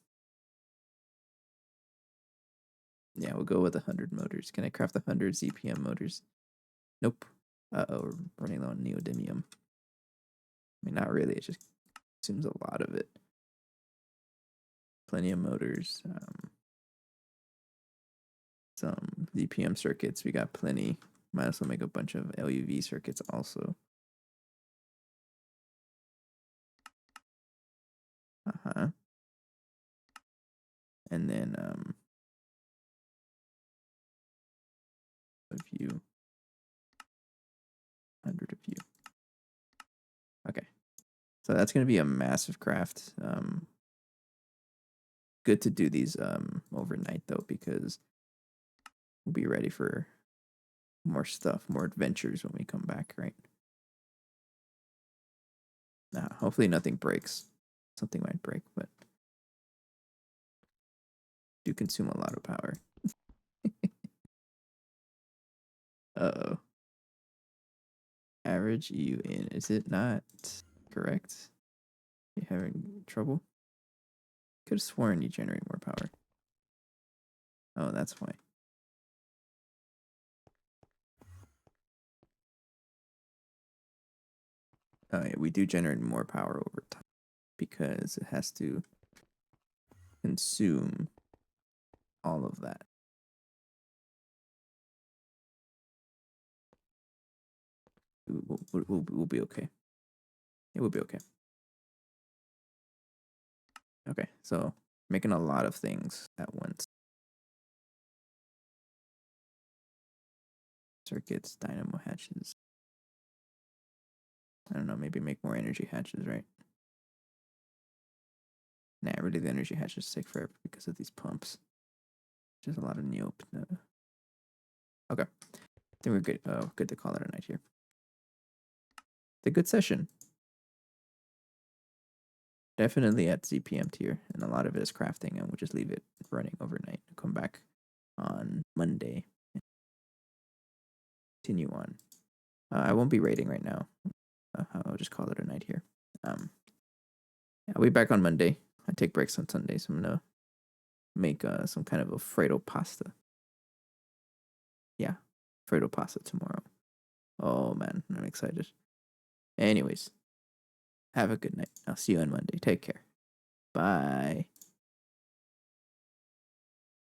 Yeah, we'll go with 100 motors. Can I craft 100 ZPM motors? Nope. Uh-oh, we're running low on neodymium. I mean, not really. It just consumes a lot of it. Plenty of motors. Some ZPM circuits. We got plenty. Might as well make a bunch of LUV circuits also. And then a few 100 of you. Okay. So that's gonna be a massive craft. Good to do these overnight though, because we'll be ready for more stuff, more adventures when we come back, right? Hopefully nothing breaks. Something might break, but do consume a lot of power. Uh-oh. Average EU in. Is it not correct? You having trouble? Could have sworn you generate more power. Oh, that's why. Oh yeah, we do generate more power over time because it has to consume all of that. We'll be okay. It will be okay. Okay, so making a lot of things at once. Circuits, dynamo hatches. I don't know, maybe make more energy hatches, right? Nah, really the energy hatches take forever because of these pumps. Just a lot of neop. Okay. I think we're good. Good to call it a night here. It's a good session. Definitely at ZPM tier, and a lot of it is crafting, and we'll just leave it running overnight. Come back on Monday. Continue on. I won't be raiding right now. I'll just call it a night here. I'll be back on Monday. I take breaks on Sundays. I'm gonna make some kind of Alfredo pasta. Yeah, Alfredo pasta tomorrow. Oh man, I'm excited. Anyways, have a good night. I'll see you on Monday. Take care. Bye.